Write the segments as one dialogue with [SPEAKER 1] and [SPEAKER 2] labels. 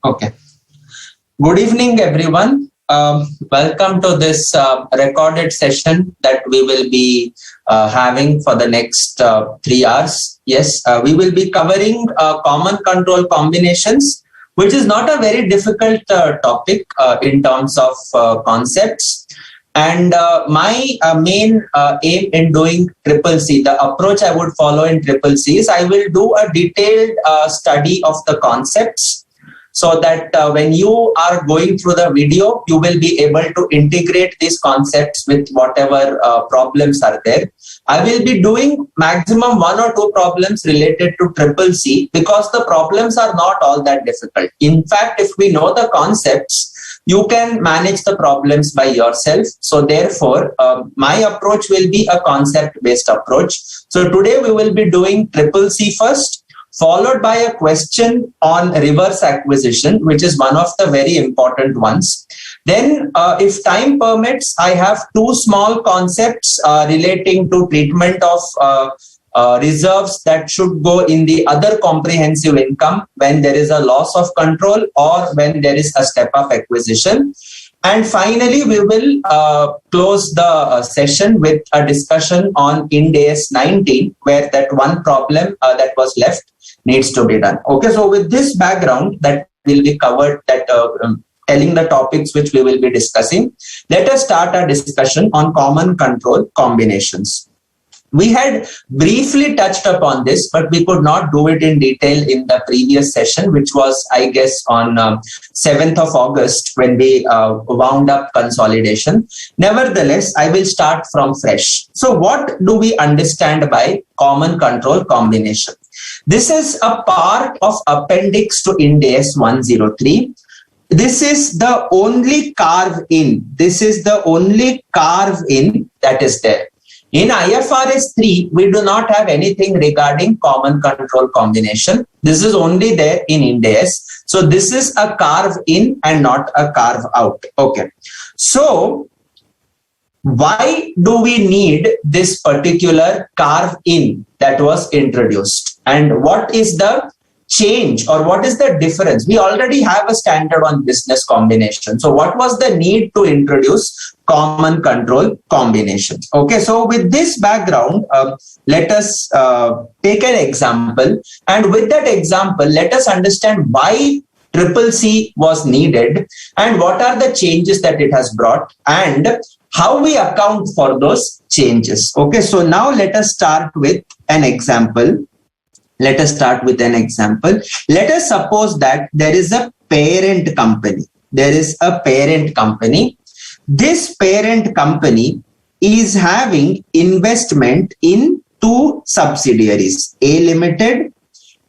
[SPEAKER 1] Okay. Good evening, everyone. Welcome to this recorded session that we will be having for the next 3 hours. Yes, we will be covering common control combinations, which is not a very difficult topic in terms of concepts. And my main aim in doing CCC, the approach I would follow in CCC is I will do a detailed study of the concepts, so that when you are going through the video, you will be able to integrate these concepts with whatever problems are there. I will be doing maximum 1 or 2 problems related to CCC because the problems are not all that difficult. In fact, if we know the concepts, you can manage the problems by yourself. So therefore, my approach will be a concept-based approach. So today we will be doing CCC first, followed by a question on reverse acquisition, which is one of the very important ones. Then, if time permits, I have 2 small concepts relating to treatment of reserves that should go in the other comprehensive income when there is a loss of control or when there is a step-up acquisition. And finally, we will close the session with a discussion on Ind AS 19, where that one problem that was left needs to be done. Okay, so with this background that will be covered, that telling the topics which we will be discussing, let us start our discussion on common control combinations. We had briefly touched upon this, but we could not do it in detail in the previous session, which was, I guess, on 7th of August when we wound up consolidation. Nevertheless, I will start from fresh. So what do we understand by common control combination? This is a part of appendix to Ind AS 103. This is the only carve in. This is the only carve in that is there. In IFRS 3, we do not have anything regarding common control combination. This is only there in Ind AS. So this is a carve in and not a carve out. Okay. So why do we need this particular carve in that was introduced? And what is the change or what is the difference? We already have a standard on business combination. So what was the need to introduce common control combinations? Okay, so with this background, let us take an example. And with that example, let us understand why CCC was needed and what are the changes that it has brought and how we account for those changes. Okay, so now let us start with an example. Let us suppose that there is a parent company. This parent company is having investment in 2 subsidiaries, A Limited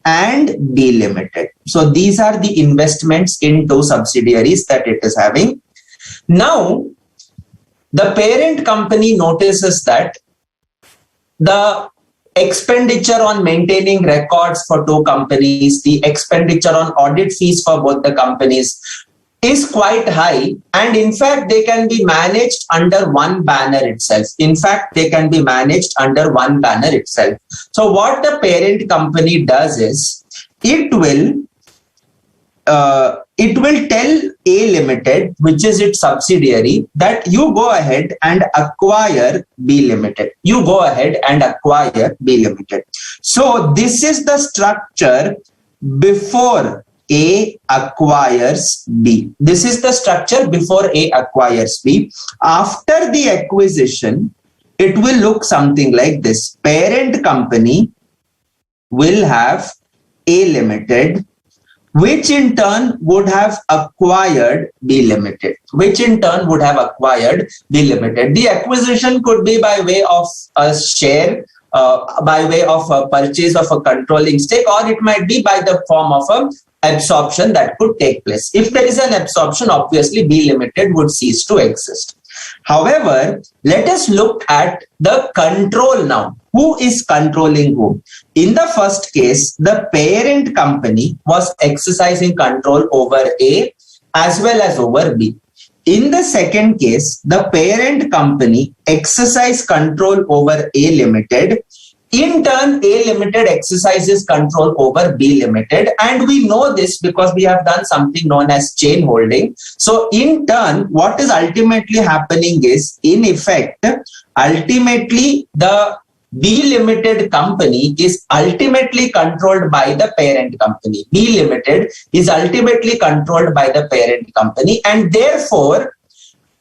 [SPEAKER 1] and B Limited. So these are the investments in 2 subsidiaries that it is having. Now, the parent company notices that the expenditure on maintaining records for 2 companies, the expenditure on audit fees for both the companies is quite high, and in fact they can be managed under one banner itself. So what the parent company does is it will tell A Limited, which is its subsidiary, that you go ahead and acquire B Limited. So this is the structure before A acquires B. After the acquisition, it will look something like this. Parent company will have A Limited, which in turn would have acquired B Limited. The acquisition could be by way of a share, by way of a purchase of a controlling stake, or it might be by the form of a absorption that could take place. If there is an absorption, obviously B Limited would cease to exist. However, let us look at the control now. Who is controlling whom? In the first case, the parent company was exercising control over A as well as over B. In the second case, the parent company exercised control over A Limited In turn, A Limited exercises control over B Limited, and we know this because we have done something known as chain holding. So in turn, what is ultimately happening is, in effect, ultimately the B Limited company is ultimately controlled by the parent company. B Limited is ultimately controlled by the parent company, and therefore,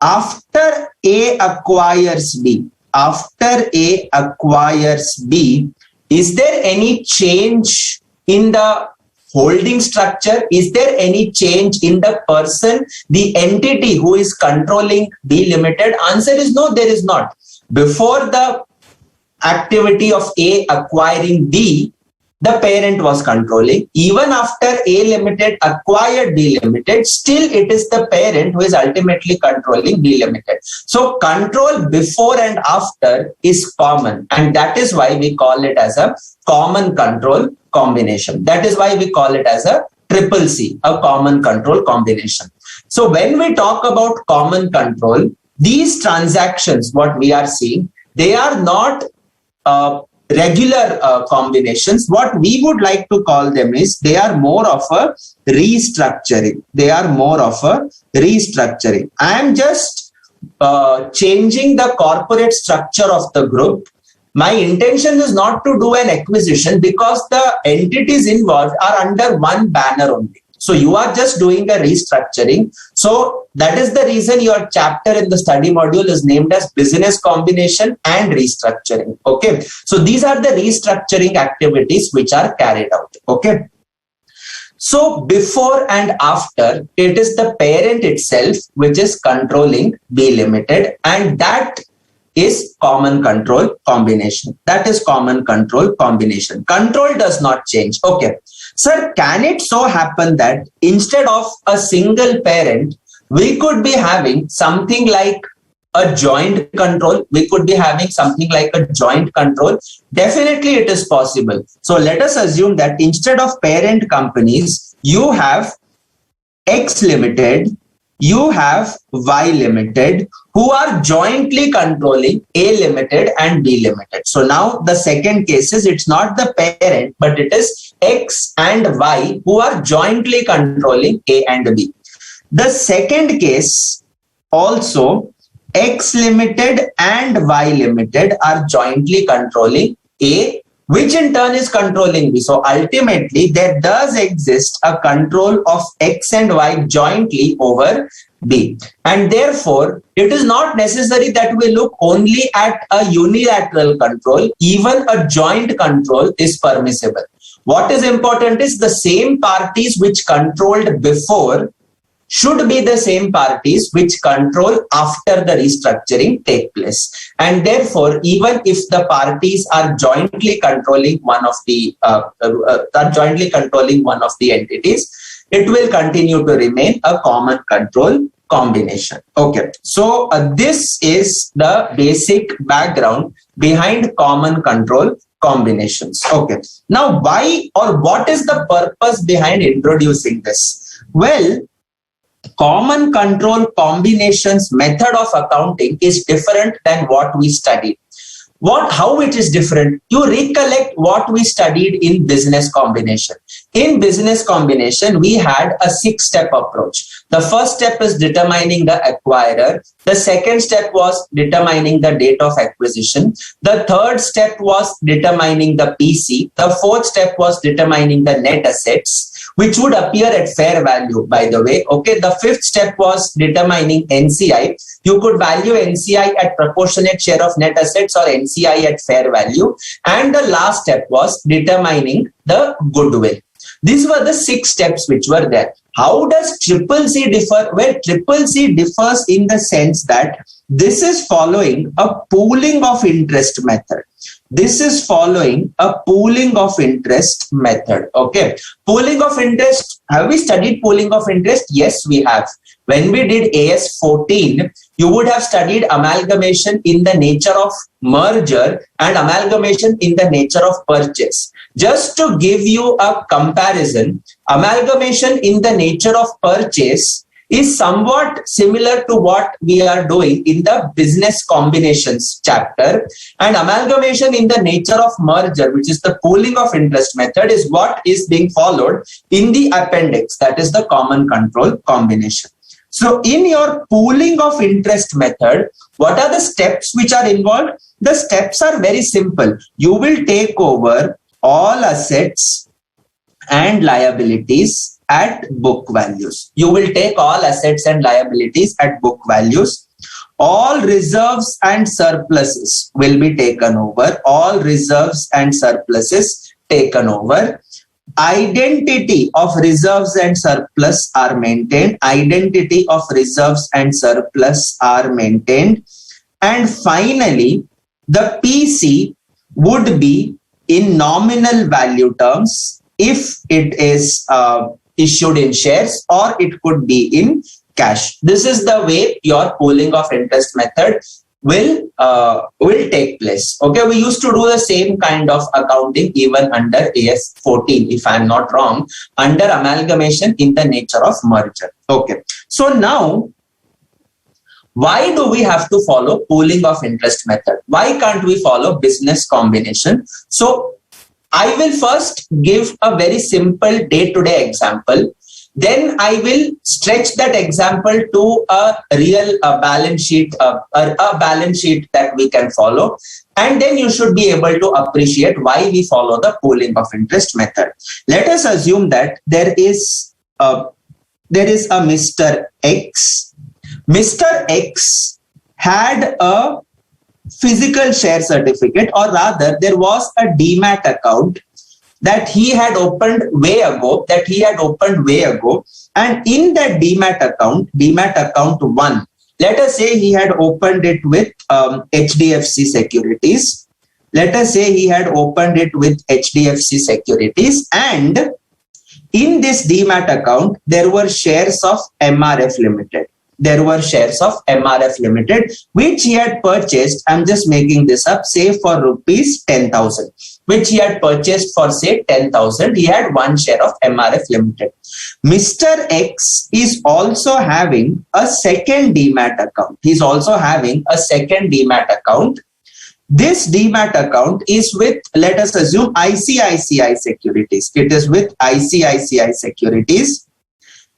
[SPEAKER 1] after A acquires B, is there any change in the holding structure? Is there any change in the person, the entity who is controlling B Limited? Answer is no, there is not. Before the activity of A acquiring B, the parent was controlling. Even after A Limited acquired B Limited, still it is the parent who is ultimately controlling B Limited. So control before and after is common, and that is why we call it as a common control combination. That is why we call it as a CCC, a common control combination. So when we talk about common control, these transactions, what we are seeing, they are not regular combinations. What we would like to call them is, they are more of a restructuring. I am just changing the corporate structure of the group. My intention is not to do an acquisition because the entities involved are under one banner only. So you are just doing a restructuring. So that is the reason your chapter in the study module is named as business combination and restructuring. Okay. So these are the restructuring activities which are carried out. Okay. So before and after, it is the parent itself which is controlling B Limited, and that is common control combination. Control does not change. Okay. Sir, can it so happen that instead of a single parent, we could be having something like a joint control? Definitely it is possible. So let us assume that instead of parent companies, you have X Limited, you have Y Limited, who are jointly controlling A Limited and B Limited. So now the second case is, it's not the parent, but it is X and Y who are jointly controlling A and B. The second case also, X Limited and Y Limited are jointly controlling A, which in turn is controlling B. So ultimately, there does exist a control of X and Y jointly over B. And therefore, it is not necessary that we look only at a unilateral control. Even a joint control is permissible. What is important is, the same parties which controlled before should be the same parties which control after the restructuring take place. And therefore, even if the parties are jointly controlling one of the entities, it will continue to remain a common control combination. Okay, so this is the basic background behind common control combinations. Okay, now why or what is the purpose behind introducing this? Well, common control combinations method of accounting is different than what we studied. How it is different? You recollect what we studied in business combination. In business combination, we had a 6-step approach. The first step is determining the acquirer. The second step was determining the date of acquisition. The third step was determining the PC. The fourth step was determining the net assets, which would appear at fair value, by the way. Okay, the fifth step was determining NCI. You could value NCI at proportionate share of net assets or NCI at fair value. And the last step was determining the goodwill. These were the 6 steps which were there. How does CCC differ? Well, CCC differs in the sense that this is following a pooling of interest method. Okay. Pooling of interest. Have we studied pooling of interest? Yes, we have. When we did AS 14, you would have studied amalgamation in the nature of merger and amalgamation in the nature of purchase. Just to give you a comparison, amalgamation in the nature of purchase is somewhat similar to what we are doing in the business combinations chapter, and amalgamation in the nature of merger, which is the pooling of interest method, is what is being followed in the appendix, that is the common control combination. So in your pooling of interest method, what are the steps which are involved? The steps are very simple. You will take over all assets and liabilities at book values. You will take all assets and liabilities at book values. All reserves and surpluses will be taken over. All reserves and surpluses taken over. Identity of reserves and surplus are maintained. Identity of reserves and surplus are maintained. And finally, the PC would be in nominal value terms if it is issued in shares, or it could be in cash. This is the way your pooling of interest method will take place. Okay, we used to do the same kind of accounting even under AS 14, if I'm not wrong, under amalgamation in the nature of merger. Okay, so now why do we have to follow pooling of interest method? Why can't we follow business combination? So I will first give a very simple day-to-day example. Then I will stretch that example to a real balance sheet, a balance sheet that we can follow. And then you should be able to appreciate why we follow the pooling of interest method. Let us assume that there is a Mr. X. Mr. X had a physical share certificate, or rather there was a demat account that he had opened way ago, and in that demat account 1, let us say he had opened it with HDFC Securities. And in this demat account, there were shares of MRF Limited. Which he had purchased, I'm just making this up, say for rupees 10,000, which he had purchased for say 10,000. He had one share of MRF Limited. Mr. X is also having a second demat account. This demat account is with, let us assume, ICICI Securities. It is with ICICI Securities.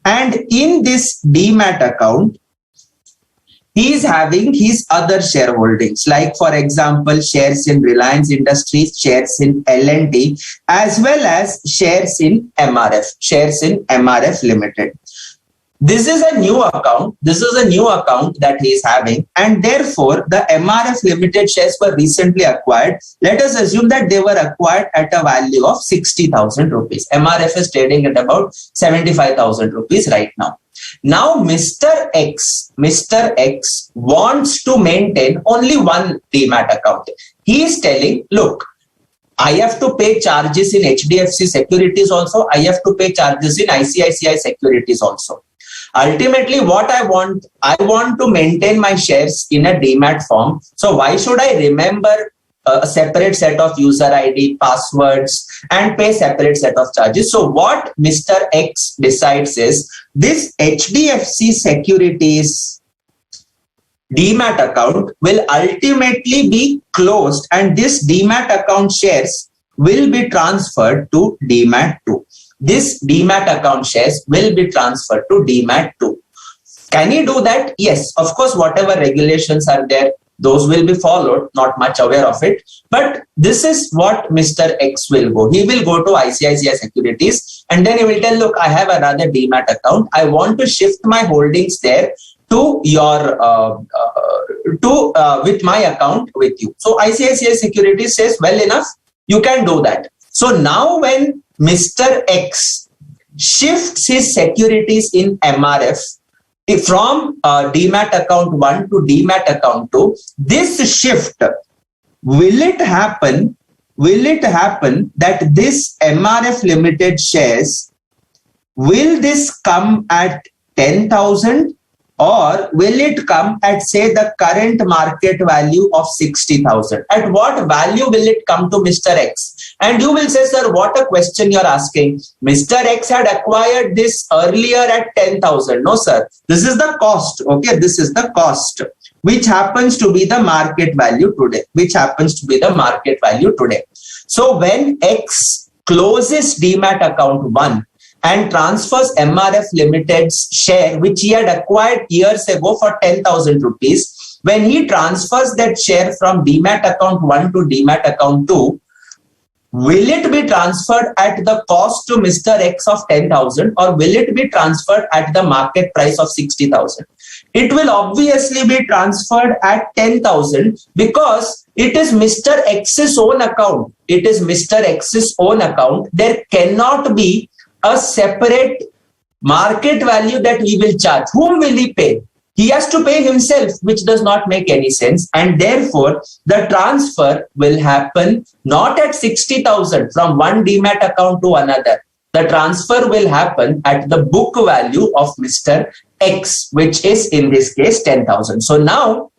[SPEAKER 1] And in this demat account, he is having his other shareholdings, like for example, shares in Reliance Industries, shares in L&T, as well as shares in MRF Limited. This is a new account that he is having, and therefore the MRF Limited shares were recently acquired. Let us assume that they were acquired at a value of 60,000 rupees. MRF is trading at about 75,000 rupees right now. Now Mr. X wants to maintain only one demat account. He is telling, look, I have to pay charges in HDFC Securities also. I have to pay charges in ICICI Securities also. Ultimately, what I want to maintain my shares in a demat form. So why should I remember a separate set of user ID, passwords, and pay separate set of charges? So what Mr. X decides is, this HDFC Securities demat account will ultimately be closed, and this demat account shares will be transferred to demat 2. This demat account shares will be transferred to demat 2. Can he do that? Yes, of course, whatever regulations are there, those will be followed, not much aware of it. But this is what Mr. X will go. He will go to ICICI Securities, and then he will tell, look, I have another demat account. I want to shift my holdings there to your with my account with you. So ICICI Securities says, well enough, you can do that. So now when Mr. X shifts his securities in MRF from demat account 1 to demat account 2, this shift, will it happen that this MRF Limited shares, will this come at 10,000, or will it come at, say, the current market value of 60,000? At what value will it come to Mr. X? And you will say, sir, what a question you're asking. Mr. X had acquired this earlier at 10,000. No, sir. This is the cost. Okay, this is the cost, which happens to be the market value today. So when X closes Demat account 1 and transfers MRF Limited's share, which he had acquired years ago for 10,000 rupees, when he transfers that share from Demat account 1 to Demat account 2, will it be transferred at the cost to Mr. X of 10,000 or will it be transferred at the market price of 60,000? It will obviously be transferred at 10,000 because it is Mr. X's own account. There cannot be a separate market value that we will charge. Whom will he pay? He has to pay himself, which does not make any sense. And therefore, the transfer will happen not at 60,000 from one Demat account to another. The transfer will happen at the book value of Mr. X, which is in this case 10,000. So now,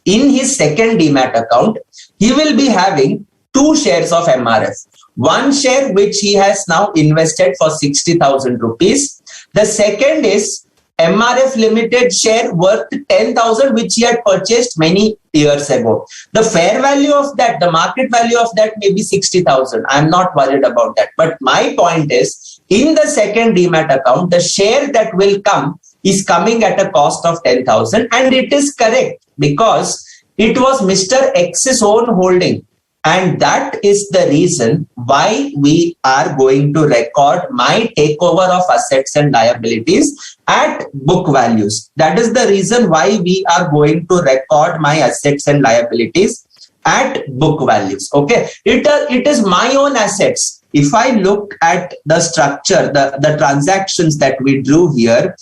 [SPEAKER 1] in his second Demat account, he will be having 2 shares of MRF. One share which he has now invested for 60,000 rupees. The second is MRF Limited share worth 10,000 which he had purchased many years ago. The fair value of that, the market value of that may be 60,000. I'm not worried about that. But my point is, in the second Demat account, the share that will come is coming at a cost of 10,000, and it is correct because it was Mr. X's own holding. And that is the reason why we are going to record my takeover of assets and liabilities at book values. That is the reason why we are going to record my assets and liabilities at book values. Okay, it is my own assets. If I look at the structure, the transactions that we drew here,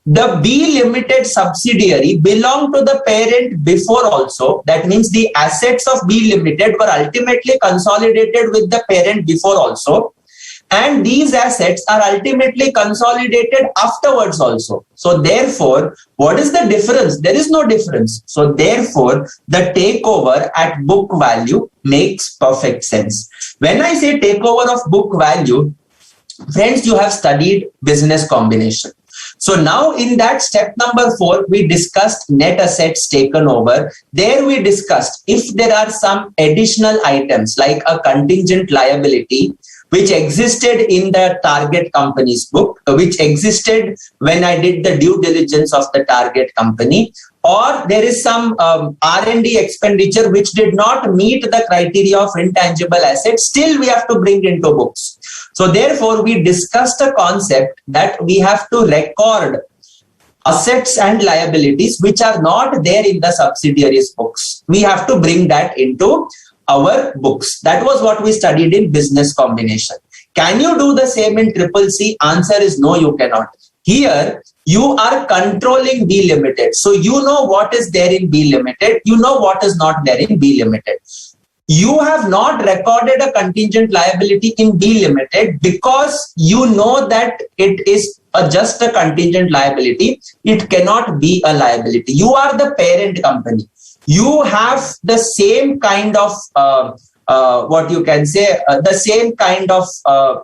[SPEAKER 1] the B Limited subsidiary belonged to the parent before also. That means the assets of B Limited were ultimately consolidated with the parent before also. And these assets are ultimately consolidated afterwards also. So therefore, what is the difference? There is no difference. So therefore, the takeover at book value makes perfect sense. When I say takeover of book value, friends, you have studied business combination. So now in that step number 4, we discussed net assets taken over. There we discussed if there are some additional items like a contingent liability, which existed in the target company's book, which existed when I did the due diligence of the target company, or there is some R&D expenditure which did not meet the criteria of intangible assets, still we have to bring into books. So therefore, we discussed a concept that we have to record assets and liabilities which are not there in the subsidiaries books. We have to bring that into our books. That was what we studied in business combination. Can you do the same in CCC? Answer is no, you cannot. Here, you are controlling B Limited. So you know what is there in B Limited. You know what is not there in B Limited. You have not recorded a contingent liability in B Limited because you know that it is just a contingent liability. It cannot be a liability. You are the parent company. You have the same kind of the same kind of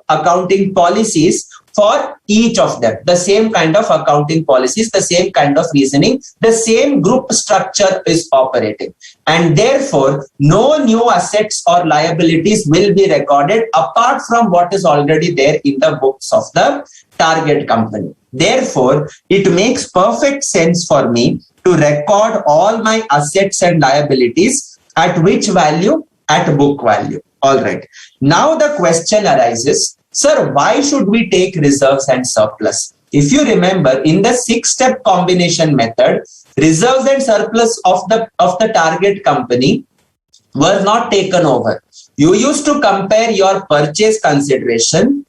[SPEAKER 1] accounting policies for each of them, the same kind of accounting policies, the same kind of reasoning, the same group structure is operating. And therefore, no new assets or liabilities will be recorded apart from what is already there in the books of the target company. Therefore, it makes perfect sense for me to record all my assets and liabilities at which value? At book value. All right. Now the question arises, sir, why should we take reserves and surplus? If you remember, in the 6-step combination method, reserves and surplus of the target company were not taken over. You used to compare your purchase consideration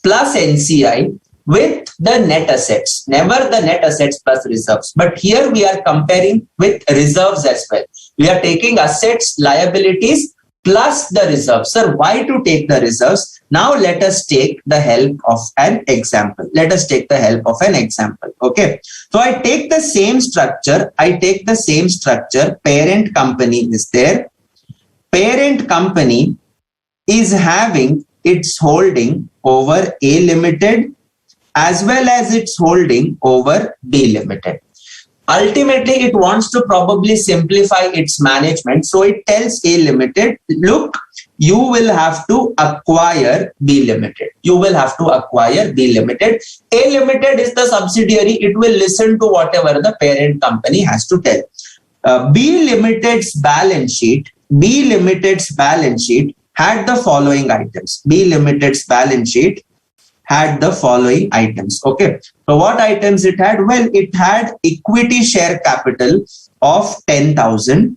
[SPEAKER 1] plus NCI with the net assets, never the net assets plus reserves. But here we are comparing with reserves as well. We are taking assets, liabilities plus the reserves. Sir, why to take the reserves? Now let us take the help of an example. Okay. So I take the same structure. Parent company is there. Parent company is having its holding over A Limited as well as its holding over B Limited. Ultimately, it wants to probably simplify its management. So it tells A Limited, look, you will have to acquire B Limited. A Limited is the subsidiary. It will listen to whatever the parent company has to tell. B Limited's balance sheet had the following items. Okay. So what items it had? Well, it had equity share capital of 10,000.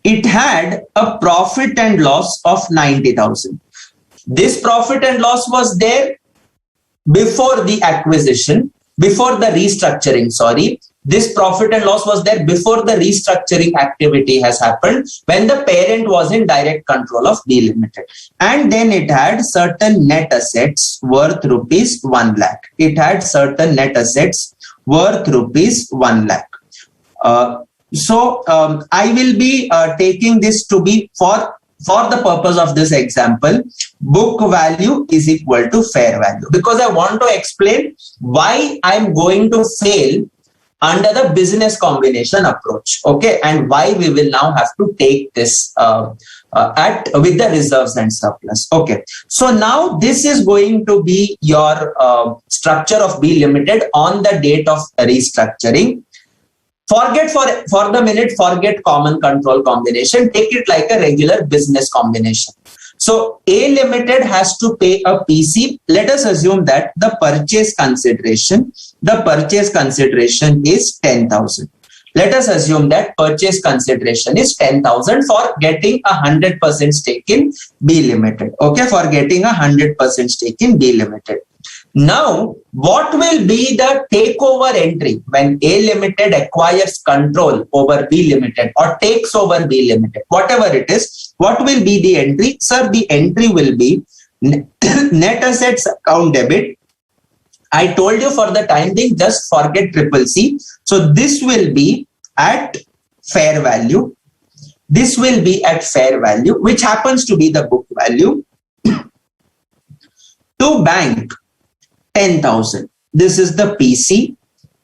[SPEAKER 1] It had a profit and loss of 90,000. This profit and loss was there before the restructuring. This profit and loss was there before the restructuring activity has happened, when the parent was in direct control of B Limited. And then it had certain net assets worth rupees 1 lakh. So I will be taking this to be for the purpose of this example, book value is equal to fair value, because I want to explain why I'm going to fail under the business combination approach, okay, and why we will now have to take this with the reserves and surplus. Okay, so now this is going to be your structure of B Limited on the date of restructuring. Forget common control combination. Take it like a regular business combination. So A Limited has to pay a PC. Let us assume that the purchase consideration is 10,000. Let us assume that purchase consideration is 10,000 for getting 100% stake in B Limited. Okay, for getting 100% stake in B Limited. Now, what will be the takeover entry when A Limited acquires control over B Limited or takes over B Limited? Whatever it is, what will be the entry? Sir, the entry will be net assets account debit. I told you for the time being, just forget CCC. So this will be at fair value. Which happens to be the book value. To bank 10,000. This is the PC.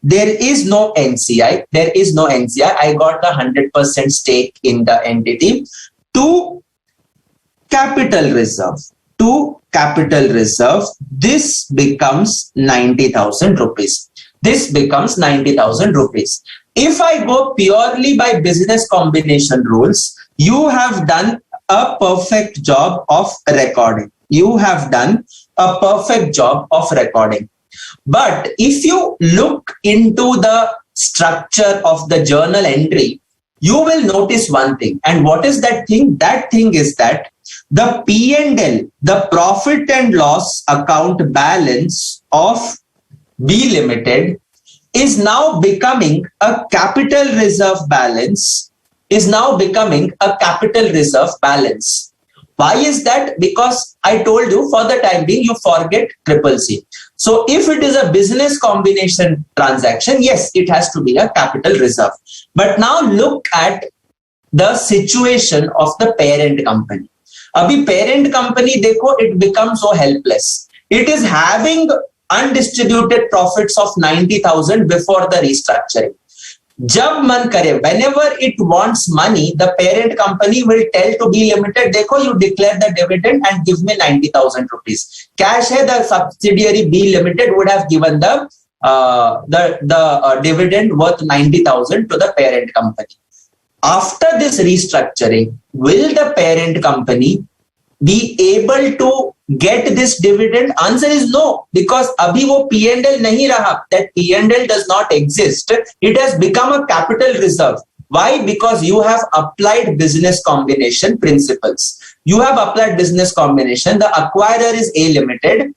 [SPEAKER 1] There is no NCI. I got the 100% stake in the entity. To capital reserve. This becomes 90,000 rupees. If I go purely by business combination rules, you have done a perfect job of recording. But if you look into the structure of the journal entry, you will notice one thing. And what is that thing? That thing is that the P&L, the profit and loss account balance of B Limited is now becoming a capital reserve balance. Why is that? Because I told you, for the time being, you forget CCC. So if it is a business combination transaction, yes, it has to be a capital reserve. But now look at the situation of the parent company. Abhi parent company, dekho, it becomes so helpless. It is having undistributed profits of 90,000 before the restructuring. Jab man kare, whenever it wants money, the parent company will tell to B Limited, dekho, you declare the dividend and give me 90,000 rupees. Cash hai, the subsidiary B Limited would have given the dividend worth 90,000 to the parent company. After this restructuring, will the parent company be able to get this dividend? Answer is no, because abhi wo P&L nahi raha. That P&L does not exist. It has become a capital reserve. Why? Because you have applied business combination principles. The acquirer is A Limited.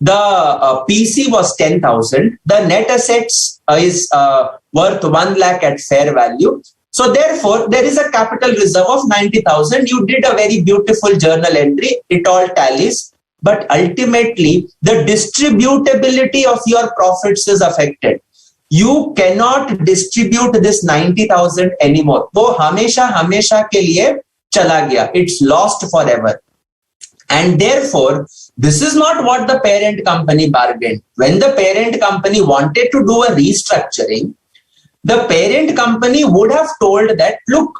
[SPEAKER 1] The PC was 10,000. The net assets is worth 1 lakh at fair value. So So therefore, there is a capital reserve of 90,000. You did a very beautiful journal entry. It all tallies. But ultimately, the distributability of your profits is affected. You cannot distribute this 90,000 anymore. वो हमेशा के लिए चला गया. It's lost forever. And therefore, this is not what the parent company bargained. When the parent company wanted to do a restructuring, the parent company would have told that, look,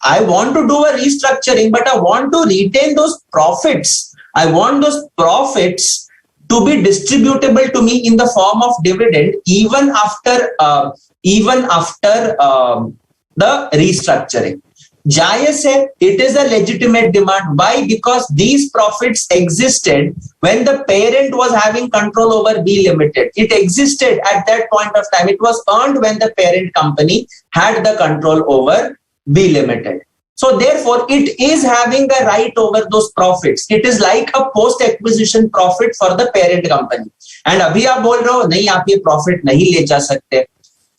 [SPEAKER 1] I want to do a restructuring, but I want to retain those profits. I want those profits to be distributable to me in the form of dividend, even after the restructuring. Jayas hai, it is a legitimate demand. Why? Because these profits existed when the parent was having control over B Limited. It existed at that point of time. It was earned when the parent company had the control over B Limited. So therefore, it is having a right over those profits. It is like a post-acquisition profit for the parent company. And abhi aap bol rahe ho, nahi aap ye profit nahi le ja sakte.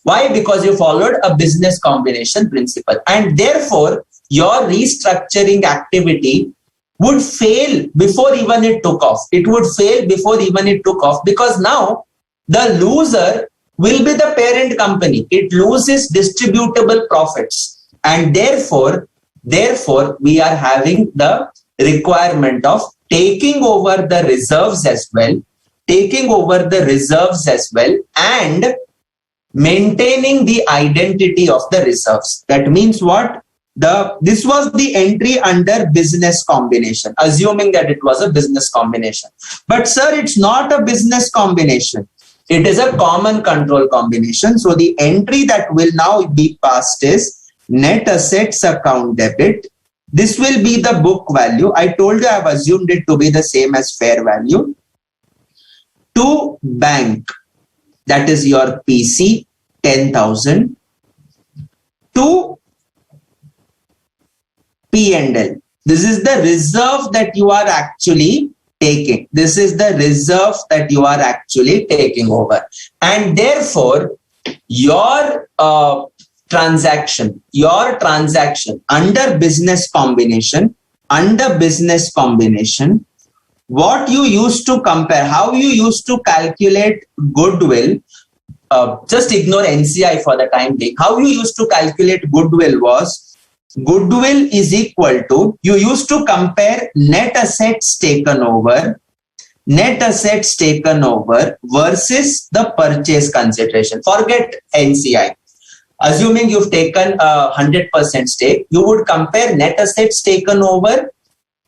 [SPEAKER 1] Why? Because you followed a business combination principle. And therefore, your restructuring activity would fail before even it took off. It would fail before even it took off, because now the loser will be the parent company. It loses distributable profits. And therefore, we are having the requirement of taking over the reserves as well, and maintaining the identity of the reserves. That means what? This was the entry under business combination, assuming that it was a business combination. But sir, it's not a business combination. It is a common control combination. So the entry that will now be passed is net assets account debit. This will be the book value. I told you I have assumed it to be the same as fair value. To bank, that is your PC, 10,000. To P&L. This is the reserve that you are actually taking. This is the reserve that you are actually taking over. And therefore, your transaction under business combination, what you used to compare, how you used to calculate goodwill, just ignore NCI for the time being. How you used to calculate goodwill was, goodwill is equal to, you used to compare net assets taken over versus the purchase consideration. Forget NCI. Assuming you've taken 100% stake, you would compare net assets taken over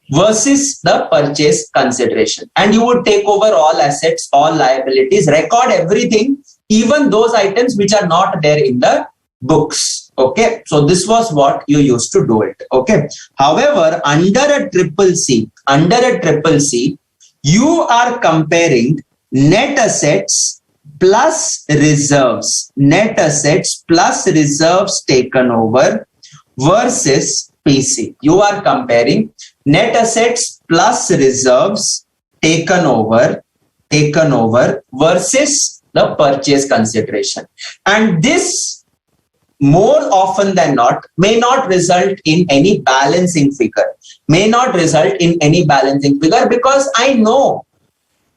[SPEAKER 1] versus the purchase consideration. And you would take over all assets, all liabilities, record everything, even those items which are not there in the books. Okay, so this was what you used to do it. Okay, however, under a triple C, you are comparing net assets plus reserves, taken over versus PC. You are comparing net assets plus reserves taken over versus the purchase consideration. And this, more often than not, may not result in any balancing figure, because I know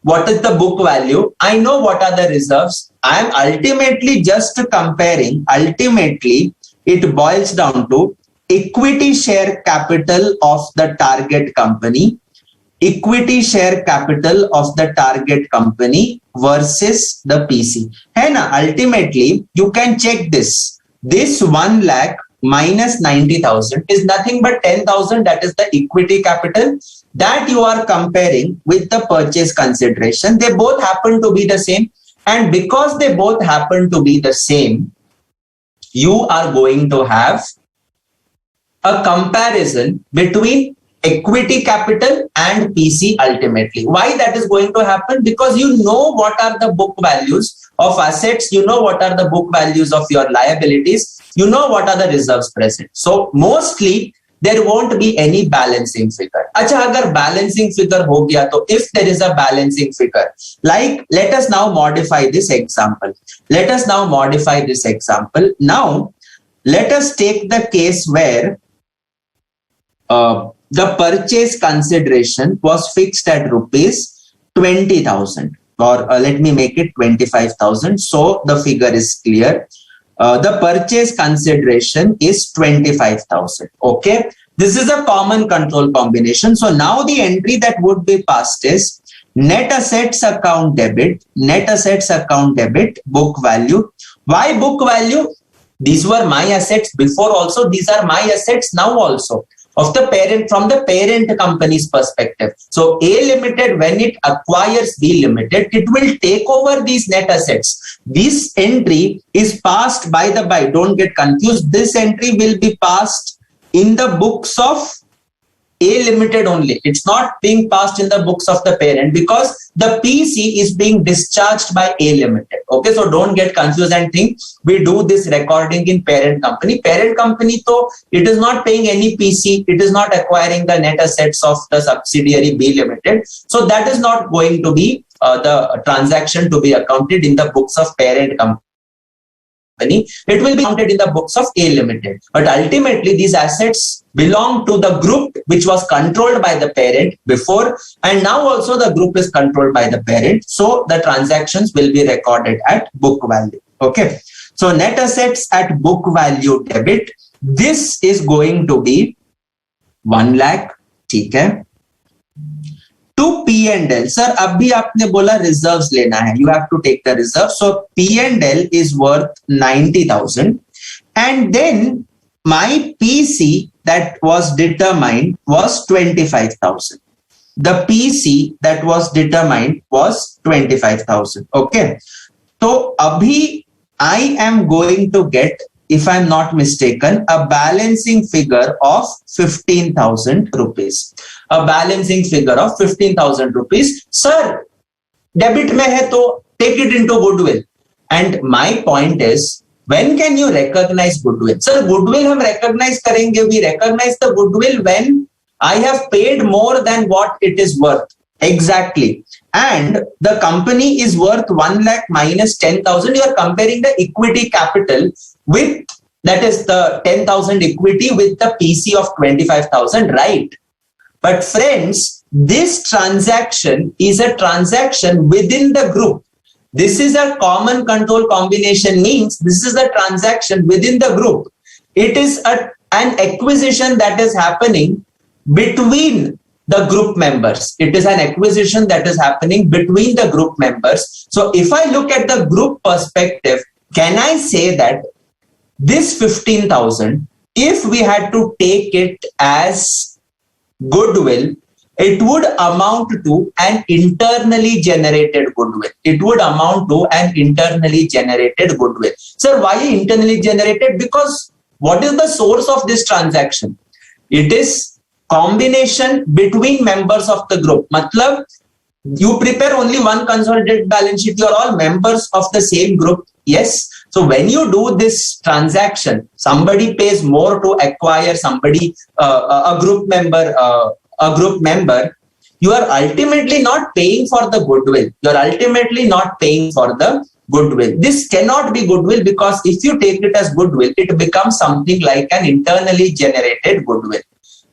[SPEAKER 1] what is the book value, I know what are the reserves. I am ultimately just comparing, it boils down to equity share capital of the target company, versus the PC. And ultimately, you can check this. This 1 lakh minus 90,000 is nothing but 10,000. That is the equity capital that you are comparing with the purchase consideration. They both happen to be the same. And because they both happen to be the same, you are going to have a comparison between equity capital and PC ultimately. Why that is going to happen? Because you know what are the book values of assets, you know what are the book values of your liabilities, you know what are the reserves present. So mostly there won't be any balancing figure. Acha, agar balancing figure ho gaya, to if there is a balancing figure, like let us now modify this example. Now let us take the case where the purchase consideration was fixed at rupees 20,000, or let me make it 25,000. So the figure is clear. The purchase consideration is 25,000. Okay. This is a common control combination. So now the entry that would be passed is net assets account debit, book value. Why book value? These were my assets before also. These are my assets now also, of the parent, from the parent company's perspective. So A Limited, when it acquires B Limited, it will take over these net assets. This entry is passed, by the by, don't get confused. This entry will be passed in the books of A Limited only. It's not being passed in the books of the parent, because the PC is being discharged by A Limited. Okay, so don't get confused and think we do this recording in parent company. Parent company, though, it is not paying any PC. It is not acquiring the net assets of the subsidiary B Limited. So that is not going to be the transaction to be accounted in the books of parent company. It will be counted in the books of A Limited. But ultimately, these assets belong to the group which was controlled by the parent before, and now also the group is controlled by the parent. So the transactions will be recorded at book value. Okay. So net assets at book value debit. This is going to be 1 lakh. Okay. To P&L, sir, abhi aapne bola reserves lena hai. You have to take the reserve. So P&L is worth 90,000, and then my PC that was determined was 25,000. The PC that was determined was 25,000. Okay. So abhi I am going to get, if I'm not mistaken, a balancing figure of 15,000 rupees. A balancing figure of 15,000 rupees. Sir, debit mein hai to take it into goodwill. And my point is, when can you recognize goodwill? Sir, goodwill hum recognize karenge. We recognize the goodwill when I have paid more than what it is worth. Exactly. And the company is worth 1 lakh minus 10,000. You are comparing the equity capital with, that is the 10,000 equity with the PC of 25,000, right? But friends, this transaction is a transaction within the group. This is a common control combination, means this is a transaction within the group. It is an acquisition that is happening between the group members. It is an acquisition that is happening between the group members. So if I look at the group perspective, can I say that this 15,000, if we had to take it as goodwill, it would amount to an internally generated goodwill. It would amount to an internally generated goodwill. Sir, why internally generated? Because what is the source of this transaction? It is combination between members of the group. Matlab, you prepare only one consolidated balance sheet. You are all members of the same group. Yes. So when you do this transaction, somebody pays more to acquire somebody, a group member, you are ultimately not paying for the goodwill. You are ultimately not paying for the goodwill. This cannot be goodwill, because if you take it as goodwill, it becomes something like an internally generated goodwill,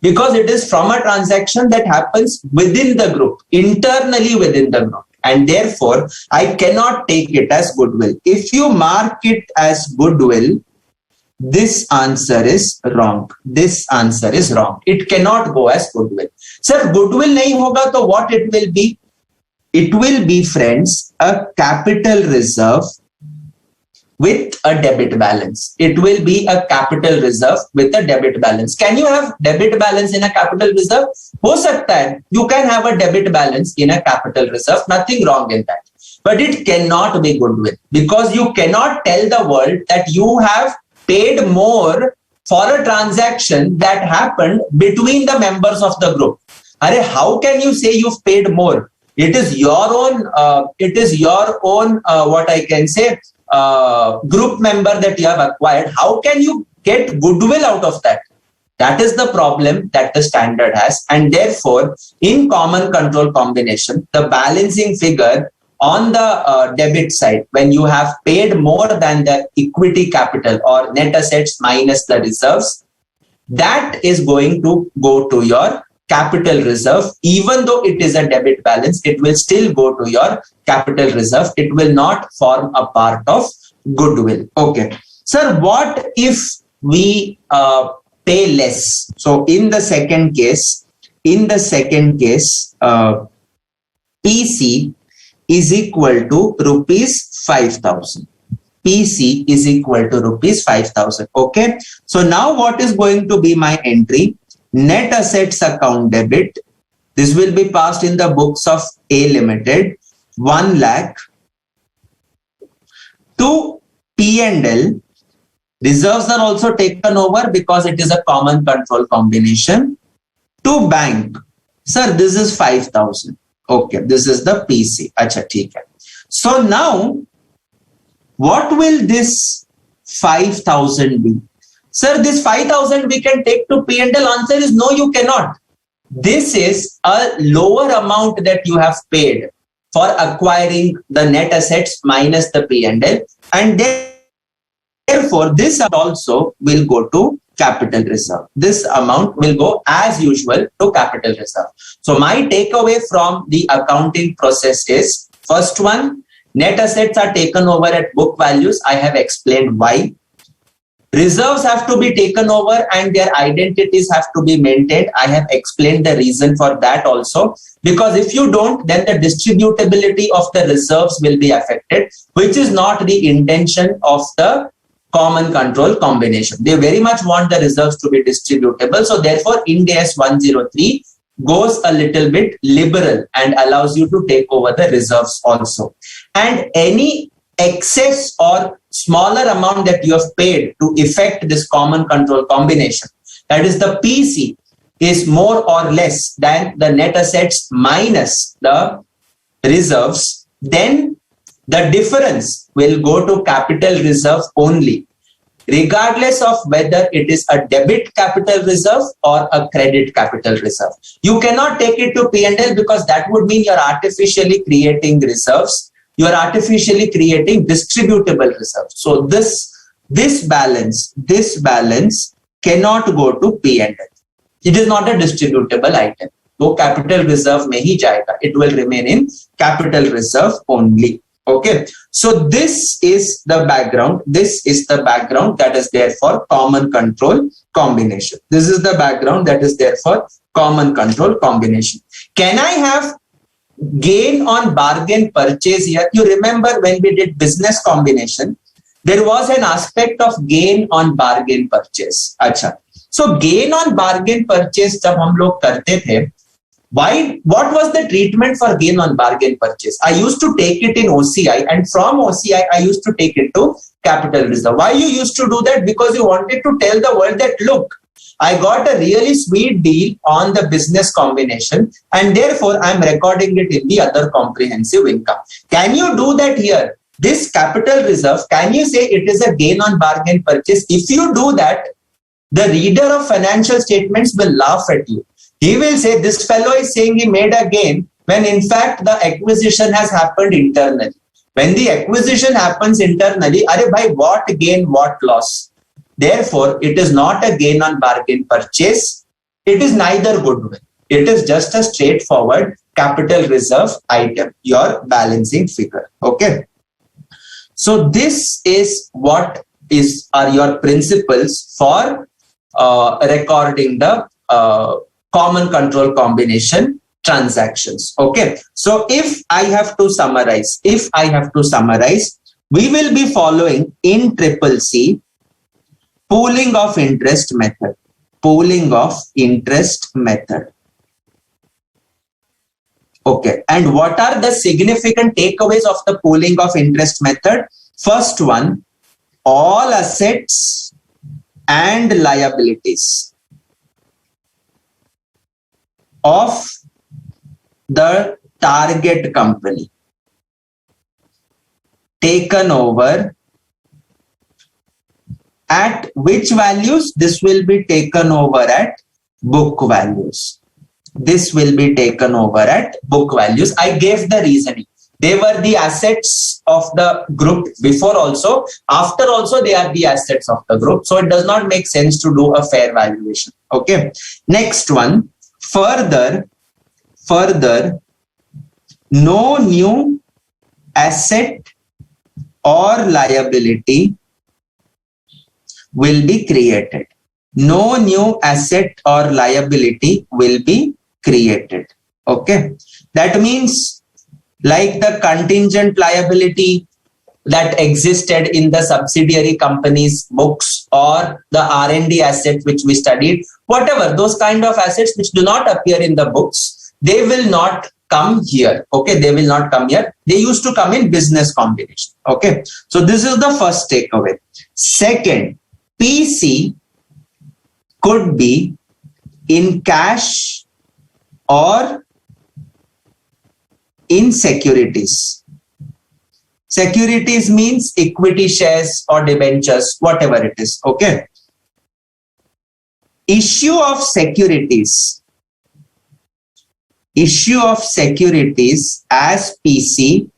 [SPEAKER 1] because it is from a transaction that happens within the group, internally within the group. And therefore, I cannot take it as goodwill. If you mark it as goodwill, this answer is wrong. This answer is wrong. It cannot go as goodwill. Sir, goodwill nahi hoga, to what it will be? It will be, friends, a capital reserve with a debit balance. It will be a capital reserve with a debit balance. Can you have debit balance in a capital reserve? Ho sakta hai. You can have a debit balance in a capital reserve. Nothing wrong in that. But it cannot be goodwill, because you cannot tell the world that you have paid more for a transaction that happened between the members of the group. Arey, how can you say you've paid more? It is your own, what I can say, group member that you have acquired. How can you get goodwill out of that? That is the problem that the standard has. And therefore, in common control combination, the balancing figure on the debit side, when you have paid more than the equity capital or net assets minus the reserves, that is going to go to your capital reserve. Even though it is a debit balance, it will still go to your capital reserve. It will not form a part of goodwill. Okay. Sir, what if we pay less? So in the second case, PC is equal to rupees 5,000. PC is equal to rupees 5,000. Okay. So now what is going to be my entry? Net assets account debit. This will be passed in the books of A Limited. 1 lakh to P&L. Reserves are also taken over because it is a common control combination. To bank. Sir, this is 5,000. Okay, this is the PC. Acha, theek hai. So now, what will this 5,000 be? Sir, this 5,000 we can take to P&L. Answer is no, you cannot. This is a lower amount that you have paid for acquiring the net assets minus the P&L, and therefore this also will go to capital reserve. This amount will go as usual to capital reserve. So my takeaway from the accounting process is, first one, net assets are taken over at book values. I have explained why. Reserves have to be taken over and their identities have to be maintained. I have explained the reason for that also, because if you don't, then the distributability of the reserves will be affected, which is not the intention of the common control combination. They very much want the reserves to be distributable. So therefore, Ind AS 103 goes a little bit liberal and allows you to take over the reserves also. And any excess or smaller amount that you have paid to effect this common control combination, that is the PC, is more or less than the net assets minus the reserves, then the difference will go to capital reserve only, regardless of whether it is a debit capital reserve or a credit capital reserve. You cannot take it to P&L because that would mean you're artificially creating reserves. You are artificially creating distributable reserves. So this balance cannot go to P&L. It is not a distributable item. So capital reserve mein hi jayega. It will remain in capital reserve only. Okay. So this is the background. This is the background that is there for common control combination. This is the background that is there for common control combination. Can I have gain on bargain purchase here? You remember when we did business combination, there was an aspect of gain on bargain purchase. Acha. So gain on bargain purchase jab hum log karte the, what was the treatment for gain on bargain purchase? I used to take it in OCI, and from OCI I used to take it to capital reserve. Why you used to do that? Because you wanted to tell the world that, look, I got a really sweet deal on the business combination and therefore I'm recording it in the other comprehensive income. Can you do that here? This capital reserve, can you say it is a gain on bargain purchase? If you do that, the reader of financial statements will laugh at you. He will say, this fellow is saying he made a gain when in fact the acquisition has happened internally. When the acquisition happens internally, arey bhai, what gain, what loss? Therefore, it is not a gain on bargain purchase. It is neither goodwill. It is just a straightforward capital reserve item, your balancing figure. Okay. So this is what are your principles for recording the common control combination transactions. Okay. So if I have to summarize, we will be following in CCC pooling of interest method. Okay. And what are the significant takeaways of the pooling of interest method? First one, all assets and liabilities of the target company taken over at which values? This will be taken over at book values. This will be taken over at book values. I gave the reasoning. They were the assets of the group before also. After also, they are the assets of the group. So it does not make sense to do a fair valuation. Okay. Next one. Further, no new asset or liability will be created. No new asset or liability will be created. Okay. That means like the contingent liability that existed in the subsidiary company's books or the R&D assets which we studied, whatever, those kind of assets which do not appear in the books, they will not come here. Okay, they will not come here. They used to come in business combination. Okay, so this is the first takeaway. Second, PC could be in cash or in securities. Securities means equity shares or debentures, whatever it is. Okay. Issue of securities as PC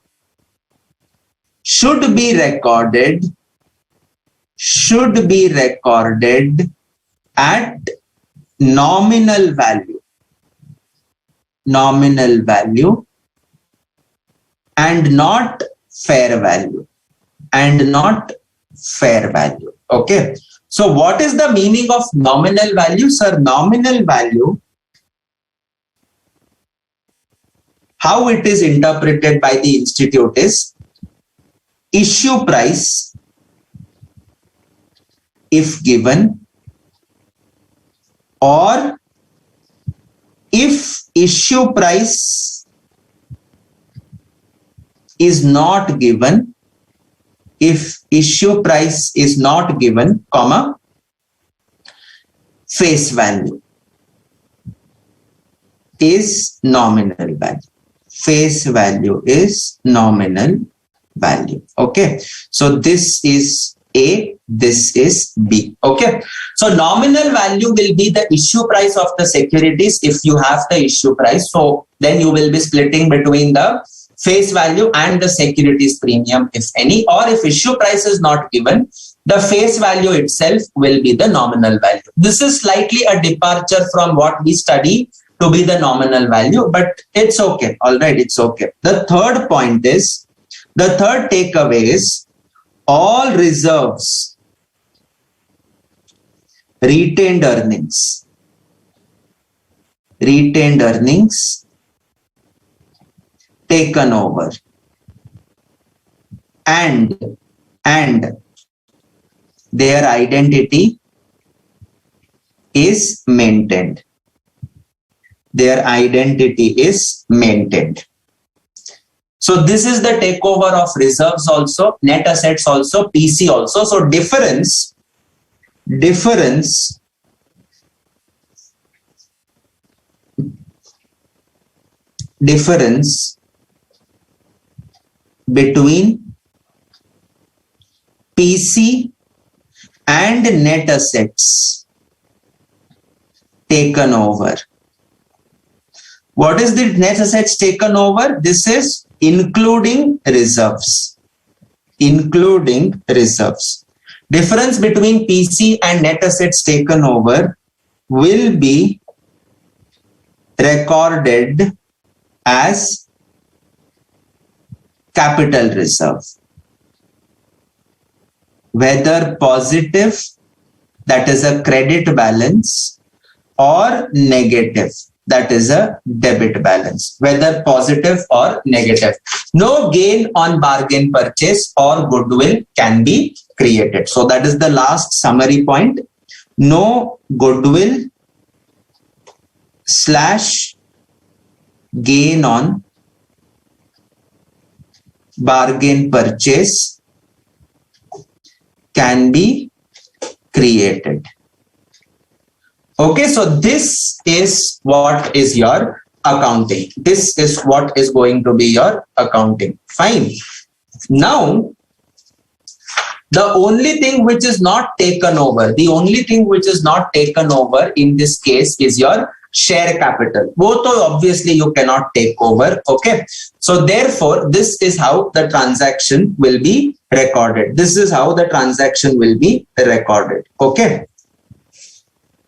[SPEAKER 1] should be recorded at nominal value and not fair value. Okay. So what is the meaning of nominal value? Sir, nominal value, how it is interpreted by the institute is issue price if given, or if issue price is not given, comma, face value is nominal value. Face value is nominal value. Okay. So this is A, this is B. Okay. So nominal value will be the issue price of the securities if you have the issue price. So then you will be splitting between the face value and the securities premium, if any, or if issue price is not given, the face value itself will be the nominal value. This is slightly a departure from what we study to be the nominal value, but it's okay. All right, it's okay. The third point is, the third takeaway is all reserves, retained earnings taken over and their identity is maintained. So this is the takeover of reserves also, net assets also, PC also. So difference between PC and net assets taken over. What is the net assets taken over? This is including reserves. Difference between PC and net assets taken over will be recorded as capital reserve. Whether positive, that is a credit balance, or negative, that is a debit balance. Whether positive or negative. No gain on bargain purchase or goodwill can be created. So that is the last summary point. No goodwill / gain on bargain purchase can be created. Okay, so this is what is your accounting. This is what is going to be your accounting. Fine. Now, the only thing which is not taken over, in this case is your share capital. Both obviously you cannot take over. Okay. So therefore, this is how the transaction will be recorded. This is how the transaction will be recorded. Okay.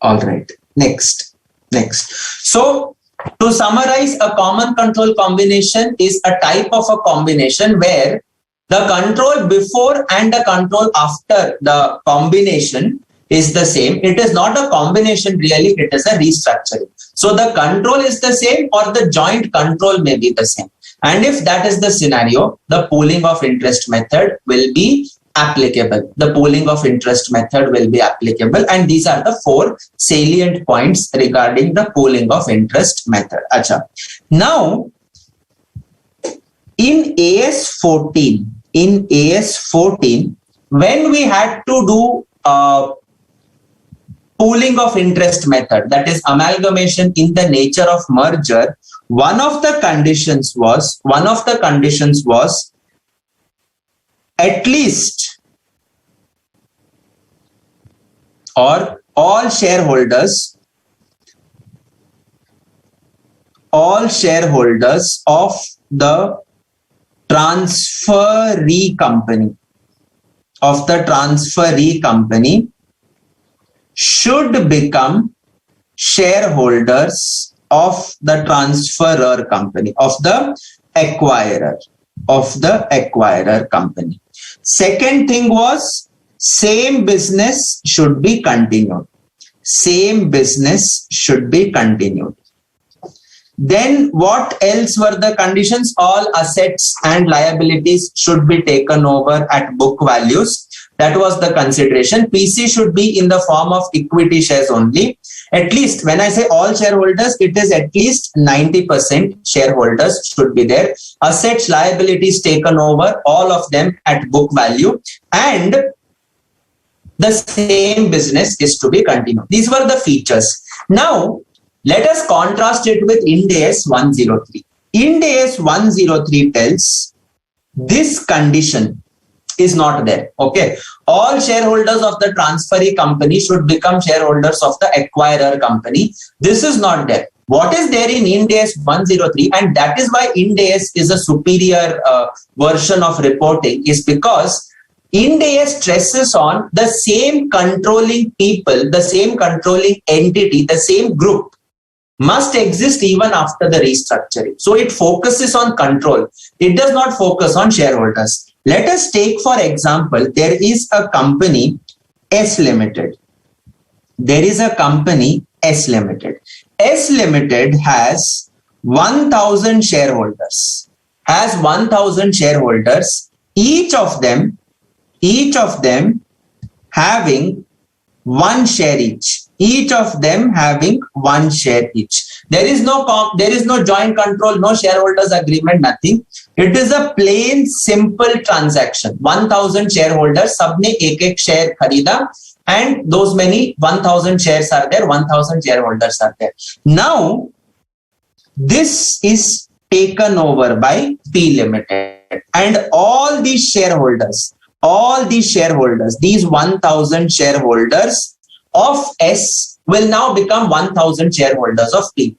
[SPEAKER 1] All right. Next. So to summarize, a common control combination is a type of a combination where the control before and the control after the combination is the same. It is not a combination really, it is a restructuring. So the control is the same or the joint control may be the same. And if that is the scenario, the pooling of interest method will be applicable. The pooling of interest method will be applicable. And these are the 4 salient points regarding the pooling of interest method. Achha. Now, in AS14, when we had to do pooling of interest method, that is amalgamation in the nature of merger, one of the conditions was at least, or all shareholders of the transferee company should become shareholders of the transferor company, of the acquirer company. Second thing was same business should be continued. Then what else were the conditions? All assets and liabilities should be taken over at book values. That was the consideration. PC should be in the form of equity shares only. At least, when I say all shareholders, it is at least 90% shareholders should be there. Assets, liabilities taken over, all of them at book value. And the same business is to be continued. These were the features. Now, let us contrast it with Ind AS 103. Ind AS 103 tells this condition is not there. Okay. All shareholders of the transferee company should become shareholders of the acquirer company. This is not there. What is there in Ind AS 103, and that is why Ind AS is a superior version of reporting, is because Ind AS stresses on the same controlling people, the same controlling entity, the same group must exist even after the restructuring. So it focuses on control. It does not focus on shareholders. Let us take, for example, there is a company S Limited. S Limited has 1,000 shareholders. Each of them having 1 share each. There is no joint control, no shareholders agreement, nothing. It is a plain simple transaction. 1,000 shareholders, सबने एक share खरीदा, and those many 1,000 shares are there, 1,000 shareholders are there. Now, this is taken over by P Limited, and all these shareholders, these 1,000 shareholders of S will now become 1,000 shareholders of P.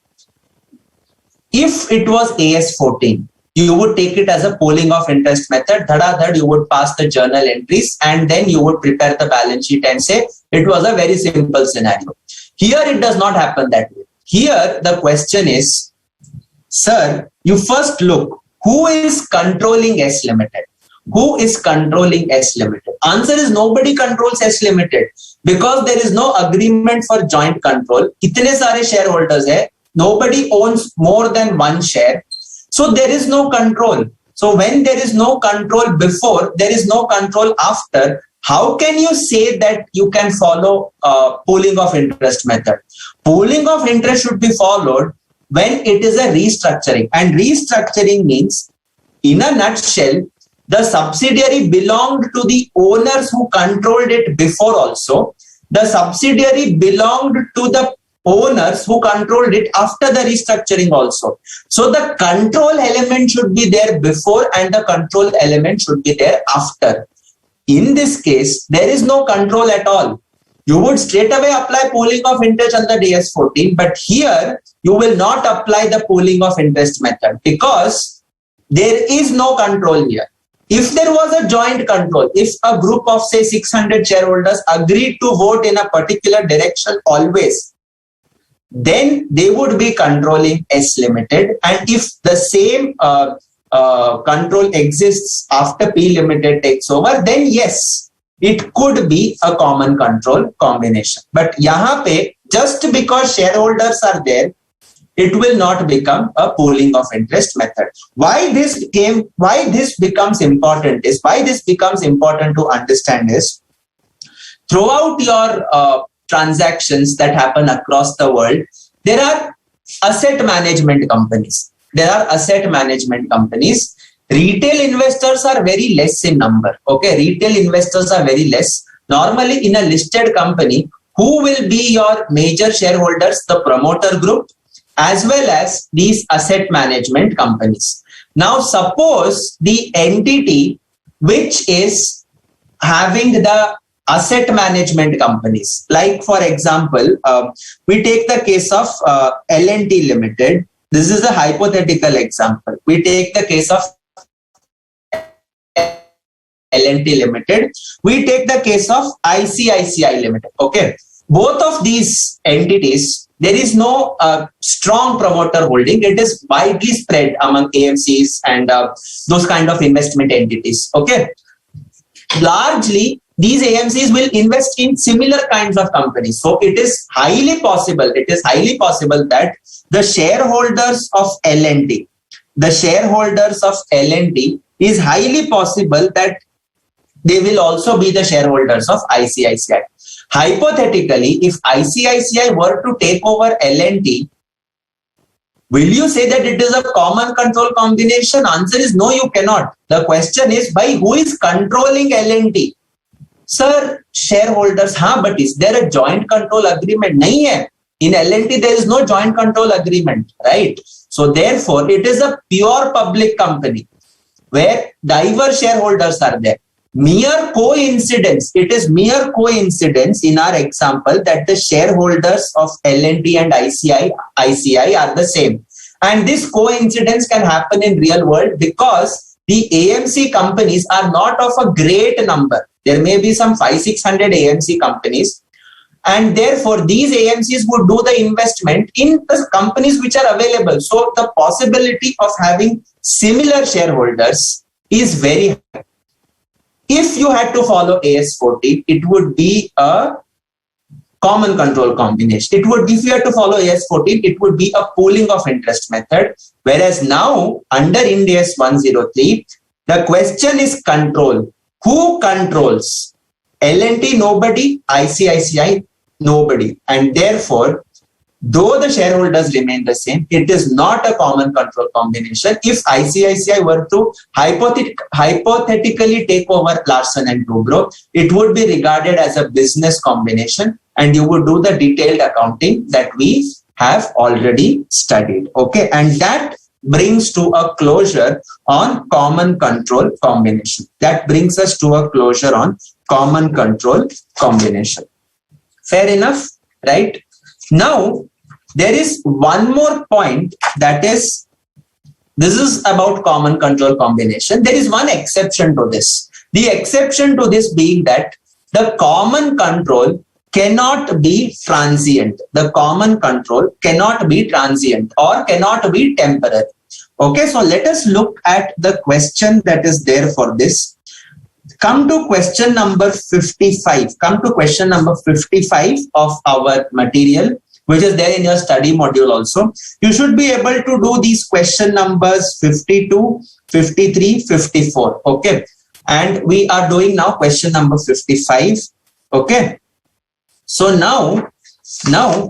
[SPEAKER 1] If it was AS14, you would take it as a pooling of interest method. Dhadadhad, you would pass the journal entries and then you would prepare the balance sheet and say it was a very simple scenario. Here it does not happen that way. Here the question is, sir, you first look, who is controlling S Limited? Answer is nobody controls S Limited because there is no agreement for joint control. Kitne sare shareholders hai? Nobody owns more than 1 share. So there is no control. So when there is no control before, there is no control after, how can you say that you can follow pooling of interest method? Pooling of interest should be followed when it is a restructuring. And restructuring means, in a nutshell, the subsidiary belonged to the owners who controlled it before also. The subsidiary belonged to the owners who controlled it after the restructuring also. So the control element should be there before and the control element should be there after. In this case, there is no control at all. You would straight away apply pooling of interest under DS14, but here you will not apply the pooling of interest method because There is no control here. If there was a joint control, if a group of say 600 shareholders agreed to vote in a particular direction always, then they would be controlling S Limited. And if the same control exists after P Limited takes over, then yes, it could be a common control combination. But yahan pe, just because shareholders are there, it will not become a pooling of interest method. Why this becomes important to understand is, throughout your transactions that happen across the world, there are asset management companies. Retail investors are very less in number. Okay, retail investors are very less. Normally, in a listed company, who will be your major shareholders? The promoter group, as well as these asset management companies. Now, suppose the entity which is having the asset management companies, like for example, we take the case of L&T Limited. This is a hypothetical example. We take the case of L&T Limited. We take the case of ICICI Limited. Okay, both of these entities, there is no strong promoter holding. It is widely spread among AMCs and those kind of investment entities. Okay, largely these AMCs will invest in similar kinds of companies. So it is highly possible that the shareholders of L&T, is highly possible that they will also be the shareholders of ICICI. Hypothetically, if ICICI were to take over L&T, will you say that it is a common control combination? Answer is no, you cannot. The question is, by who is controlling L&T? Sir, shareholders, but is there a joint control agreement? Nahi hai. In L&T, there is no joint control agreement, right? So therefore, it is a pure public company where diverse shareholders are there. Mere coincidence, it is mere coincidence in our example that the shareholders of L&T and ICI are the same. And this coincidence can happen in real world because the AMC companies are not of a great number. There may be some 500-600 AMC companies, and therefore these AMCs would do the investment in the companies which are available. So the possibility of having similar shareholders is very high. If you had to follow AS14, it would be a common control combination. If you had to follow AS14, it would be a pooling of interest method. Whereas now, under Ind AS 103, the question is control. Who controls? L&T, nobody. ICICI, nobody. And therefore, though the shareholders remain the same, it is not a common control combination. If ICICI were to hypothetically take over Larsen and Toubro, it would be regarded as a business combination, and you would do the detailed accounting that we have already studied. Okay, and that brings to a closure on common control combination. That brings us to a closure on common control combination. Fair enough, right? Now, there is one more point, that is, this is about common control combination. There is one exception to this. The exception to this being that the common control cannot be transient. The common control cannot be transient or cannot be temporary. Okay, so let us look at the question that is there for this. Come to question number 55. Come to question number 55 of our material, which is there in your study module also. You should be able to do these question numbers 52, 53, 54. Okay. And we are doing now question number 55. Okay. So now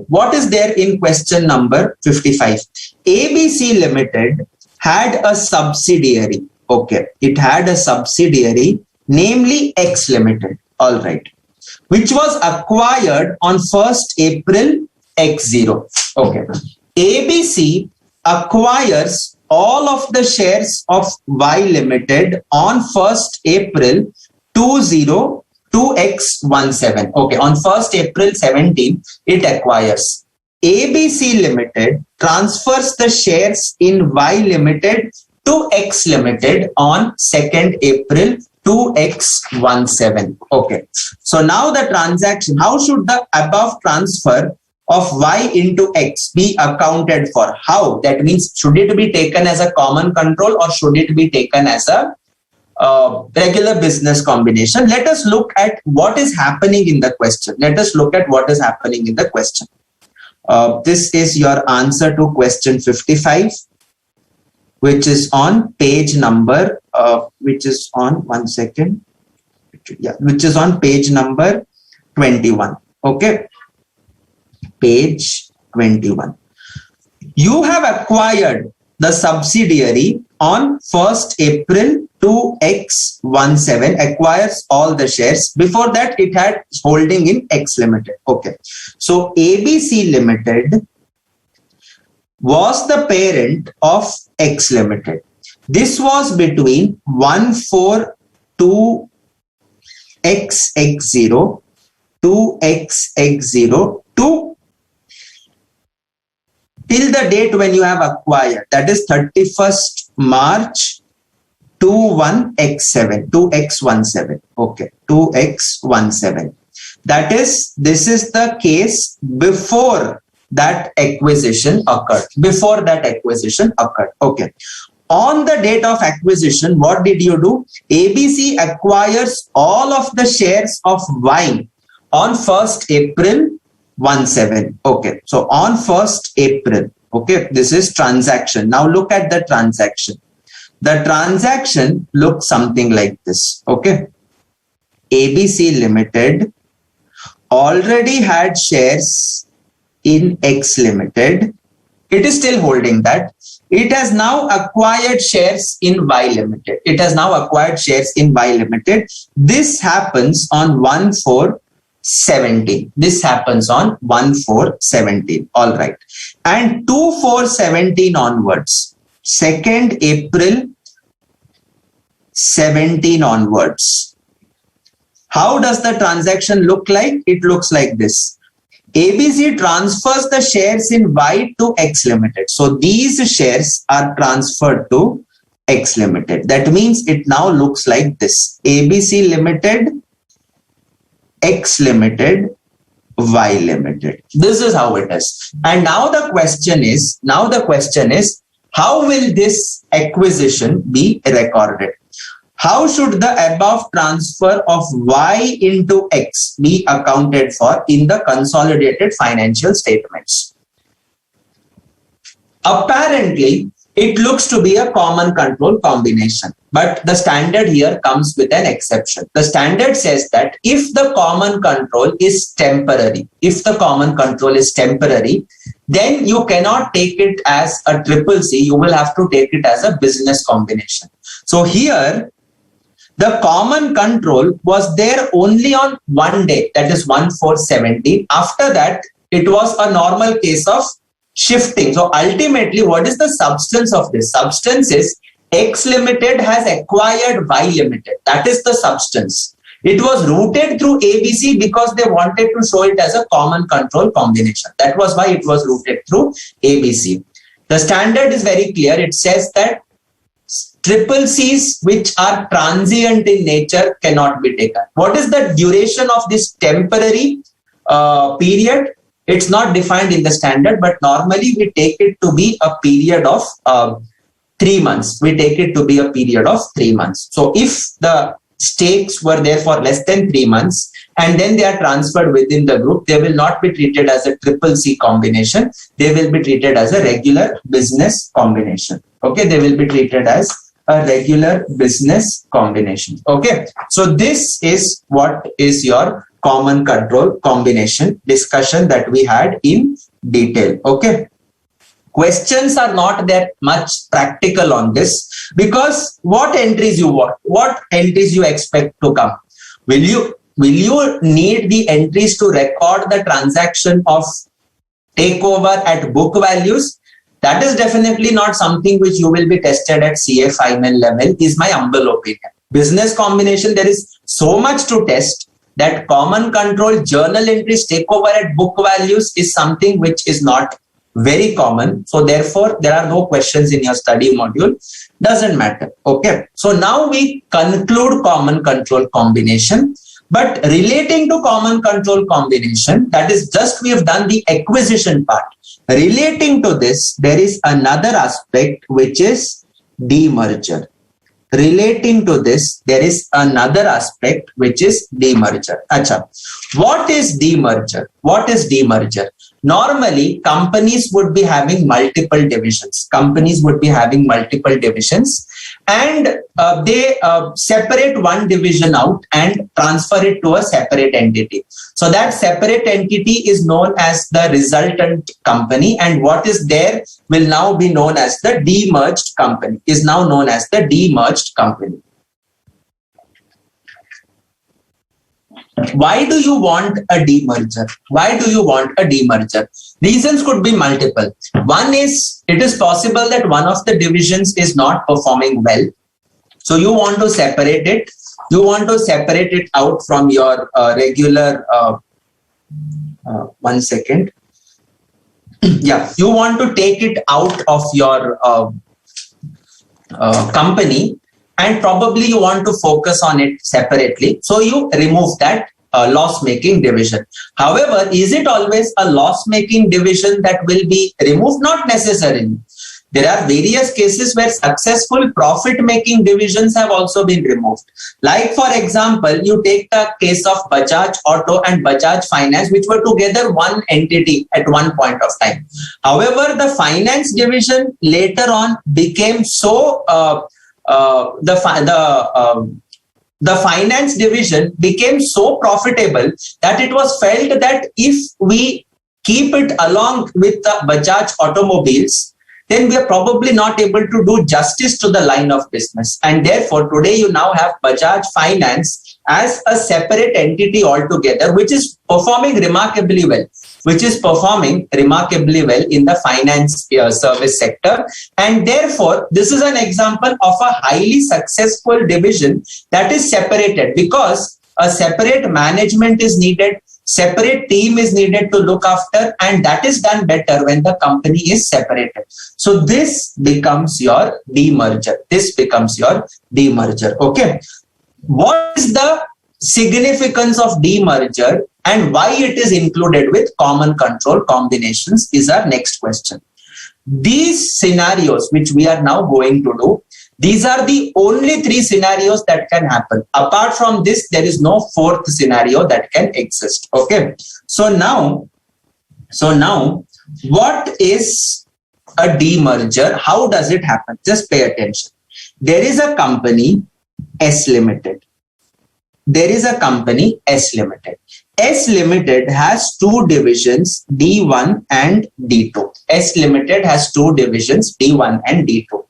[SPEAKER 1] what is there in question number 55? ABC Limited had a subsidiary. Okay. It had a subsidiary, namely X Limited. All right. Which was acquired on 1st April X0. Okay. ABC acquires all of the shares of Y Limited on 1st April 2022X17. Okay. On 1st April 17, it acquires. ABC Limited transfers the shares in Y Limited to X Limited on 2nd April 2X17. Okay. So now the transaction, how should the above transfer of Y into X be accounted for? How? That means, should it be taken as a common control or should it be taken as a regular business combination? Let us look at what is happening in the question. Let us look at what is happening in the question. This is your answer to question 55, which is on page number, which is on, one second, yeah, which is on page number 21. Okay, page 21. You have acquired the subsidiary on 1st April 2X17, acquires all the shares. Before that, it had holding in X Limited. Okay. So ABC Limited was the parent of X Limited. This was between 142XX0 2XX0 to till the date when you have acquired, that is 31st March 2X17. Okay, 2X17. That is, this is the case before that acquisition occurred. Before that acquisition occurred. Okay. On the date of acquisition, what did you do? ABC acquires all of the shares of Y on 1st April 17. Okay. So on 1st April. Okay. This is transaction. Now look at the transaction. The transaction looks something like this. Okay. ABC Limited already had shares in X Limited. It is still holding that. It has now acquired shares in Y Limited. It has now acquired shares in Y Limited. This happens on 1/4/17. This happens on 1/4/17. All right. And 2/4/17 onwards, 2nd April 17 onwards. How does the transaction look like? It looks like this. ABC transfers the shares in Y to X Limited. So these shares are transferred to X Limited. That means it now looks like this. ABC Limited, X Limited, Y Limited. This is how it is. And now the question is, how will this acquisition be recorded? How should the above transfer of Y into X be accounted for in the consolidated financial statements? Apparently, it looks to be a common control combination, but the standard here comes with an exception. The standard says that if the common control is temporary, then you cannot take it as a triple C. You will have to take it as a business combination. So here, the common control was there only on one day, that is 1/4/17. After that, it was a normal case of shifting. So ultimately, what is the substance of this? Substance is X Limited has acquired Y Limited. That is the substance. It was routed through ABC because they wanted to show it as a common control combination. That was why it was routed through ABC. The standard is very clear. It says that triple C's which are transient in nature cannot be taken. What is the duration of this temporary period? It's not defined in the standard, but normally we take it to be a period of 3 months. We take it to be a period of 3 months. So if the stakes were there for less than 3 months and then they are transferred within the group, they will not be treated as a triple C combination. They will be treated as a regular business combination. Okay, they will be treated as a regular business combination. Okay, so this is what is your common control combination discussion that we had in detail. Okay, questions are not that much practical on this because what entries you want, what entries you expect to come. Will you need the entries to record the transaction of takeover at book values? That is definitely not something which you will be tested at CA final level, is my humble opinion. Business combination, there is so much to test that common control journal entries takeover at book values is something which is not Very common. So therefore, there are no questions in your study module. Doesn't matter. Okay. So now we conclude common control combination. But relating to common control combination, that is just we have done the acquisition part. Relating to this, there is another aspect which is demerger. Relating to this, there is another aspect which is demerger. Acha. What is demerger? What is demerger? Normally, companies would be having multiple divisions. Companies would be having multiple divisions, and they separate one division out and transfer it to a separate entity. So that separate entity is known as the resultant company, and what is there will now be known as the demerged company, is now known as the demerged company. Why do you want a demerger? Why do you want a demerger? Reasons could be multiple. One is, it is possible that one of the divisions is not performing well. So you want to separate it. You want to separate it out from your regular, one second. Yeah, you want to take it out of your company, and probably you want to focus on it separately. So you remove that loss-making division. However, is it always a loss-making division that will be removed? Not necessarily. There are various cases where successful profit-making divisions have also been removed. Like, for example, you take the case of Bajaj Auto and Bajaj Finance, which were together one entity at one point of time. However, the finance division later on became so the finance division became so profitable that it was felt that if we keep it along with the Bajaj automobiles, then we are probably not able to do justice to the line of business. And therefore, today you now have Bajaj Finance as a separate entity altogether, which is performing remarkably well. Which is performing remarkably well in the finance service sector. And therefore, this is an example of a highly successful division that is separated, because a separate management is needed, separate team is needed to look after, and that is done better when the company is separated. So this becomes your demerger. This becomes your demerger. Okay. What is the significance of demerger and why it is included with common control combinations is our next question. These scenarios which we are now going to do, these are the only three scenarios that can happen. Apart from this, there is no fourth scenario that can exist. Okay. So now, what is a demerger? How does it happen? Just pay attention. There is a company S Limited. There is a company S Limited. S Limited has two divisions, D1 and D2. S Limited has two divisions, D1 and D2.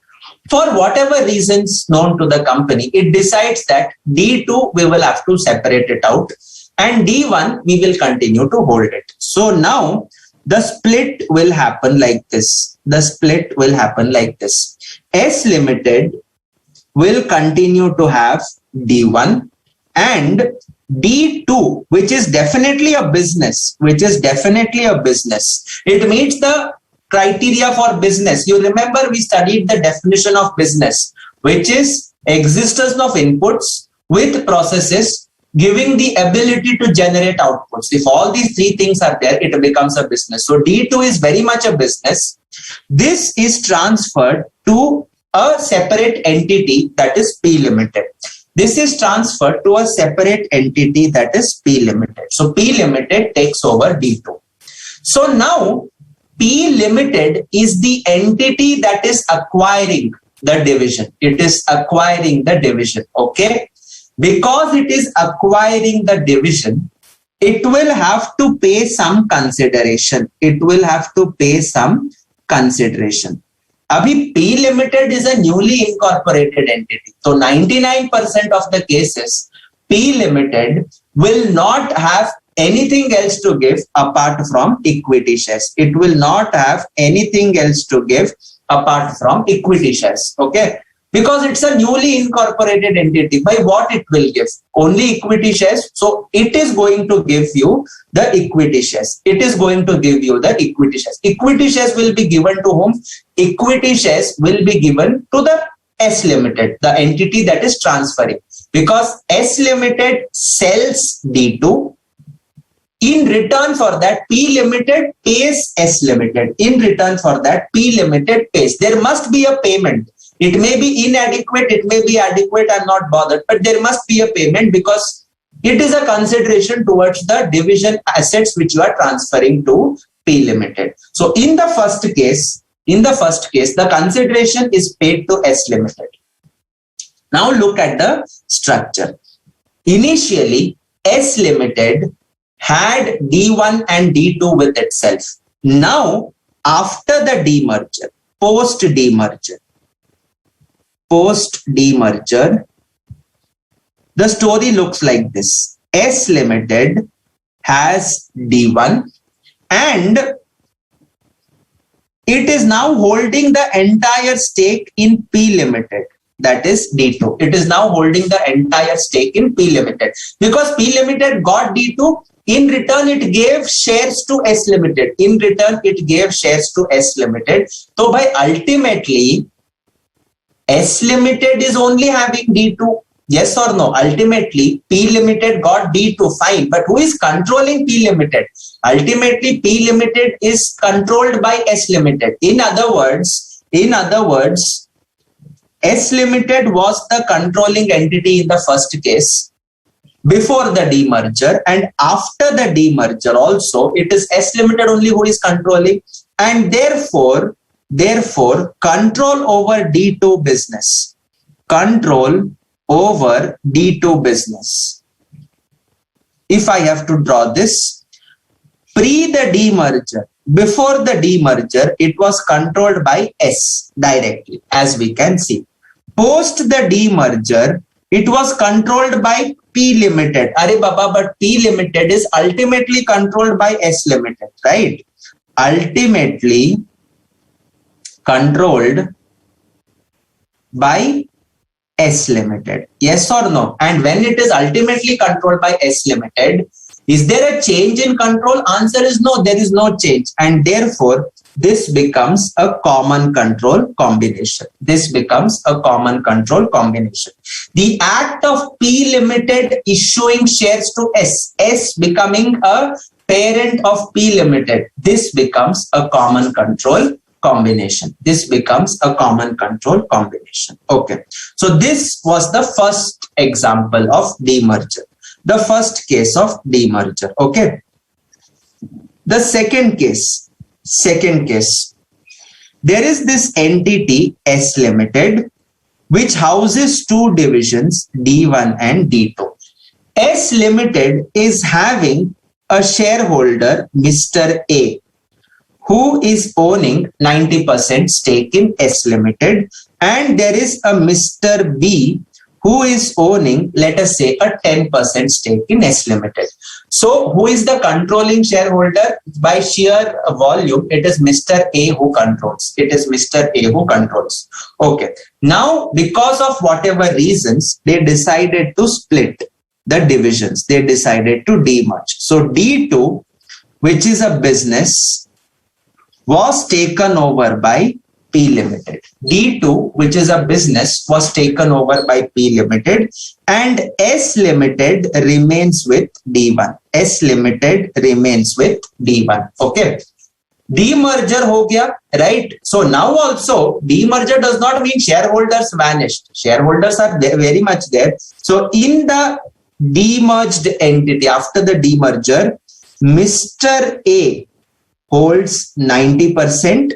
[SPEAKER 1] For whatever reasons known to the company, it decides that D2 we will have to separate it out, and D1 we will continue to hold it. So now the split will happen like this. The split will happen like this. S Limited will continue to have D1, and D2, which is definitely a business, It meets the criteria for business. You remember we studied the definition of business, which is existence of inputs with processes giving the ability to generate outputs. If all these three things are there, it becomes a business. So D2 is very much a business. This is transferred to a separate entity, that is P Limited. This is transferred to a separate entity, that is P Limited. So P Limited takes over D2. So now P Limited is the entity that is acquiring the division. It is acquiring the division. Okay. Because it is acquiring the division, it will have to pay some consideration. Abhi P Limited is a newly incorporated entity. So 99% of the cases, P Limited will not have anything else to give apart from equity shares. It will not have anything else to give apart from equity shares. Okay. Because it's a newly incorporated entity. By what it will give? Only equity shares. So it is going to give you the equity shares. It is going to give you the equity shares. Equity shares will be given to whom? Equity shares will be given to the S Limited, the entity that is transferring. Because S Limited sells D2. In return for that, P Limited pays S Limited. In return for that, P Limited pays. There must be a payment. It may be inadequate, it may be adequate, I'm not bothered, but there must be a payment because it is a consideration towards the division assets which you are transferring to P Limited. So in the first case, the consideration is paid to S Limited. Now look at the structure. Initially, S Limited had D1 and D2 with itself. Now, after the demerger, post-demerger, the story looks like this. S Limited has D1 and it is now holding the entire stake in P Limited. That is D2. It is now holding the entire stake in P Limited. Because P Limited got D2, in return it gave shares to S Limited. So by ultimately, S Limited is only having D2. Yes or no? Ultimately, P Limited got D2, fine. But who is controlling P Limited? Ultimately, P Limited is controlled by S Limited. In other words, S Limited was the controlling entity in the first case before the demerger, and after the demerger also, it is S Limited only who is controlling, and therefore, control over D2 business. If I have to draw this, pre the demerger, before the demerger, it was controlled by S directly, as we can see. Post the demerger, it was controlled by P Limited. Arey Baba, but P Limited is ultimately controlled by S Limited, right? Ultimately controlled by S Limited. Yes or no? And when it is ultimately controlled by S Limited, is there a change in control? Answer is no, there is no change. And therefore, this becomes a common control combination. The act of P Limited issuing shares to S becoming a parent of P Limited, this becomes a common control combination. Okay. So this was the first example of demerger. The first case of demerger. Okay. The second case. There is this entity S Limited which houses two divisions D1 and D2. S Limited is having a shareholder, Mr. A, who is owning 90% stake in S Limited, and there is a Mr. B who is owning, let us say, a 10% stake in S Limited. So who is the controlling shareholder? By sheer volume, it is Mr. A who controls. Okay. Now, because of whatever reasons, they decided to split the divisions. They decided to demerge. So D2, which is a business, was taken over by P Limited. D2, which is a business, was taken over by P Limited, and S Limited remains with D1. Okay. Demerger ho gaya, right? So now also, demerger does not mean shareholders vanished. Shareholders are there, very much there. So in the demerged entity, after the demerger, Mr. A holds 90%.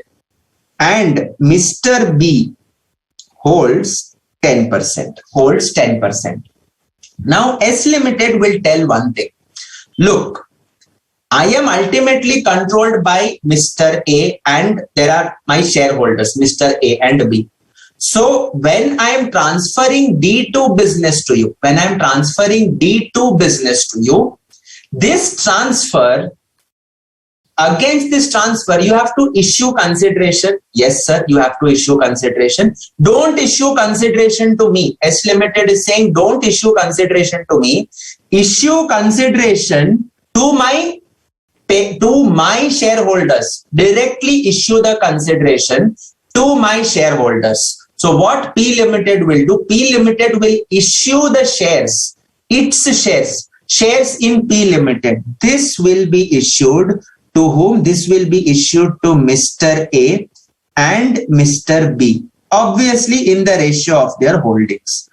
[SPEAKER 1] And Mr. B holds 10%. Now S Limited will tell one thing. Look, I am ultimately controlled by Mr. A and there are my shareholders, Mr. A and B. So when I am transferring D2 business to you, this transfer against this transfer, you have to issue consideration. Yes, sir, you have to issue consideration. Don't issue consideration to me. S Limited is saying, don't issue consideration to me. Issue consideration to my shareholders. Directly issue the consideration to my shareholders. So what P Limited will do? P Limited will issue the shares, its shares in P Limited. This will be issued to whom? This will be issued to Mr. A and Mr. B. Obviously in the ratio of their holdings.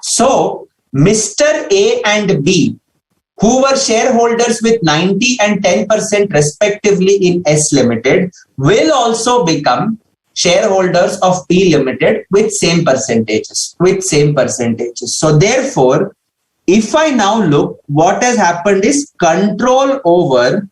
[SPEAKER 1] So Mr. A and B, who were shareholders with 90 and 10% respectively in S Limited, will also become shareholders of P Limited with same percentages. So therefore, if I now look, what has happened is control over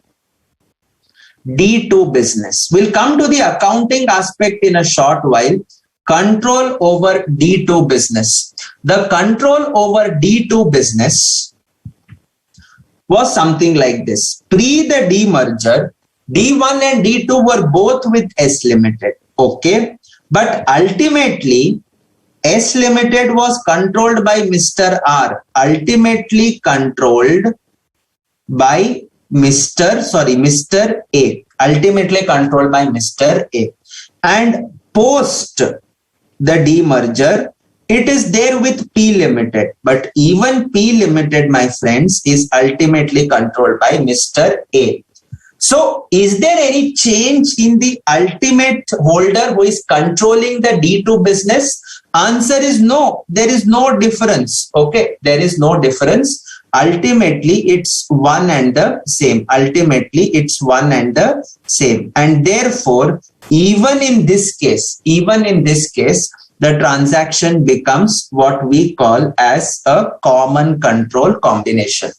[SPEAKER 1] D2 business. We'll come to the accounting aspect in a short while. Control over D2 business. The control over D2 business was something like this. Pre the demerger, D1 and D2 were both with S Limited. Okay. But ultimately, S Limited was controlled by Mr. R. Ultimately controlled by Mr. A. Ultimately controlled by Mr. A. And post the demerger, it is there with P Limited. But even P Limited, my friends, is ultimately controlled by Mr. A. So is there any change in the ultimate holder who is controlling the D2 business? Answer is no. There is no difference. Okay, there is no difference. Ultimately, it's one and the same. And therefore, even in this case, the transaction becomes what we call as a common control combination.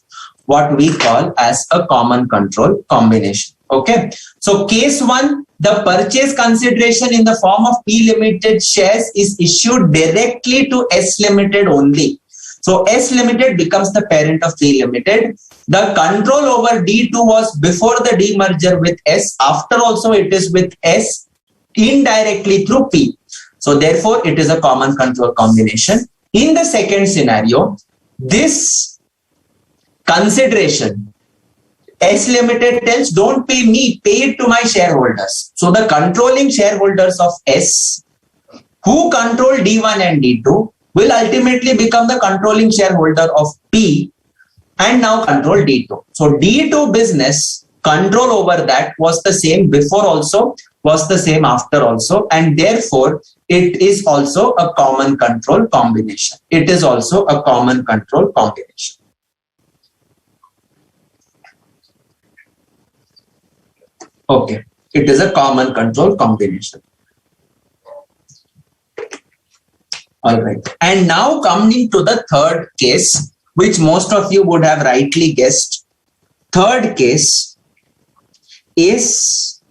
[SPEAKER 1] Okay. So case 1, the purchase consideration in the form of P Limited shares is issued directly to S Limited only. So S Limited becomes the parent of P Limited. The control over D2 was before the demerger with S. After also it is with S indirectly through P. So therefore it is a common control combination. In the second scenario, this consideration, S Limited tells, don't pay me, pay it to my shareholders. So the controlling shareholders of S, who control D1 and D2, will ultimately become the controlling shareholder of P and now control D2. So D2 business, control over that was the same before also, was the same after also, and therefore it is also a common control combination. Okay, it is a common control combination. All right. And now coming to the third case, which most of you would have rightly guessed. Third case is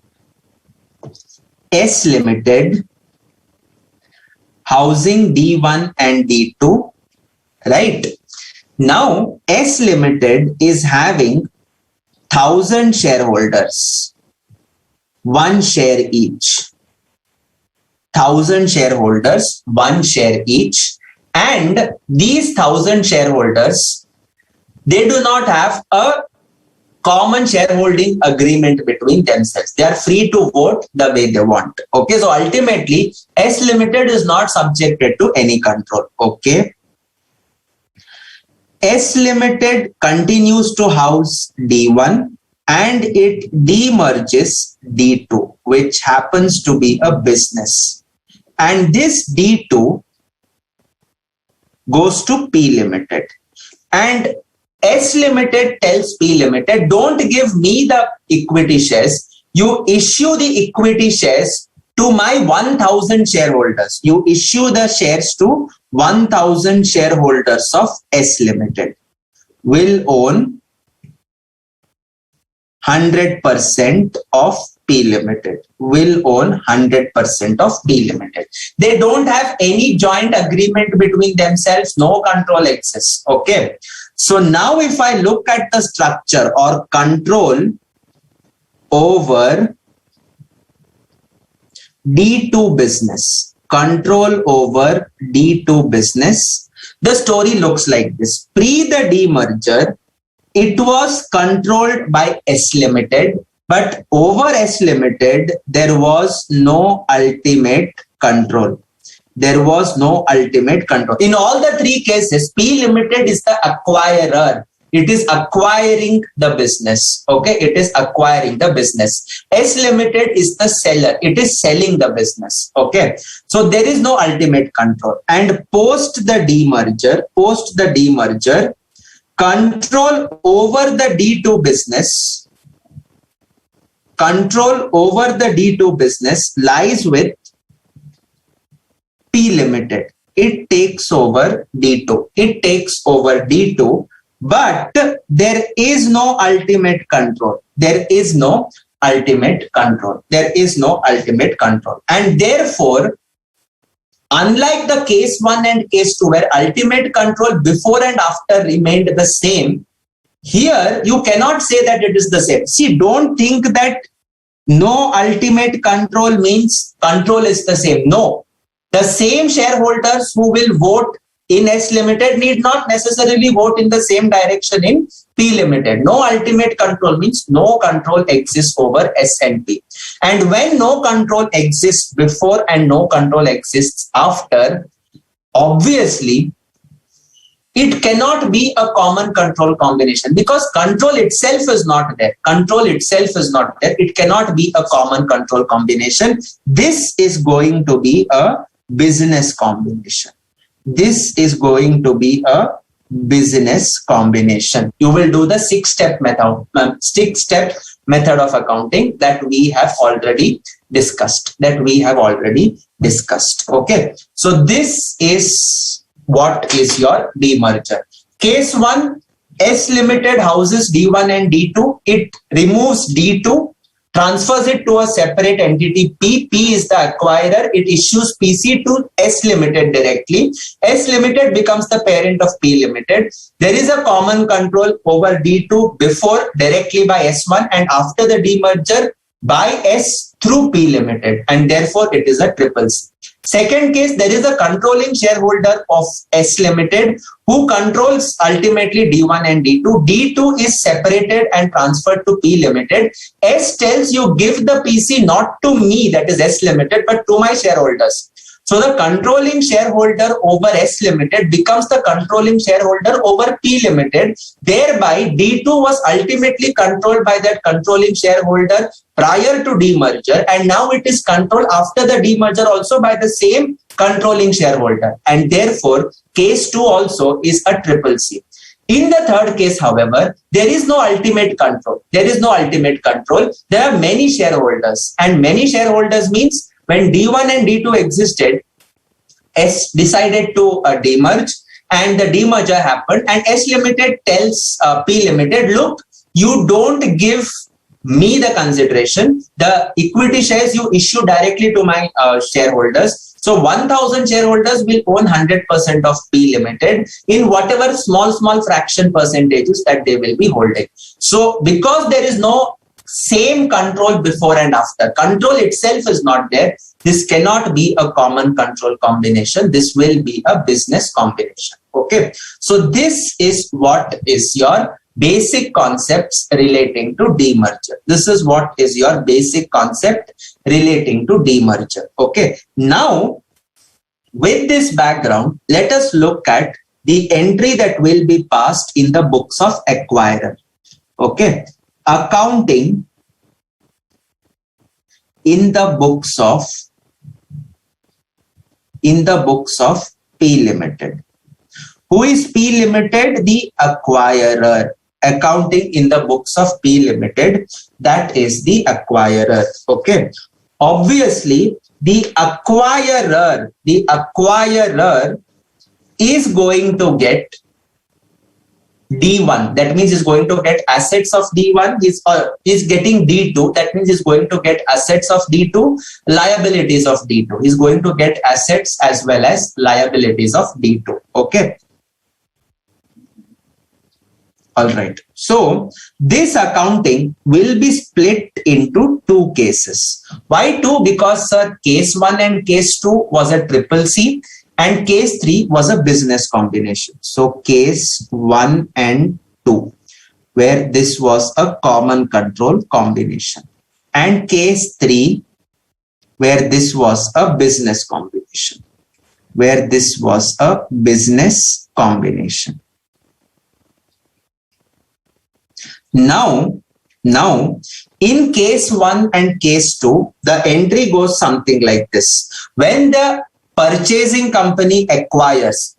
[SPEAKER 1] S Limited housing D1 and D2, right? Now S Limited is having 1,000 shareholders, 1 share each. 1,000 shareholders, 1 share each, and these 1,000 shareholders, they do not have a common shareholding agreement between themselves. They are free to vote the way they want. Okay, so ultimately S Limited is not subjected to any control. Okay, S Limited continues to house D1 and it demerges D2, which happens to be a business. And this D2 goes to P Limited. And S Limited tells P Limited, don't give me the equity shares. You issue the equity shares to my 1,000 shareholders. You issue the shares to 1,000 shareholders of S Limited. Will own 100% of P Limited. Will own 100% of P Limited. They don't have any joint agreement between themselves. No control exists. Okay. So now if I look at the structure or control over D2 business, control over D2 business, the story looks like this. Pre the demerger, it was controlled by S Limited, but over S Limited, there was no ultimate control. There was no ultimate control. In all the three cases, P Limited is the acquirer. It is acquiring the business. Okay, it is acquiring the business. S Limited is the seller. It is selling the business. Okay, so there is no ultimate control. And post the demerger, control over the D2 business, lies with P Limited. It takes over D2. But there is no ultimate control. And therefore, unlike the case 1 and case 2 where ultimate control before and after remained the same, here you cannot say that it is the same. See, don't think that no ultimate control means control is the same. No. The same shareholders who will vote in S Limited need not necessarily vote in the same direction in P Limited. No ultimate control means no control exists over S and P. And when no control exists before and no control exists after, obviously, it cannot be a common control combination because control itself is not there. It cannot be a common control combination. This is going to be a business combination. You will do the six-step method of accounting that we have already discussed. Okay. So this is what is your demerger. Case 1, S Limited houses D1 and D2. It removes D2, transfers it to a separate entity P. P is the acquirer. It issues PC to S Limited directly. S Limited becomes the parent of P Limited. There is a common control over D2 before directly by S1 and after the demerger by S through P Limited, and therefore it is a triple C. Second case, there is a controlling shareholder of S Limited who controls ultimately D1 and D2. D2 is separated and transferred to P Limited. S tells you give the PC not to me, that is S Limited, but to my shareholders. So the controlling shareholder over S Limited becomes the controlling shareholder over P Limited. Thereby, D2 was ultimately controlled by that controlling shareholder prior to demerger, and now it is controlled after the demerger also by the same controlling shareholder. And therefore, case 2 also is a triple C. In the third case, however, there is no ultimate control. There are many shareholders, and many shareholders means when D1 and D2 existed, S decided to demerge, and the demerger happened, and S Limited tells P Limited, look, you don't give me the consideration. The equity shares you issue directly to my shareholders. So 1,000 shareholders will own 100% of P Limited in whatever small fraction percentages that they will be holding. So because there is no same control before and after, control itself is not there, this cannot be a common control combination. This will be a business combination. Okay. So this is what is your basic concepts relating to demerger. Okay. Now, with this background, let us look at the entry that will be passed in the books of acquirer. Okay. Accounting in the books of P Limited. Who is P Limited? The acquirer. Accounting in the books of P Limited, that is the acquirer. Okay. Obviously, the acquirer is going to get D1. That means he's going to get assets of D1. He's getting D2. That means he's going to get assets of D2, liabilities of D2. He's going to get assets as well as liabilities of D2. Okay. All right. So this accounting will be split into two cases. Why two? Because sir, case 1 and case 2 was a triple C and case 3 was a business combination. So case 1 and 2, where this was a common control combination, and case 3, where this was a business combination, Now, in case 1 and case 2, the entry goes something like this. When the purchasing company acquires,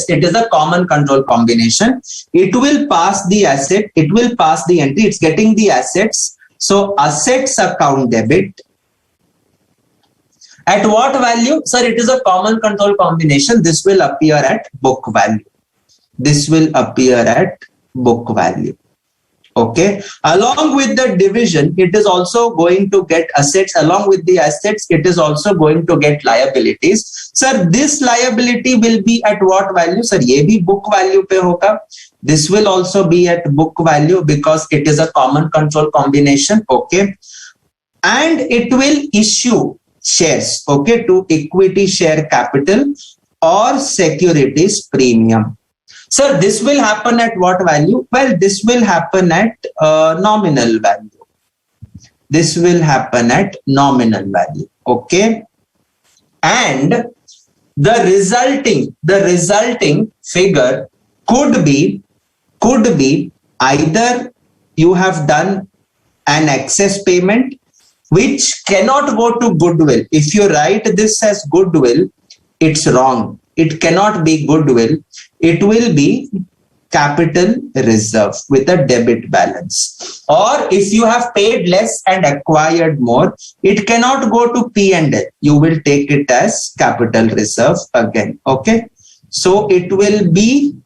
[SPEAKER 1] it is a common control combination. It will pass the asset, it will pass the entry, it's getting the assets. So assets account debit. At what value? Sir, it is a common control combination. This will appear at book value. Okay. Along with the division, it is also going to get assets. Along with the assets, it is also going to get liabilities. Sir, this liability will be at what value? Sir, ye bhi book value pe hoga. This will also be at book value because it is a common control combination. Okay. And it will issue shares, okay, to equity share capital or securities premium. Sir, this will happen at what value? Well, this will happen at nominal value. Okay. And the resulting figure could be either you have done an excess payment which cannot go to goodwill. If you write this as goodwill, it's wrong. It cannot be goodwill. It will be capital reserve with a debit balance. Or if you have paid less and acquired more, it cannot go to P&L. You will take it as capital reserve again. Okay. So it will be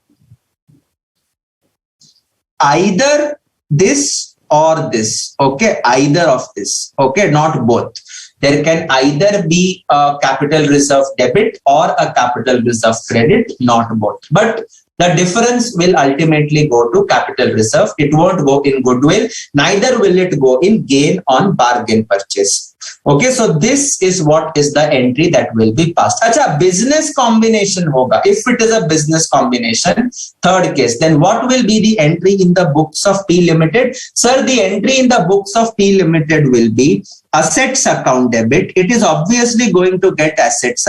[SPEAKER 1] either this or this, okay, either of this, okay, not both. There can either be a capital reserve debit or a capital reserve credit, not both. But the difference will ultimately go to capital reserve. It won't go in goodwill, neither will it go in gain on bargain purchase. Okay, so this is what is the entry that will be passed. Acha, business combination hoga. If it is a business combination, third case, then what will be the entry in the books of P Limited? Sir, the entry in the books of P Limited will be assets account debit. It is obviously going to get assets,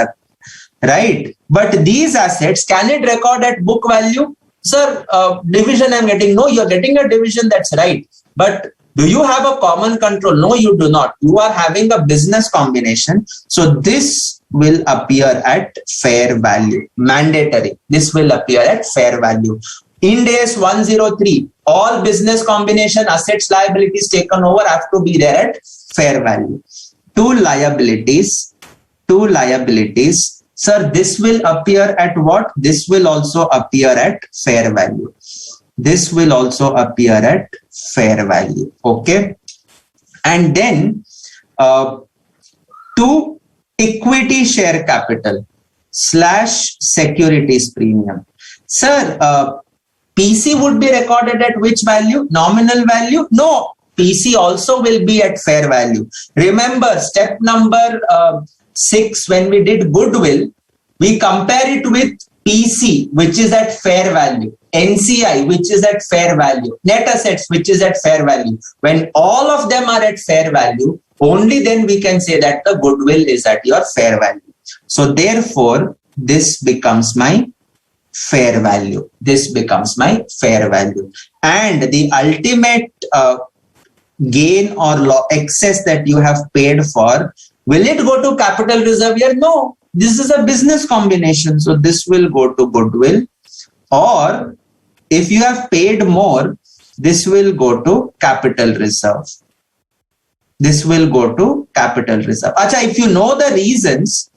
[SPEAKER 1] right? But these assets, can it record at book value? Sir, division I'm getting. No, you're getting a division, that's right. But do you have a common control? No, you do not. You are having a business combination. So this will appear at fair value. Mandatory. This will appear at fair value. Ind AS 103. All business combination assets, liabilities taken over have to be there at fair value. Two liabilities. Sir, this will appear at what? This will also appear at fair value. Okay. And then two equity share capital / securities premium. Sir, PC would be recorded at which value? Nominal value? No. PC also will be at fair value. Remember, step number 6, when we did goodwill, we compare it with PC, which is at fair value, NCI, which is at fair value, net assets, which is at fair value. When all of them are at fair value, only then we can say that the goodwill is at your fair value. So therefore, this becomes my fair value. And the ultimate gain or excess that you have paid for, will it go to capital reserve here? No, this is a business combination. So this will go to goodwill, or if you have paid more, this will go to capital reserve. Acha, if you know the reasons,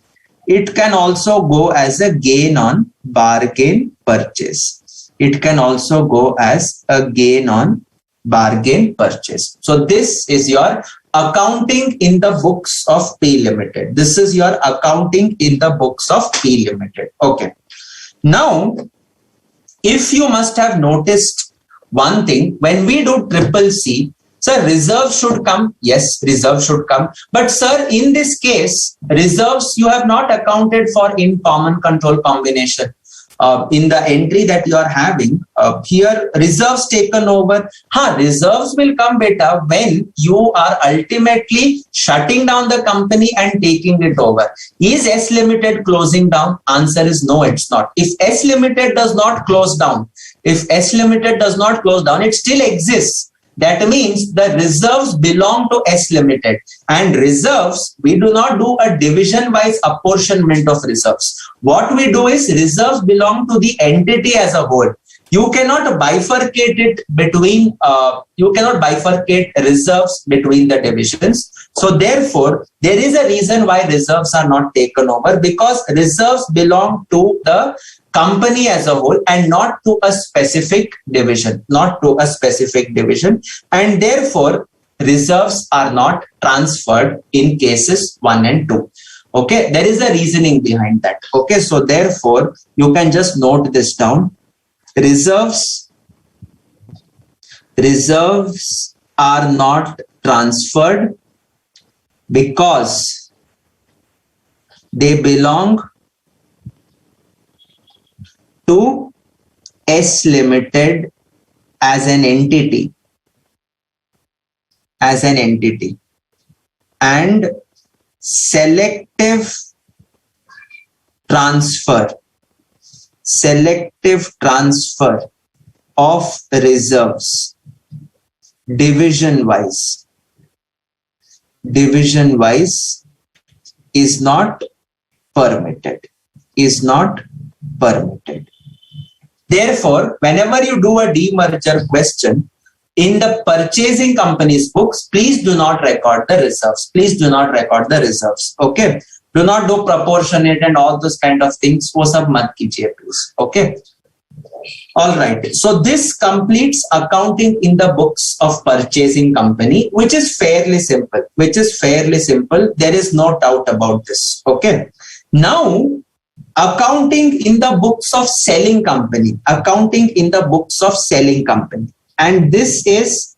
[SPEAKER 1] it can also go as a gain on bargain purchase. So this is your accounting in the books of P Limited. Okay. Now, if you must have noticed one thing, when we do triple C, sir, reserves should come. Yes, reserves should come. But sir, in this case, reserves you have not accounted for in common control combination. In the entry that you are having here, reserves taken over. Reserves will come better when you are ultimately shutting down the company and taking it over. Is S Limited closing down? Answer is no, it's not. If S Limited does not close down, it still exists. That means the reserves belong to S Limited, and reserves, we do not do a division-wise apportionment of reserves. What we do is reserves belong to the entity as a whole. You cannot bifurcate it between, reserves between the divisions. So therefore, there is a reason why reserves are not taken over, because reserves belong to the company as a whole and not to a specific division, and therefore reserves are not transferred in cases 1 and 2. Okay, there is a reasoning behind that. Okay, so therefore you can just note this down. Reserves are not transferred because they belong to S Limited as an entity, and selective transfer of reserves division wise is not permitted. Therefore, whenever you do a demerger question in the purchasing company's books, please do not record the reserves. Okay, do not do proportionate and all those kind of things. वो सब मत कीजिए, please. Okay. All right. So this completes accounting in the books of purchasing company, which is fairly simple. There is no doubt about this. Okay. Now, accounting in the books of selling company. And this is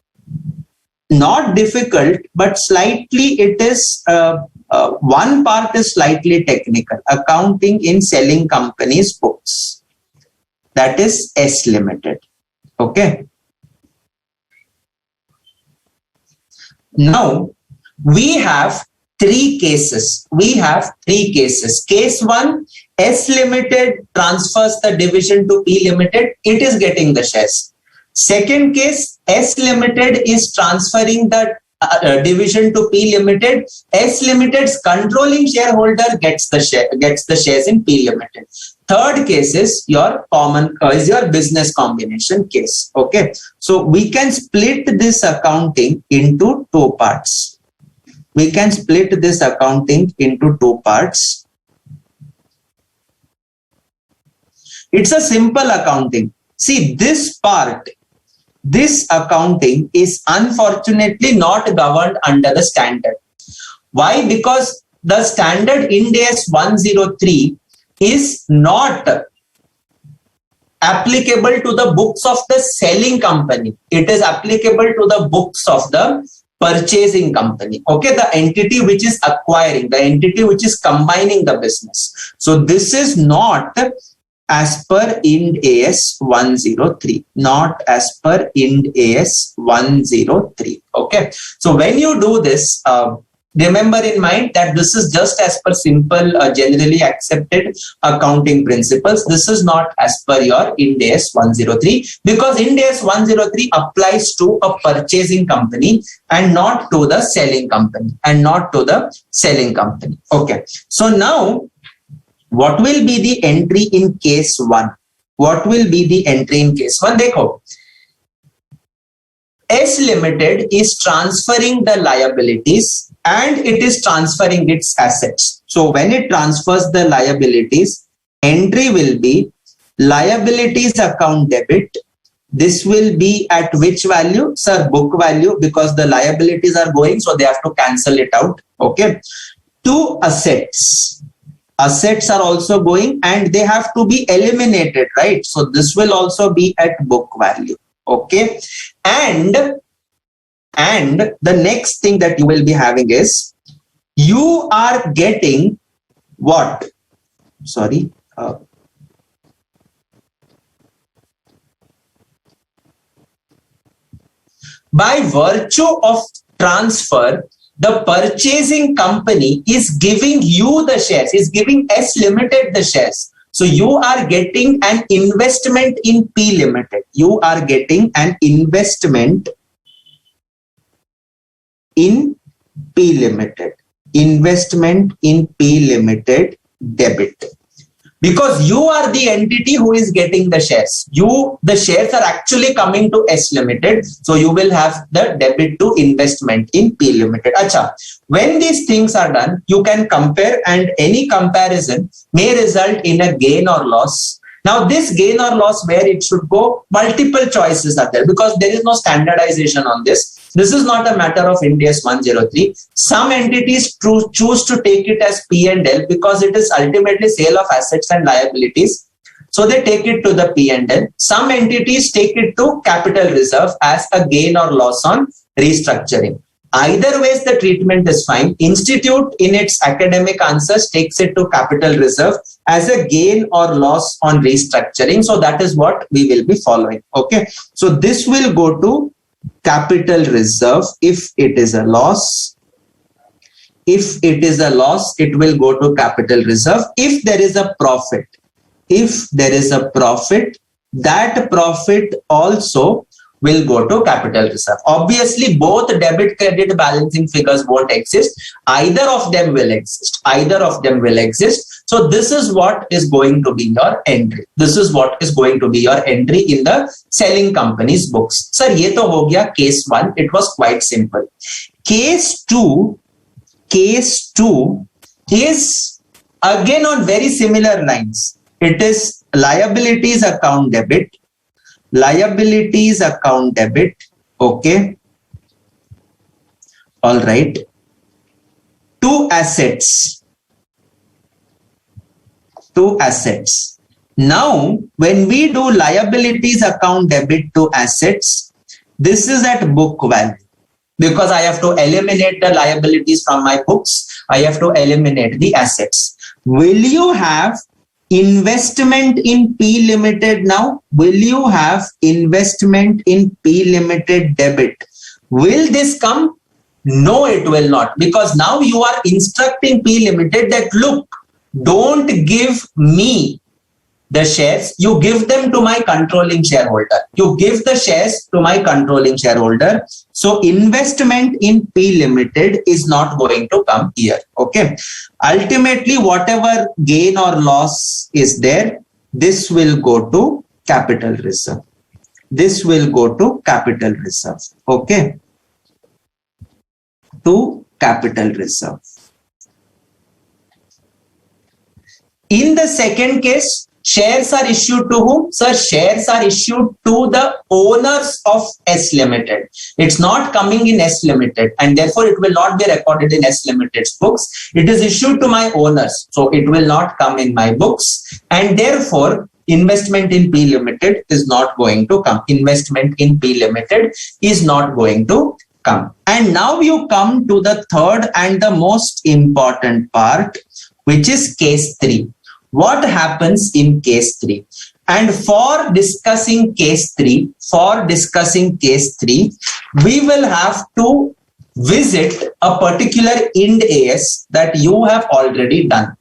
[SPEAKER 1] not difficult, but slightly it is, one part is slightly technical. Accounting in selling company's books. That is S Limited. Okay. Now, we have three cases. Case 1, S Limited transfers the division to P Limited. It is getting the shares. Second case, S Limited is transferring the division to P Limited. S Limited's controlling shareholder gets the shares in P Limited. Third case is your business combination case. Okay, so we can split this accounting into two parts. It's a simple accounting. See, this accounting is unfortunately not governed under the standard. Why? Because the standard Ind AS 103 is not applicable to the books of the selling company. It is applicable to the books of the purchasing company. Okay, the entity which is acquiring, the entity which is combining the business. So this is not as per Ind AS 103. Okay, so when you do this, remember in mind that this is just as per simple generally accepted accounting principles. This is not as per your Ind AS 103, because Ind AS 103 applies to a purchasing company and not to the selling company. Okay, so now what will be the entry in case 1? देखो, S Limited is transferring the liabilities and it is transferring its assets. So when it transfers the liabilities, entry will be liabilities account debit. This will be at which value? Sir, book value, because the liabilities are going, so they have to cancel it out. Okay. To assets. assets are also going and they have to be eliminated, right? So this will also be at book value. Okay. And the next thing that you will be having is you are getting what? Sorry. By virtue of transfer, the purchasing company is giving you the shares, is giving S Limited the shares. So you are getting an investment in P Limited. You are getting an investment in P Limited. Investment in P Limited debit. Because you are the entity who is getting the shares. The shares are actually coming to S Limited. So you will have the debit to investment in P Limited. Acha, when these things are done, you can compare, and any comparison may result in a gain or loss. Now this gain or loss, where it should go, multiple choices are there because there is no standardization on this. This is not a matter of Ind AS 103. Some entities choose to take it as P&L because it is ultimately sale of assets and liabilities. So they take it to the P&L. Some entities take it to capital reserve as a gain or loss on restructuring. Either ways, the treatment is fine. Institute in its academic answers takes it to capital reserve as a gain or loss on restructuring. So that is what we will be following. Okay. So this will go to capital reserve if it is a loss. If it is a loss, it will go to capital reserve. If there is a profit, that profit also will go to capital reserve. Obviously, both debit credit balancing figures won't exist. Either of them will exist. So this is what is going to be your entry. This is what is going to be your entry in the selling company's books. Sir, ye to ho gaya case 1. It was quite simple. Case 2 is again on very similar lines. It is liabilities account debit. Okay. All right. Two assets. Now, when we do liabilities account debit to assets, this is at book value. Because I have to eliminate the liabilities from my books, I have to eliminate the assets. Will you have investment in P Limited now? Will you have investment in P Limited debit? Will this come? No, it will not. Because now you are instructing P Limited that, look, don't give me the shares, you give them to my controlling shareholder. You give the shares to my controlling shareholder. So investment in P Limited is not going to come here. Okay. Ultimately, whatever gain or loss is there, this will go to capital reserve. Okay. To capital reserve. In the second case, shares are issued to whom? Sir, shares are issued to the owners of S Limited. It's not coming in S Limited, and therefore it will not be recorded in S Limited's books. It is issued to my owners, so it will not come in my books, and therefore investment in P Limited is not going to come. And now you come to the third and the most important part, which is case 3. What happens in case 3? And for discussing case 3, we will have to visit a particular Ind AS that you have already done.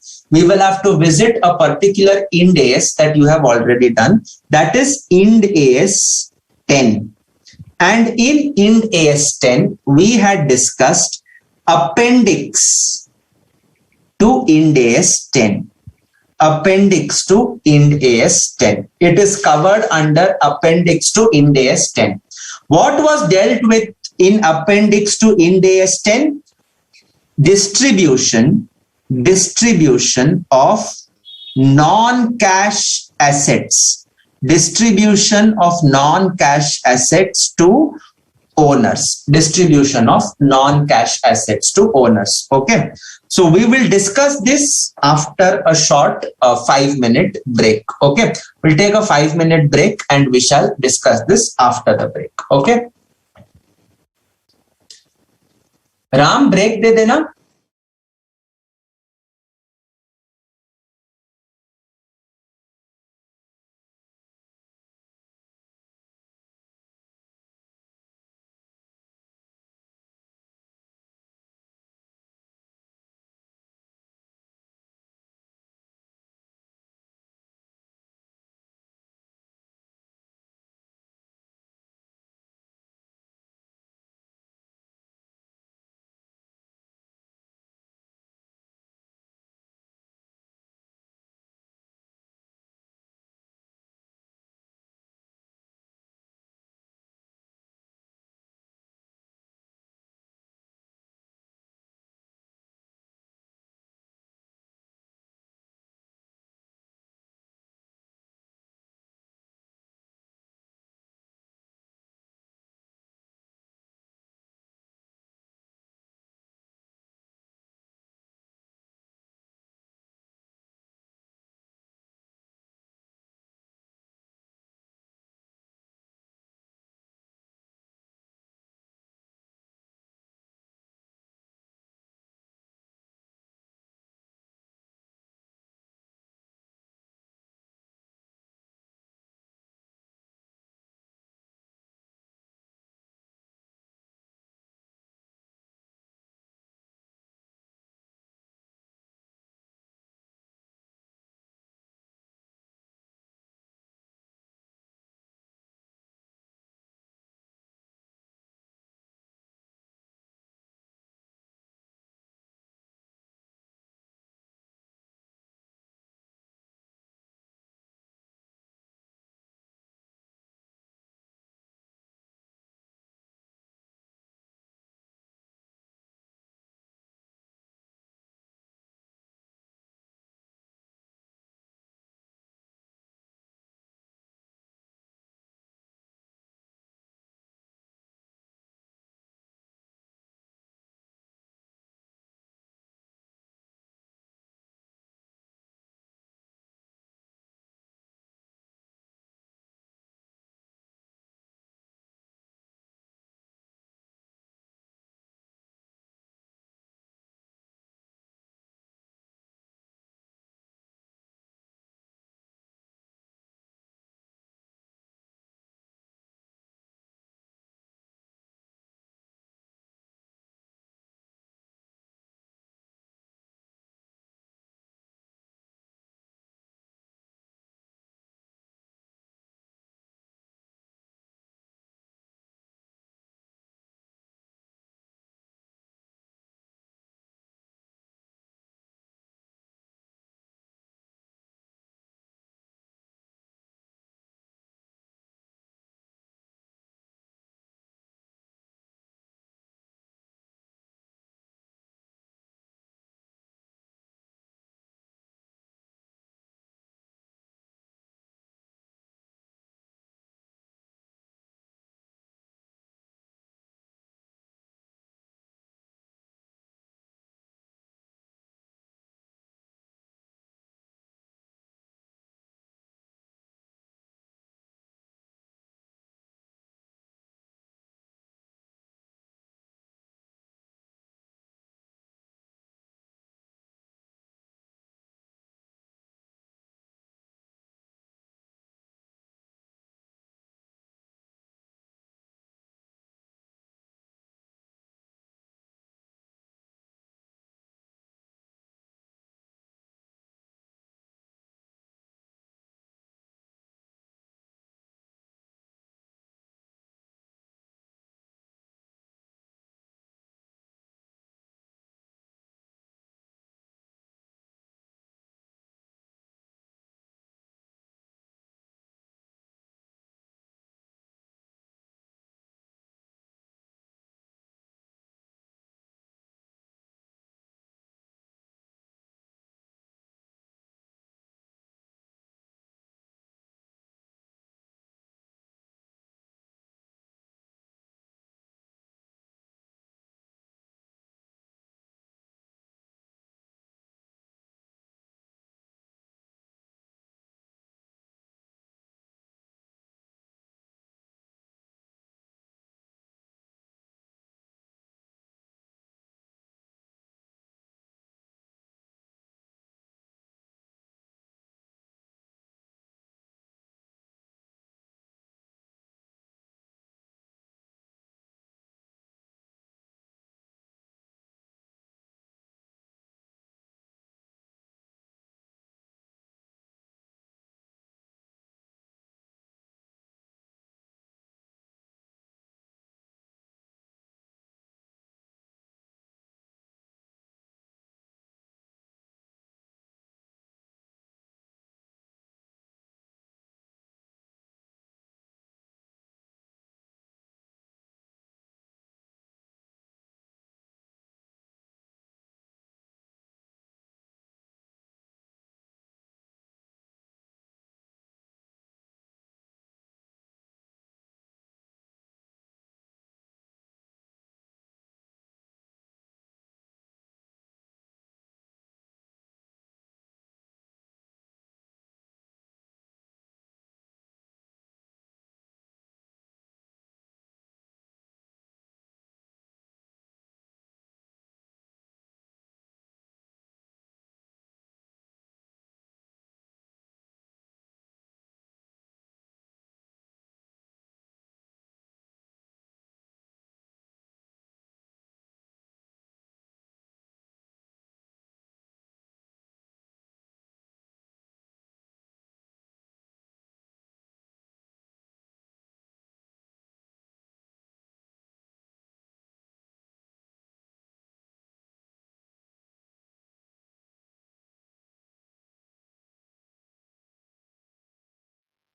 [SPEAKER 1] That is Ind AS 10. And in Ind AS 10, we had discussed appendix to Ind AS 10. It is covered under appendix to Ind AS 10. What was dealt with in appendix to Ind AS 10? Distribution of non-cash assets. To owners. Okay. So we will discuss this after a short 5-minute break. Okay, we'll take a 5-minute break and we shall discuss this after the break. Okay, Ram break दे देना.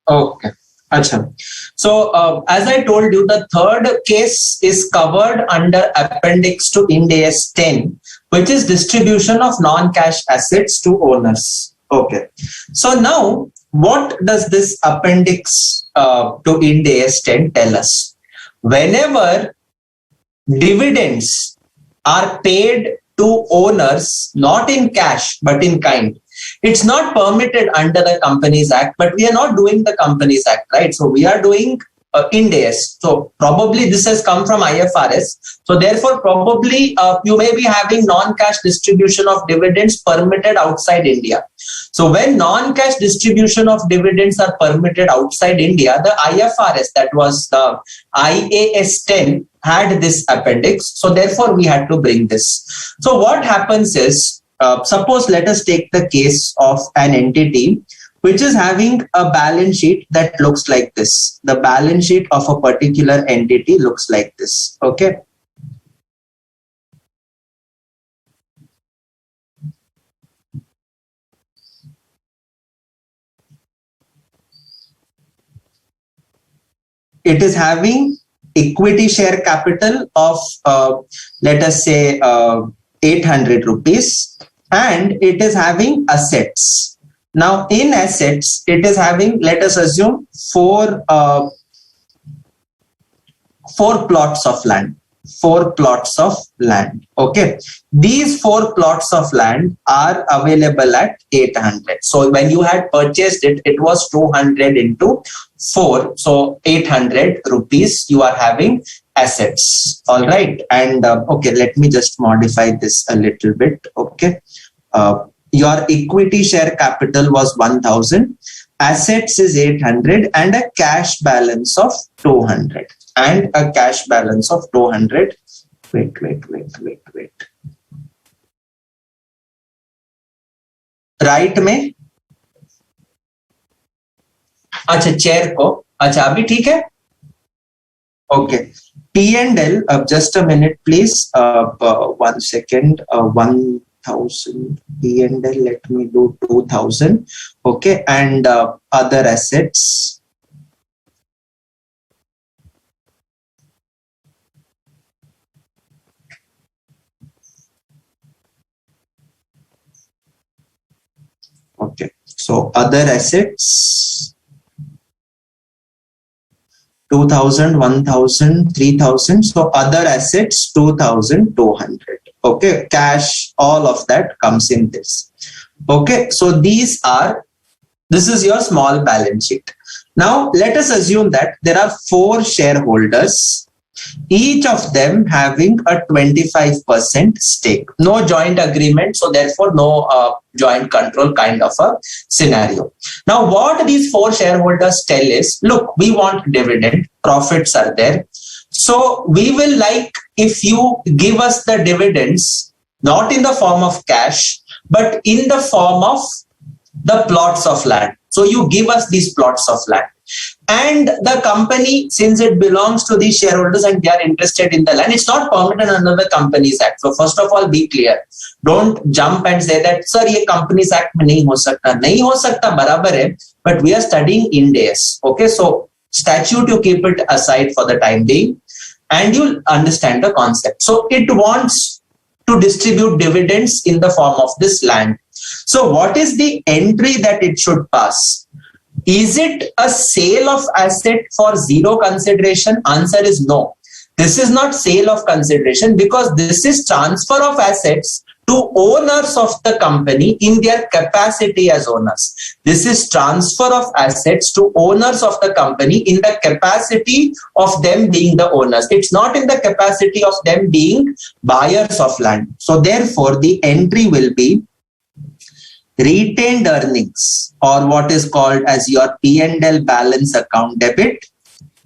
[SPEAKER 1] Okay. Acha. So, as I told you, the third case is covered under Appendix to Ind AS 10, which is distribution of non-cash assets to owners. Okay. So now, what does this Appendix to Ind AS 10 tell us? Whenever dividends are paid to owners, not in cash, but in kind, it's not permitted under the Companies Act, but we are not doing the Companies Act, right? So we are doing Ind AS. So probably this has come from IFRS. So therefore, probably you may be having non-cash distribution of dividends permitted outside India. So when non-cash distribution of dividends are permitted outside India, the IFRS, that was the IAS 10, had this appendix. So therefore, we had to bring this. So what happens is, suppose let us take the case of an entity which is having a balance sheet that looks like this. The balance sheet of a particular entity looks like this. Okay. It is having equity share capital of, let us say, 800 rupees, and it is having assets. Now in assets, it is having, let us assume, four plots of land. 4 plots of land. Okay. These 4 plots of land are available at 800. So when you had purchased it, it was 200 into 4. So 800 rupees you are having assets. All right. And okay, let me just modify this a little bit. Okay. Your equity share capital was 1000. Assets is 800 and a cash balance of 200. And a cash balance of 200. Wait. Right में अच्छा chair को अच्छा अभी ठीक है okay P&L just a minute please 1 second 1000 P&L let me do 2000 okay and other assets okay so other assets 2000 1000 3000 so other assets 2200 okay cash all of that comes in this okay so this is your small balance sheet. Now let us assume that there are 4 shareholders, each of them having a 25% stake. No joint agreement, so therefore no joint control kind of a scenario. Now what these 4 shareholders tell is, look, we want dividend, profits are there. So we will like if you give us the dividends, not in the form of cash, but in the form of the plots of land. So you give us these plots of land. And the company, since it belongs to these shareholders and they are interested in the land, it's not permitted under the Companies Act. So first of all, be clear. Don't jump and say that, sir, ye Companies Act mein nahi ho sakta. Nahi ho sakta, barabar hai, but we are studying Ind AS. Okay, so statute, you keep it aside for the time being and you'll understand the concept. So it wants to distribute dividends in the form of this land. So what is the entry that it should pass? Is it a sale of asset for zero consideration? Answer is no. This is not sale of consideration because this is transfer of assets to owners of the company in their capacity as owners. This is transfer of assets to owners of the company in the capacity of them being the owners. It's not in the capacity of them being buyers of land. So therefore, the entry will be retained earnings or what is called as your P&L balance account debit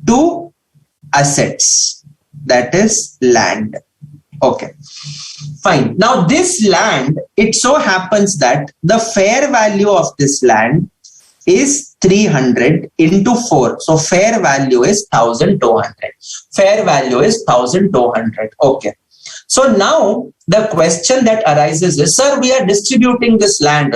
[SPEAKER 1] to assets, that is land. Okay, fine. Now this land, it so happens that the fair value of this land is 300 into 4. So fair value is 1200. Fair value is 1200. Okay. So now the question that arises is, sir, we are distributing this land,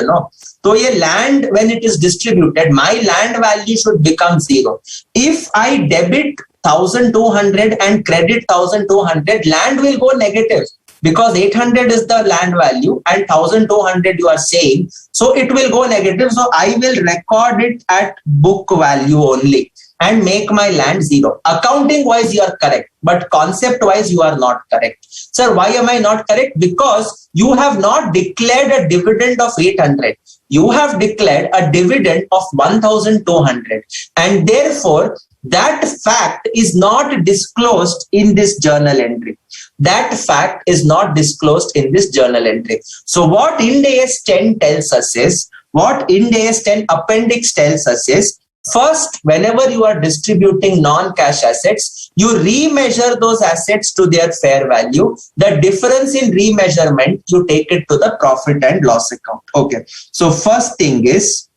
[SPEAKER 1] So a land, when it is distributed, my land value should become 0. If I debit 1,200 and credit 1,200, land will go negative because 800 is the land value and 1,200 you are saying. So it will go negative. So I will record it at book value only and make my land 0. Accounting wise, you are correct, but concept wise, you are not correct. Sir, why am I not correct? Because you have not declared a dividend of 800. You have declared a dividend of 1,200. And therefore, that fact is not disclosed in this journal entry. That fact is not disclosed in this journal entry. So what Ind AS 10 tells us is, what Ind AS 10 appendix tells us is, first, whenever you are distributing non-cash assets, you remeasure those assets to their fair value. The difference in remeasurement, you take it to the profit and loss account. Okay. So first thing is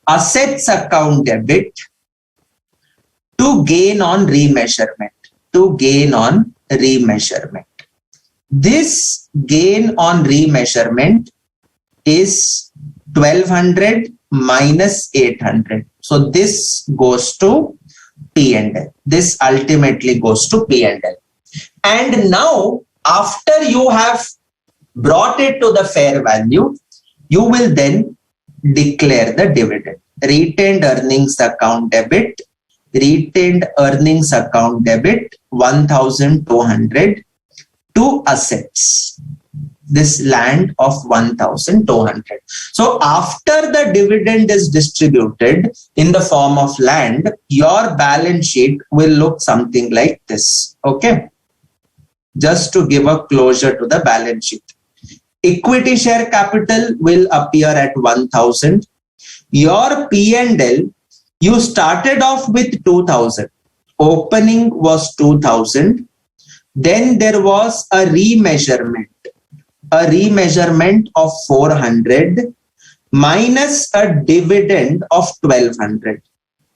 [SPEAKER 1] assets account debit to gain on remeasurement. To gain on remeasurement. This gain on remeasurement is 1,200 minus 800. So this goes to P&L. This ultimately goes to P&L. And now, after you have brought it to the fair value, you will then declare the dividend. Retained earnings account debit. Retained earnings account debit 1,200 to assets. This land of 1,200. So after the dividend is distributed in the form of land, your balance sheet will look something like this. Okay. Just to give a closure to the balance sheet. Equity share capital will appear at 1,000. Your P&L, you started off with 2,000. Opening was 2,000. Then there was a remeasurement. A remeasurement of 400 minus a dividend of 1,200.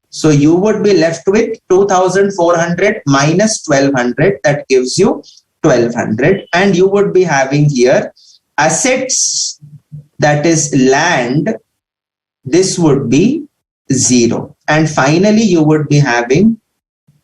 [SPEAKER 1] So you would be left with 2,400 minus 1,200. That gives you 1,200. And you would be having here assets, that is land. This would be 0. And finally, you would be having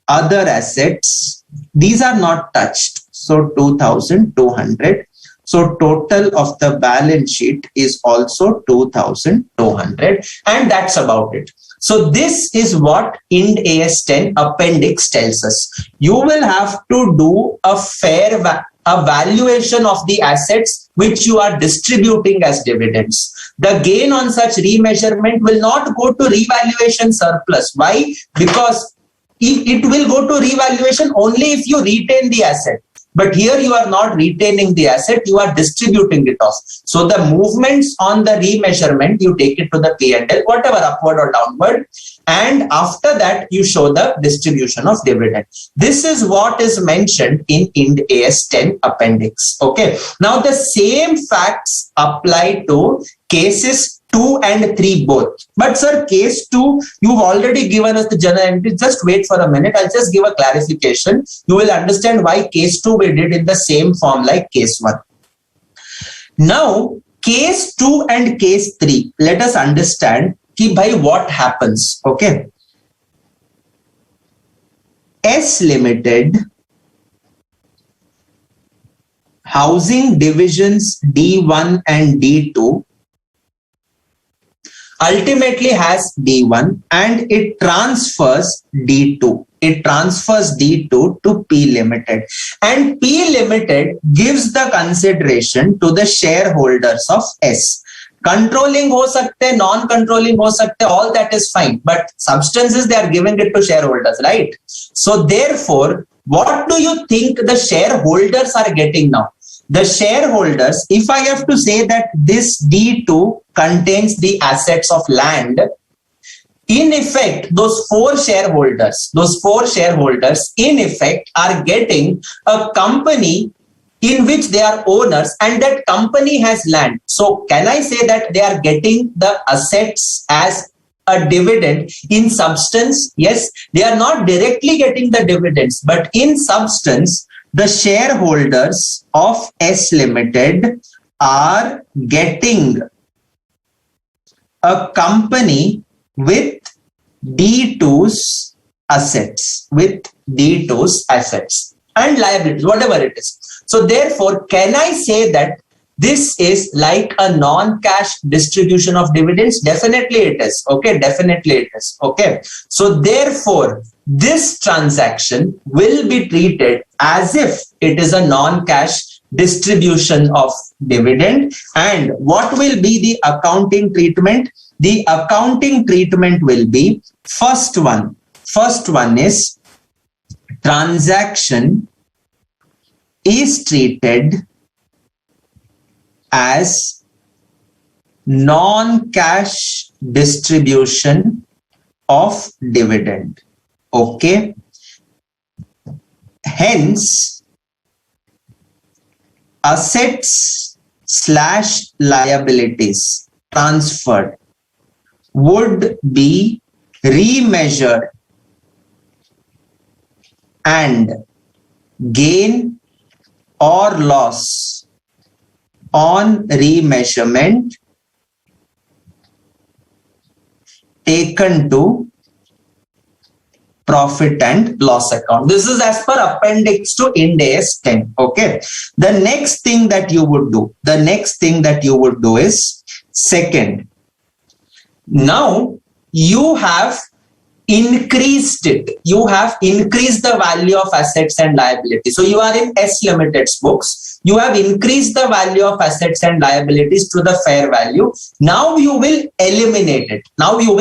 [SPEAKER 1] other assets. These are not touched. So 2,200. So total of the balance sheet is also 2,200, and that's about it. So this is what Ind AS 10 appendix tells us. You will have to do a fair valuation of the assets which you are distributing as dividends. The gain on such remeasurement will not go to revaluation surplus. Why? Because it will go to revaluation only if you retain the asset. But here you are not retaining the asset, you are distributing it off. So the movements on the remeasurement, you take it to the P&L, whatever, upward or downward. And after that, you show the distribution of dividend. This is what is mentioned in Ind AS 10 appendix. Okay. Now the same facts apply to cases 2 and 3 both. But sir, case 2, you've already given us the journal entry. Just wait for a minute. I'll just give a clarification. You will understand why case 2 we did in the same form like case 1. Now, case 2 and case 3, let us understand ki bhai what happens. Okay. S Limited, housing divisions D1 and D2, ultimately has D1 and it transfers D2. It transfers D2 to P Limited, and P Limited gives the consideration to the shareholders of S. Controlling ho sakte, non-controlling ho sakte, all that is fine. But substances, they are giving it to shareholders, right? So therefore, what do you think the shareholders are getting now? The shareholders, if I have to say that this D2 contains the assets of land, in effect, those four shareholders, in effect are getting a company in which they are owners and that company has land. So can I say that they are getting the assets as a dividend in substance? Yes, they are not directly getting the dividends, but in substance, the shareholders of S Limited are getting a company with D2's assets, and liabilities, whatever it is. So therefore, can I say that this is like a non-cash distribution of dividends? Definitely it is. Okay, definitely it is. Okay. So therefore, this transaction will be treated as if it is a non-cash distribution of dividend. And what will be the accounting treatment? The accounting treatment will be first one is transaction is treated as non-cash distribution of dividend. Okay. Hence, assets/liabilities transferred would be remeasured, and gain or loss on remeasurement taken to profit and loss account. This is as per appendix to Ind AS 10. Okay. The next thing that you would do is second. Now you have increased it. You have increased the value of assets and liabilities. So you are in S Limited's books. You have increased the value of assets and liabilities to the fair value. Now you will eliminate it. Will you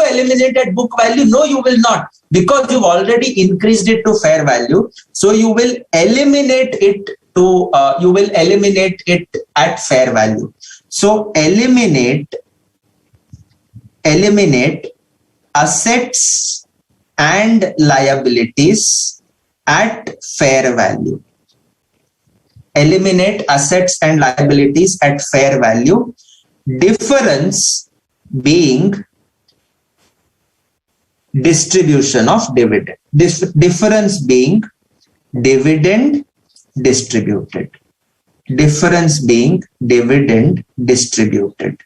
[SPEAKER 1] eliminate at book value? No, you will not, because you've already increased it to fair value. So you will eliminate it at fair value. So eliminate assets and liabilities at fair value. Eliminate assets and liabilities at fair value. Difference being distribution of dividend. Difference being dividend distributed. Difference being dividend distributed.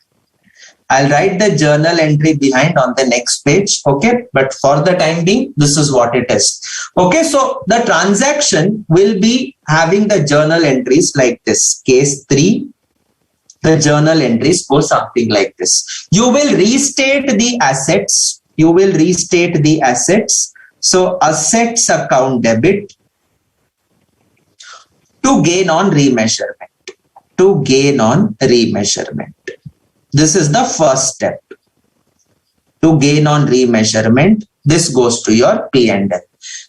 [SPEAKER 1] I'll write the journal entry behind on the next page. Okay. But for the time being, this is what it is. Okay. So the transaction will be having the journal entries like this. Case 3, the journal entries go something like this. You will restate the assets. So assets account debit to gain on remeasurement. This is the first step. To gain on remeasurement, this goes to your P&L.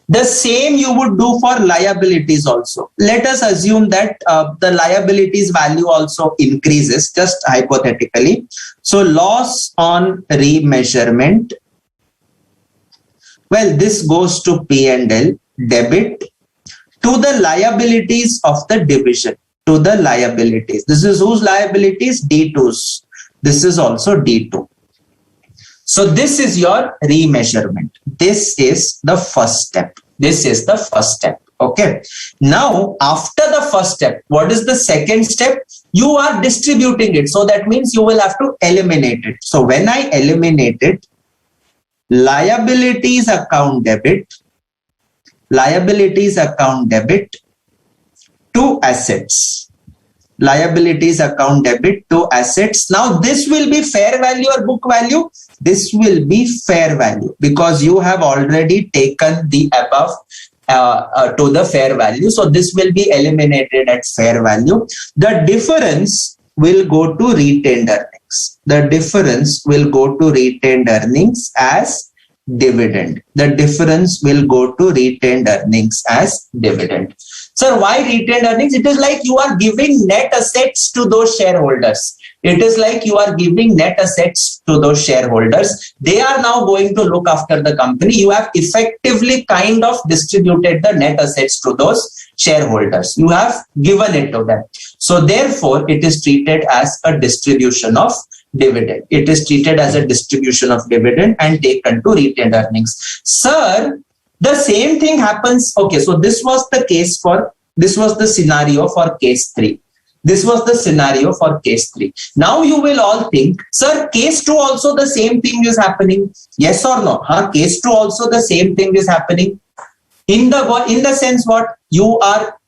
[SPEAKER 1] The same you would do for liabilities also. Let us assume that the liabilities value also increases, just hypothetically. So loss on remeasurement, well, this goes to P&L debit to the liabilities of the division. To the liabilities. This is whose liabilities? D2's. This is also D2. So this is your remeasurement. This is the first step. Okay. Now, after the first step, what is the second step? You are distributing it. So that means you will have to eliminate it. So when I eliminate it, liabilities account debit to assets. Liabilities account debit to assets. Now this will be fair value or book value. This will be fair value because you have already taken the above to the fair value. So this will be eliminated at fair value. The difference will go to retained earnings. As dividend. Sir, why retained earnings? It is like you are giving net assets to those shareholders. They are now going to look after the company. You have effectively kind of distributed the net assets to those shareholders. You have given it to them. So therefore, it is treated as a distribution of dividend. And taken to retained earnings. Sir, The same thing happens. Okay, so this was the scenario for case 3. This was the scenario for case 3. Now you will all think, sir, case 2 also the same thing is happening. Yes or no? Case 2 also the same thing is happening. In the sense what? You are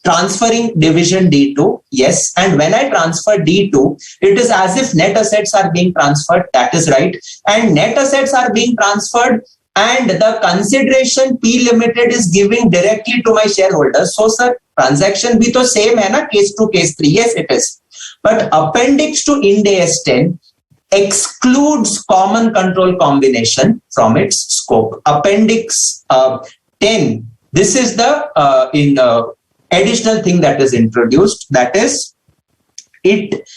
[SPEAKER 1] transferring division D2. Yes. And when I transfer D2, it is as if net assets are being transferred. That is right. And net assets are being transferred, and the consideration P Limited is giving directly to my shareholders. So, sir, transaction bhi to same hai na, case 2, case 3. Yes, it is. But appendix to Ind AS 10 excludes common control combination from its scope. Appendix 10. This is the additional thing that is introduced. That is, it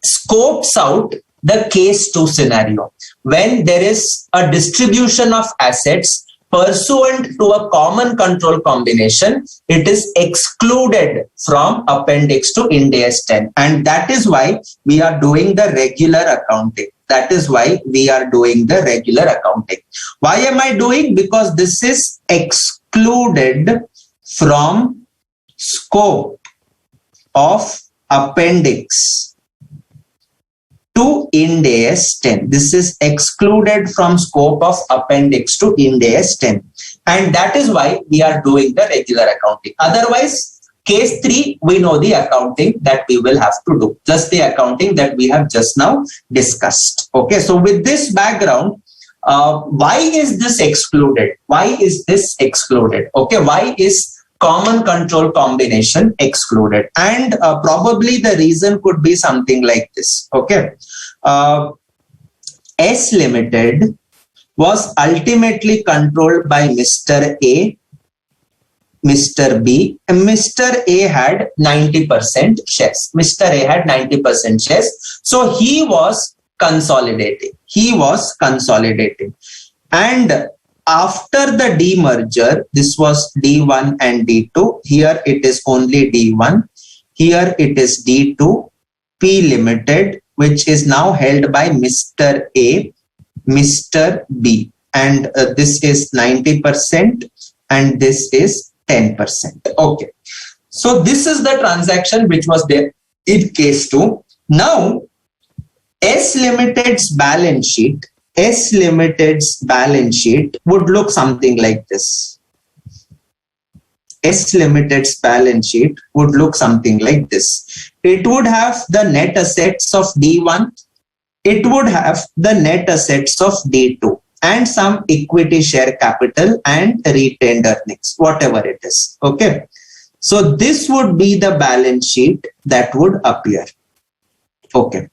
[SPEAKER 1] scopes out the case 2 scenario when there is a distribution of assets pursuant to a common control combination. It is excluded from appendix to Ind AS 10, and that is why we are doing the regular accounting. That is why we are doing the regular accounting. Why am I doing? Because this is excluded from scope of appendix to Ind AS 10. This is excluded from scope of appendix to Ind AS 10. And that is why we are doing the regular accounting. Otherwise, case 3, we know the accounting that we will have to do. Just the accounting that we have just now discussed. Okay, so with this background, why is this excluded? Why is this excluded? Okay, why is common control combination excluded? And probably the reason could be something like this. Okay, S Limited was ultimately controlled by Mr. A, Mr. B, and Mr. A had 90% shares. Mr. A had 90% shares. So he was consolidating. And after the demerger, this was D1 and D2. Here it is only D1. Here it is D2, P Limited, which is now held by Mr. A, Mr. B. And this is 90% and this is 10%. Okay. So this is the transaction which was there in case 2. Now, S Limited's balance sheet would look something like this. S Limited's balance sheet would look something like this. It would have the net assets of D1. It would have the net assets of D2 and some equity share capital and retained earnings, whatever it is. Okay. So this would be the balance sheet that would appear. Okay.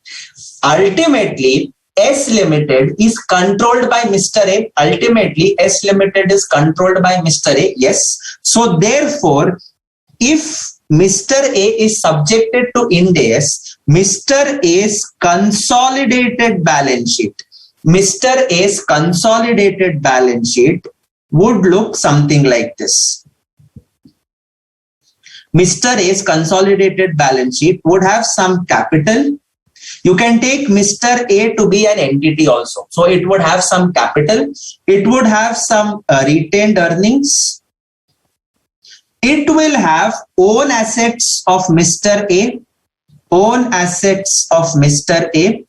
[SPEAKER 1] Ultimately, S Limited is controlled by Mr. A. Ultimately, S Limited is controlled by Mr. A. Yes. So therefore, if Mr. A is subjected to Ind AS, Mr. A's consolidated balance sheet, Mr. A's consolidated balance sheet would look something like this. Mr. A's consolidated balance sheet would have some capital. You can take Mr. A to be an entity also. So it would have some capital. It would have some retained earnings. It will have own assets of Mr. A. Own assets of Mr. A.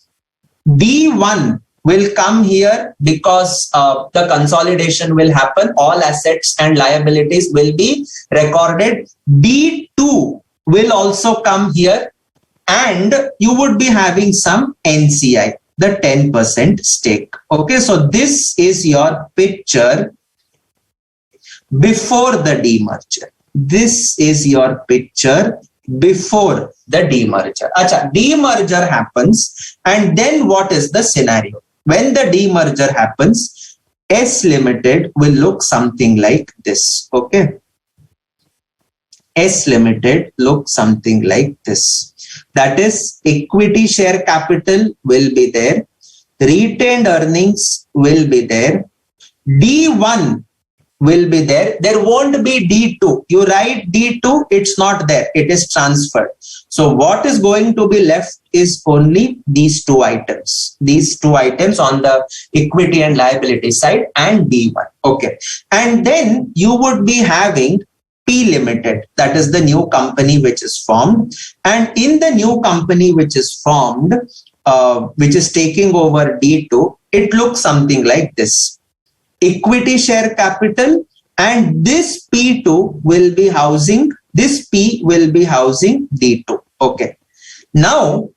[SPEAKER 1] D1 will come here because the consolidation will happen. All assets and liabilities will be recorded. D2 will also come here. And you would be having some NCI, the 10% stake. Okay, so this is your picture before the demerger. This is your picture before the demerger. Acha, demerger happens, and then what is the scenario? When the demerger happens, S Limited will look something like this. Okay, S Limited looks something like this. That is, equity share capital will be there. Retained earnings will be there. D1 will be there. There won't be D2. You write D2, it's not there. It is transferred. So what is going to be left is only these two items on the equity and liability side and D1. Okay. And then you would be having P Limited, that is the new company which is formed. And in the new company which is formed, which is taking over D2, it looks something like this. Equity share capital, and this P2 will be housing, this P will be housing D2. Okay. Now,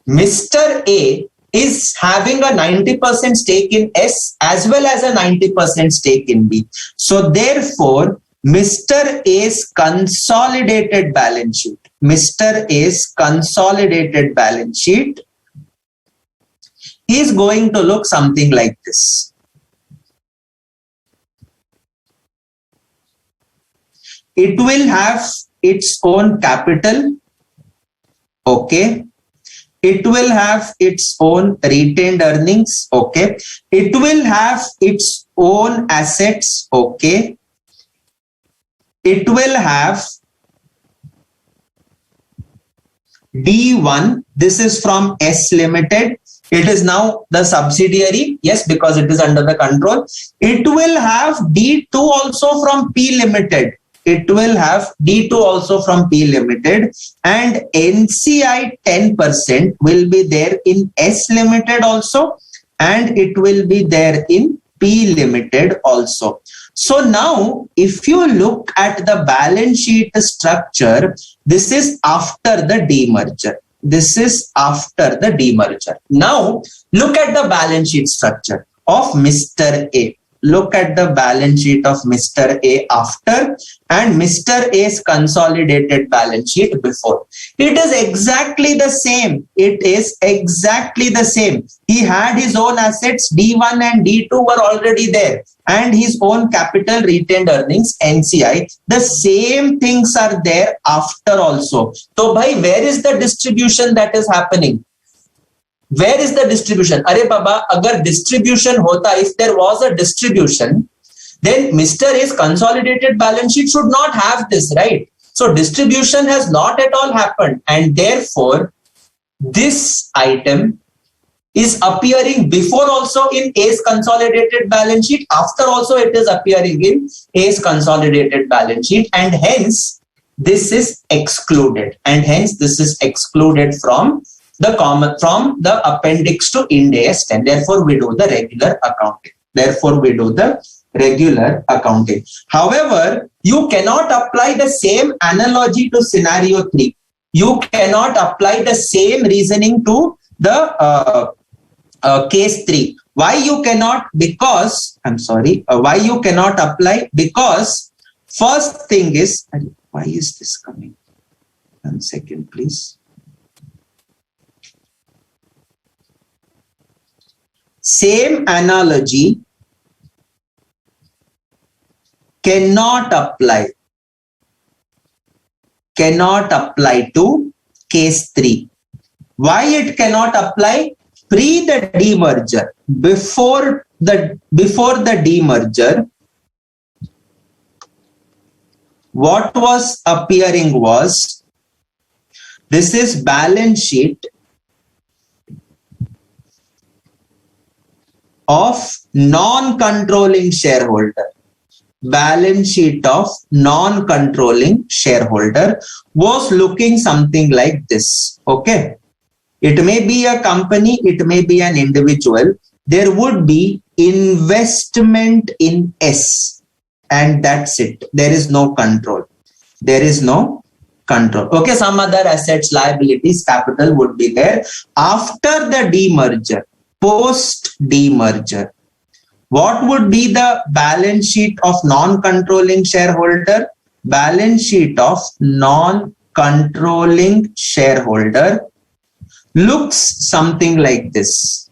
[SPEAKER 1] Mr. A is having a 90% stake in S as well as a 90% stake in B. So therefore, Mr. A's consolidated balance sheet, Mr. A's consolidated balance sheet is going to look something like this. It will have its own capital. Okay. It will have its own retained earnings. Okay. It will have its own assets. Okay. It will have D1. This is from S Limited. It is now the subsidiary. Yes, because it is under the control. It will have D2 also from P Limited. It will have D2 also from P Limited, and NCI 10% will be there in S Limited also, and it will be there in P Limited also. So now, if you look at the balance sheet structure, this is after the demerger. This is after the demerger. Now, look at the balance sheet structure of Mr. A. Look at the balance sheet of Mr. A after and Mr. A's consolidated balance sheet before. It is exactly the same. It is exactly the same. He had his own assets, D1 and D2 were already there, and his own capital retained earnings, NCI. The same things are there after also. So, bhai, where is the distribution that is happening? Where is the distribution? Arey Baba, agar distribution hota, if there was a distribution, then Mr. A's consolidated balance sheet should not have this, right? So distribution has not at all happened, and therefore this item is appearing before also in A's consolidated balance sheet, after also it is appearing in A's consolidated balance sheet, and hence this is excluded, and hence this is excluded from the appendix to Ind AS 10. Therefore, we do the regular accounting. However, you cannot apply the same analogy to scenario 3. You cannot apply the same reasoning to the case 3. Why you cannot? Because, why you cannot apply? Because first thing is, why is this coming? 1 second, please. Same analogy cannot apply to case 3. Why it cannot apply? Pre the demerger, before the demerger, what was appearing was, this is balance sheet of non-controlling shareholder. Balance sheet of non-controlling shareholder was looking something like this. Okay. It may be a company, it may be an individual. There would be investment in S, and that's it. There is no control. There is no control. Okay, some other assets, liabilities, capital would be there. After the demerger, post demerger, what would be the balance sheet of non-controlling shareholder? Balance sheet of non-controlling shareholder looks something like this.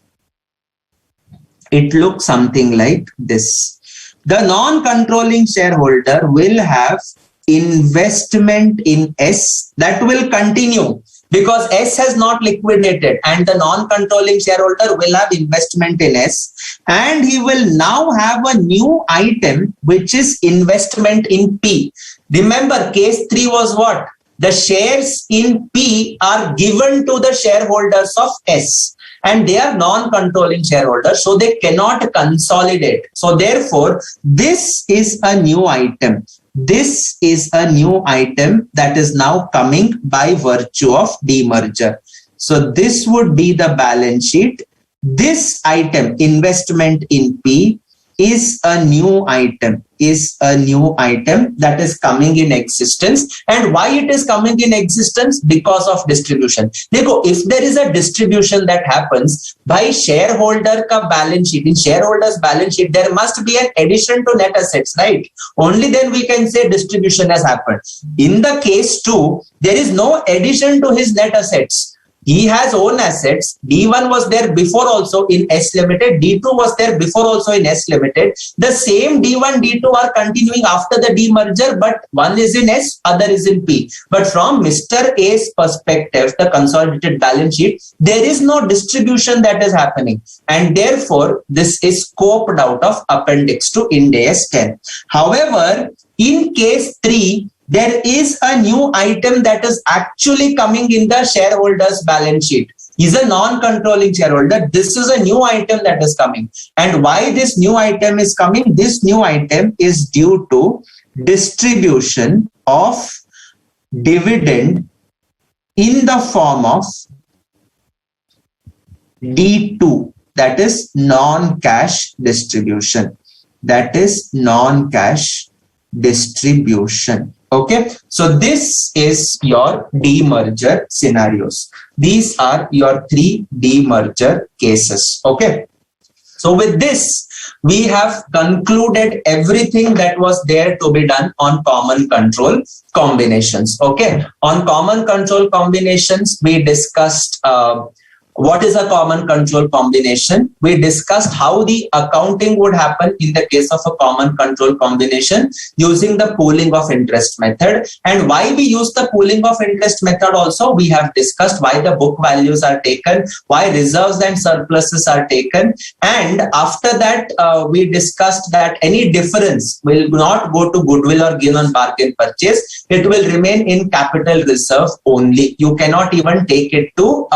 [SPEAKER 1] It looks something like this. The non-controlling shareholder will have investment in S that will continue because S has not liquidated, and the non-controlling shareholder will have investment in S, and he will now have a new item which is investment in P. Remember, case 3 was what? the shares in P are given to the shareholders of S, and they are non-controlling shareholders, so they cannot consolidate. So therefore, this is a new item. This is a new item that is now coming by virtue of demerger. So this would be the balance sheet. This item, investment in P, is a new item, that is coming in existence. And why it is coming in existence? Because of distribution. If there is a distribution that happens by shareholder ka balance sheet, in shareholder's balance sheet, there must be an addition to net assets, right? Only then we can say distribution has happened. In the case 2, there is no addition to his net assets. He has own assets. D1 was there before also in S Limited. D2 was there before also in S Limited. The same D1, D2 are continuing after the demerger, but one is in S, other is in P. But from Mr. A's perspective, the consolidated balance sheet, there is no distribution that is happening. And therefore, this is scoped out of appendix to Ind AS 10. However, in case 3, there is a new item that is actually coming in the shareholder's balance sheet. He's a non-controlling shareholder. This is a new item that is coming. And why this new item is coming? This new item is due to distribution of dividend in the form of D2. That is non-cash distribution. That is non-cash distribution. Okay, so this is your demerger scenarios. These are your 3 demerger cases. Okay, so with this, we have concluded everything that was there to be done on common control combinations. Okay, on common control combinations, we discussed what is a common control combination. We discussed how the accounting would happen in the case of a common control combination using the pooling of interest method. And why we use the pooling of interest method also, we have discussed why the book values are taken, why reserves and surpluses are taken. And after that, we discussed that any difference will not go to goodwill or gain on bargain purchase. It will remain in capital reserve only. You cannot even take it to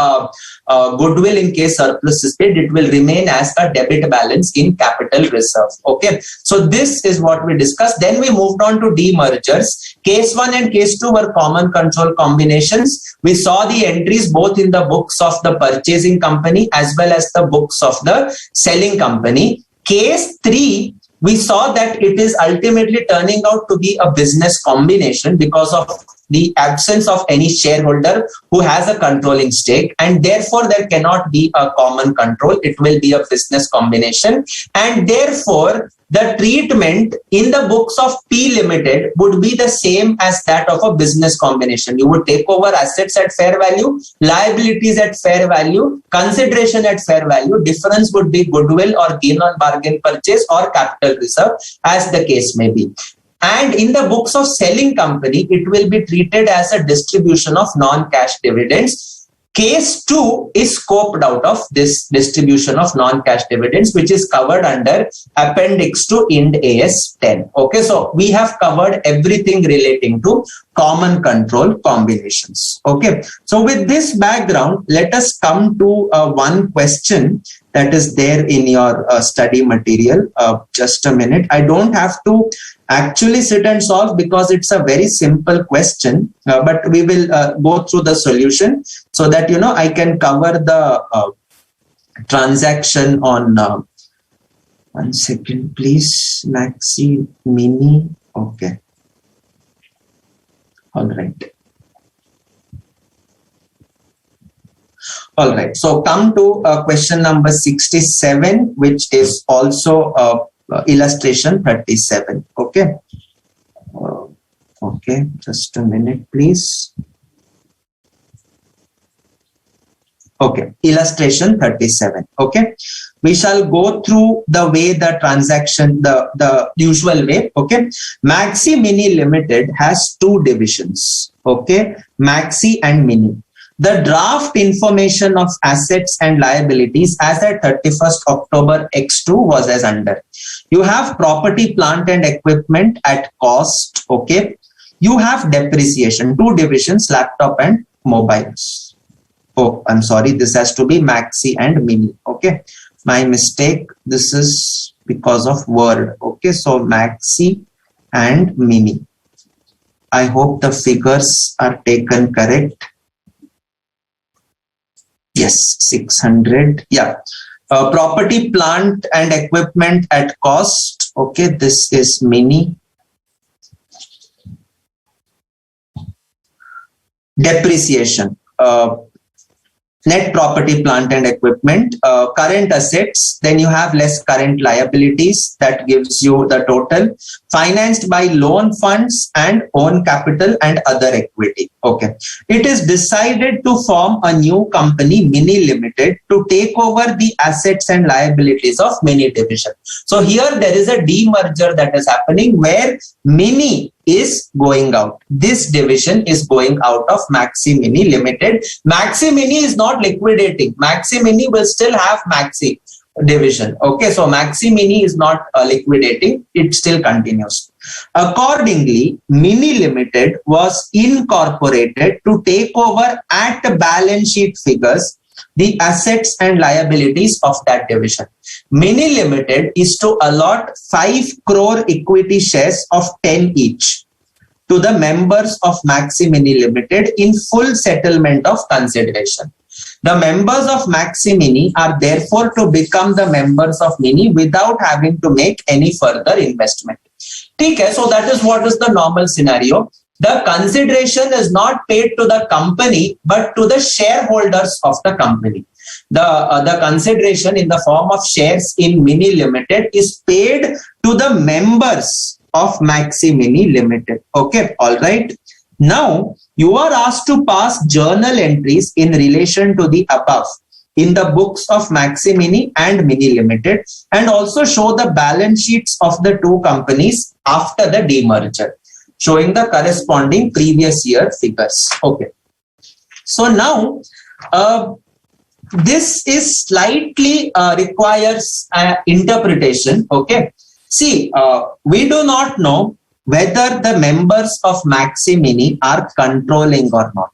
[SPEAKER 1] goodwill in case surplus is paid. It will remain as a debit balance in capital reserve. Okay, so this is what we discussed. Then we moved on to demergers. Case 1 and case 2 were common control combinations. We saw the entries both in the books of the purchasing company as well as the books of the selling company. Case 3, we saw that it is ultimately turning out to be a business combination because of the absence of any shareholder who has a controlling stake, and therefore there cannot be a common control. It will be a business combination, and therefore the treatment in the books of P Limited would be the same as that of a business combination. You would take over assets at fair value, liabilities at fair value, consideration at fair value. Difference would be goodwill or gain on bargain purchase or capital reserve, as the case may be. And in the books of selling company, it will be treated as a distribution of non-cash dividends. Case 2 is scoped out of this distribution of non-cash dividends, which is covered under appendix to Ind AS 10. Okay, so we have covered everything relating to common control combinations. Okay, so with this background, let us come to one question that is there in your study material. Just a minute. I don't have to actually sit and solve because it's a very simple question, but we will go through the solution so that I can cover the transaction on 1 second please. Maxi Mini. Okay, all right, so come to question number 67, which is also illustration 37. Okay, okay, just a minute please. Okay, illustration 37. Okay, we shall go through the way the transaction, the usual way. Okay, Maxi Mini Limited has 2 divisions. Okay, Maxi and Mini. The draft information of assets and liabilities as at 31st October X2 was as under. You have property, plant and equipment at cost. Okay. you have depreciation, two divisions, laptop and mobiles. Oh, I'm sorry, this has to be Maxi and Mini. Okay, my mistake. This is because of word. Okay, so Maxi and Mini. I hope the figures are taken correct. Yes, 600. Yeah. Property, plant and equipment at cost. Okay, this is Mini. Depreciation. Net property, plant and equipment, current assets, then you have less current liabilities, that gives you the total, financed by loan funds and own capital and other equity. Okay. It is decided to form a new company, Mini Limited, to take over the assets and liabilities of Mini division. So here there is a demerger that is happening where Mini is going out. This division is going out of Maxi Mini Limited. Maxi Mini is not liquidating. Maxi Mini will still have Maxi division. Okay, so Maxi Mini is not liquidating. It still continues. Accordingly, Mini Limited was incorporated to take over at balance sheet figures the assets and liabilities of that division. Mini Limited is to allot 5 crore equity shares of 10 each to the members of Maxi Mini Limited in full settlement of consideration. The members of Maxi Mini are therefore to become the members of Mini without having to make any further investment. Okay, so that is what is the normal scenario. The consideration is not paid to the company, but to the shareholders of the company. The consideration in the form of shares in Mini Limited is paid to the members of Maxi Mini Limited. Okay, all right. Now, you are asked to pass journal entries in relation to the above in the books of Maxi Mini and Mini Limited, and also show the balance sheets of the two companies after the demerger, showing the corresponding previous year figures. Okay. So now, this is slightly requires interpretation. Okay. See, we do not know whether the members of Maxi Mini are controlling or not.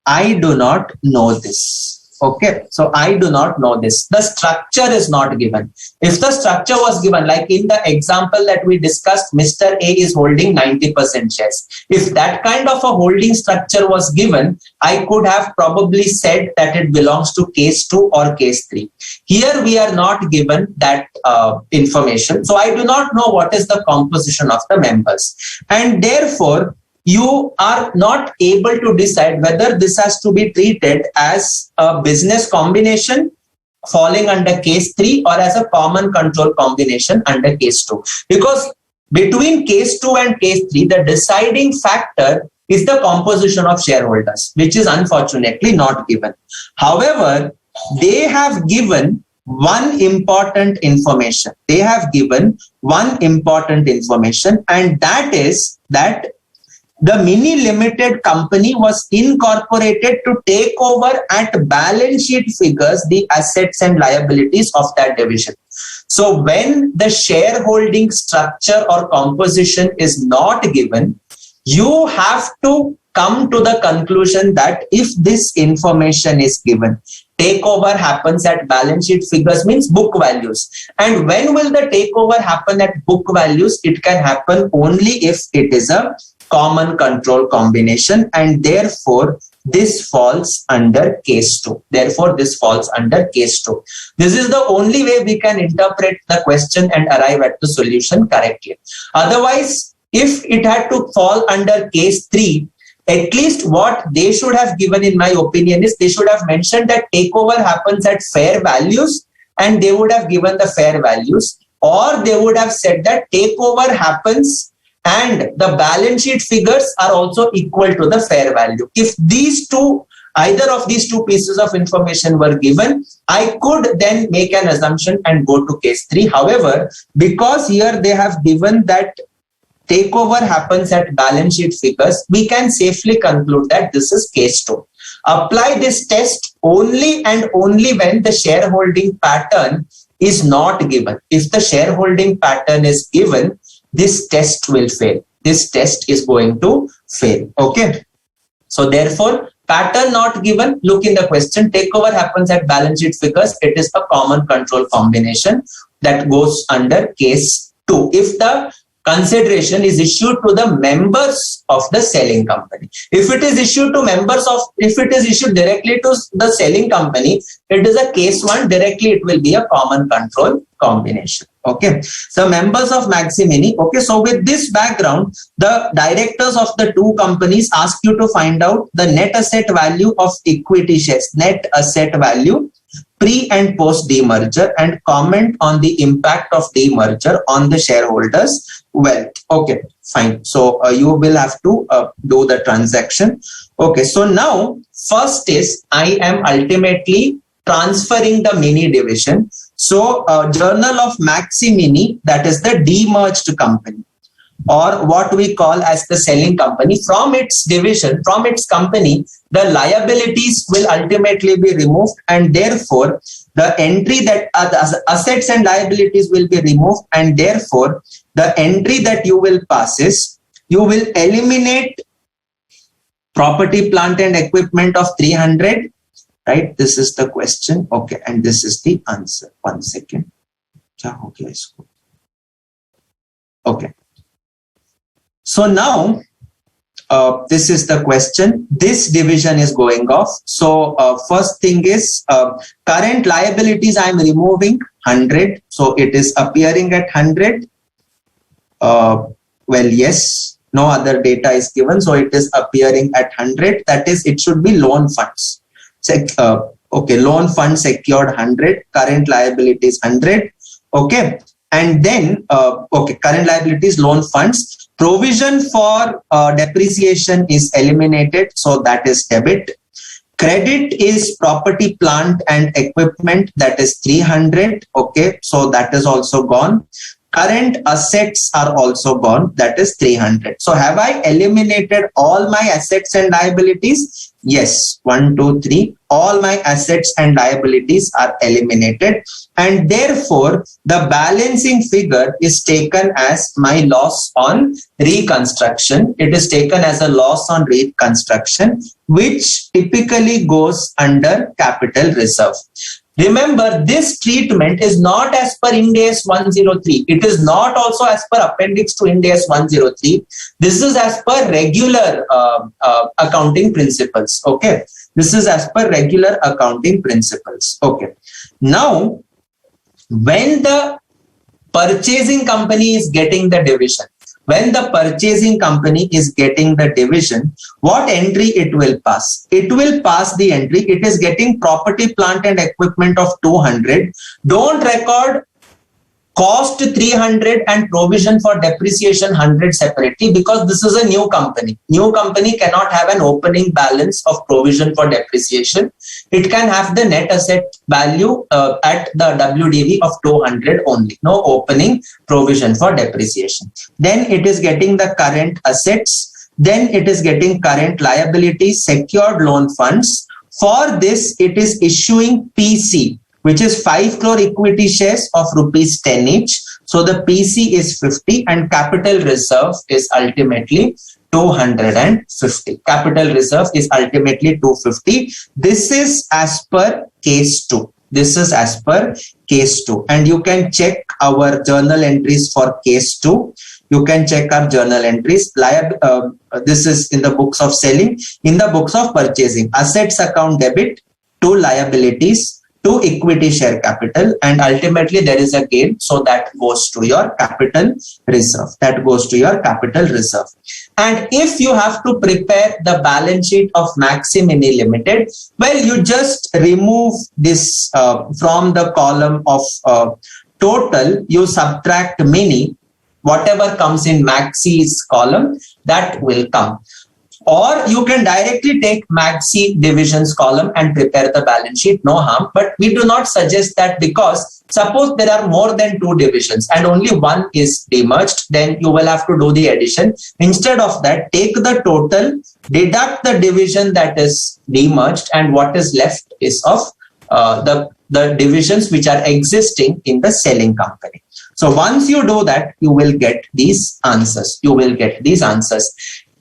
[SPEAKER 1] I do not know this. Okay, so I do not know this. The structure is not given. If the structure was given, like in the example that we discussed, Mr. A is holding 90% shares. If that kind of a holding structure was given, I could have probably said that it belongs to case 2 or case 3. Here we are not given that information. So I do not know what is the composition of the members. And therefore, you are not able to decide whether this has to be treated as a business combination falling under case 3 or as a common control combination under case 2. Because between case 2 and case 3, the deciding factor is the composition of shareholders, which is unfortunately not given. However, they have given one important information. They have given one important information, and that is that the Mini Limited company was incorporated to take over at balance sheet figures the assets and liabilities of that division. So when the shareholding structure or composition is not given, you have to come to the conclusion that if this information is given, takeover happens at balance sheet figures means book values. And when will the takeover happen at book values? It can happen only if it is a common control combination, and therefore this falls under case 2. Therefore, this falls under case 2. This is the only way we can interpret the question and arrive at the solution correctly. Otherwise, if it had to fall under case 3, at least what they should have given, in my opinion, is they should have mentioned that takeover happens at fair values, and they would have given the fair values, or they would have said that takeover happens and the balance sheet figures are also equal to the fair value. If these two, either of these two pieces of information were given, I could then make an assumption and go to case 3. However, because here they have given that takeover happens at balance sheet figures, we can safely conclude that this is case 2. Apply this test only and only when the shareholding pattern is not given. If the shareholding pattern is given, this test will fail. this test is going to fail. Okay. So therefore, pattern not given, look in the question, takeover happens at balance sheet figures. It is a common control combination that goes under case 2. If the consideration is issued to the members of the selling company. If it is issued directly to the selling company, it is a case 1, directly it will be a common control combination. Okay, so members of Maximini. Okay, so with this background, the directors of the two companies ask you to find out the net asset value of equity shares, net asset value pre and post demerger, and comment on the impact of demerger on the shareholders' wealth. Okay, fine. So you will have to do the transaction. Okay, so now first is I am ultimately transferring the mini division. So Journal of Maximini, that is the demerged company, or what we call as the selling company, from its division, from its company, the liabilities will ultimately be removed, and therefore the entry that the assets and liabilities will be removed, and therefore the entry that you will pass is you will eliminate property, plant and equipment of 300, right? This is the question. Okay, and this is the answer. 1 second. Okay. So now, this is the question. This division is going off. So first thing is current liabilities I am removing 100. So it is appearing at 100. Well, yes, no other data is given. So it is appearing at 100. That is, it should be loan funds. Okay, loan fund secured 100. Current liabilities 100. Okay. And then, okay, current liabilities, loan funds. Provision for depreciation is eliminated, so that is debit. Credit is property, plant and equipment, that is 300. Okay, so that is also gone. Current assets are also gone, that is 300. So have I eliminated all my assets and liabilities? Yes, 1, 2, 3. All my assets and liabilities are eliminated, and therefore the balancing figure is taken as my loss on reconstruction. It is taken as a loss on reconstruction, which typically goes under capital reserve. Remember, this treatment is not as per Ind AS 103. It is not also as per appendix to Ind AS 103. This is as per regular accounting principles. Okay. This is as per regular accounting principles. Okay. Now, when the purchasing company is getting the division, when the purchasing company is getting the division, what entry it will pass? It will pass the entry. It is getting property, plant and equipment of 200. Don't record cost 300 and provision for depreciation 100 separately, because this is a new company. New company cannot have an opening balance of provision for depreciation. It can have the net asset value at the WDV of 200 only. No opening provision for depreciation. Then it is getting the current assets. Then it is getting current liabilities, secured loan funds. For this, it is issuing PC, which is 5 crore equity shares of rupees 10 each. So the PC is 50 and capital reserve is ultimately 250. Capital reserve is ultimately 250. This is as per case 2. This is as per case 2. And you can check our journal entries for case 2. You can check our journal entries. This is in the books of selling. In the books of purchasing, assets account debit to liabilities to equity share capital, and ultimately there is a gain, so that goes to your capital reserve. That goes to your capital reserve. And if you have to prepare the balance sheet of Maximini Limited, well, you just remove this from the column of total, you subtract mini, whatever comes in Maxi's column, that will come. Or you can directly take Maxi divisions column and prepare the balance sheet, no harm. But we do not suggest that, because suppose there are more than 2 divisions and only one is demerged, then you will have to do the addition. Instead of that, take the total, deduct the division that is demerged, and what is left is of the divisions which are existing in the selling company. So once you do that, you will get these answers.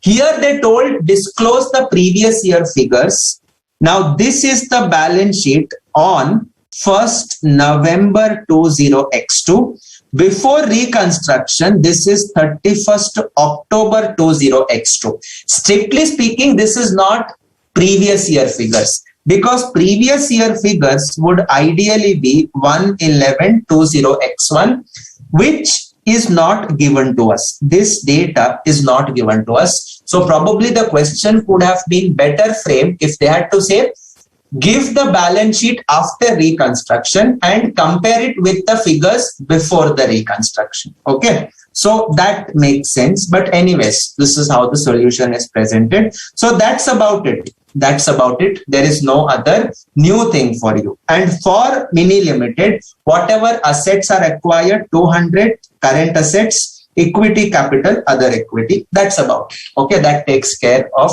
[SPEAKER 1] Here they told disclose the previous year figures. Now this is the balance sheet on 1st November 20x2. Before reconstruction, this is 31st October 20x2. Strictly speaking, this is not previous year figures, because previous year figures would ideally be 1/11/20x1, which is not given to us. This data is not given to us. So probably the question could have been better framed if they had to say, give the balance sheet after reconstruction and compare it with the figures before the reconstruction. Okay, so that makes sense. But anyways, this is how the solution is presented. So that's about it. There is no other new thing for you. And for mini limited, whatever assets are acquired, 200 current assets, equity capital, other equity, that's about it. Okay, that takes care of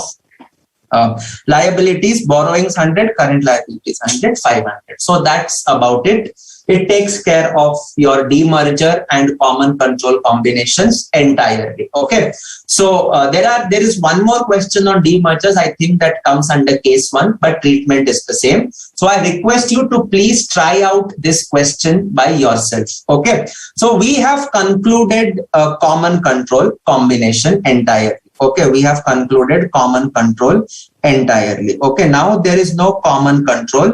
[SPEAKER 1] liabilities, borrowings 100, current liabilities 100, 500. So that's about it. It takes care of your demerger and common control combinations entirely. Okay. So there is one more question on demergers. I think that comes under case 1, but treatment is the same. So I request you to please try out this question by yourself. Okay. So we have concluded a common control combination entirely. Okay, we have concluded common control entirely. Okay, now there is no common control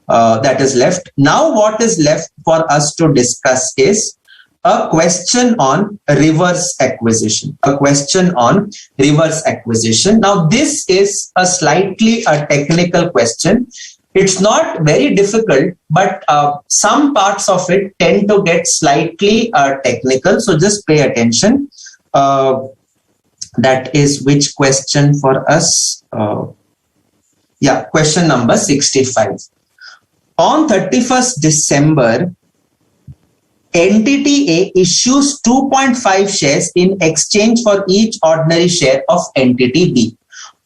[SPEAKER 1] that is left. Now what is left for us to discuss is a question on reverse acquisition. Now this is a slightly technical question. It's not very difficult, but some parts of it tend to get slightly technical. So just pay attention. That is which question for us? Question number 65. On 31st December, Entity A issues 2.5 shares in exchange for each ordinary share of Entity B.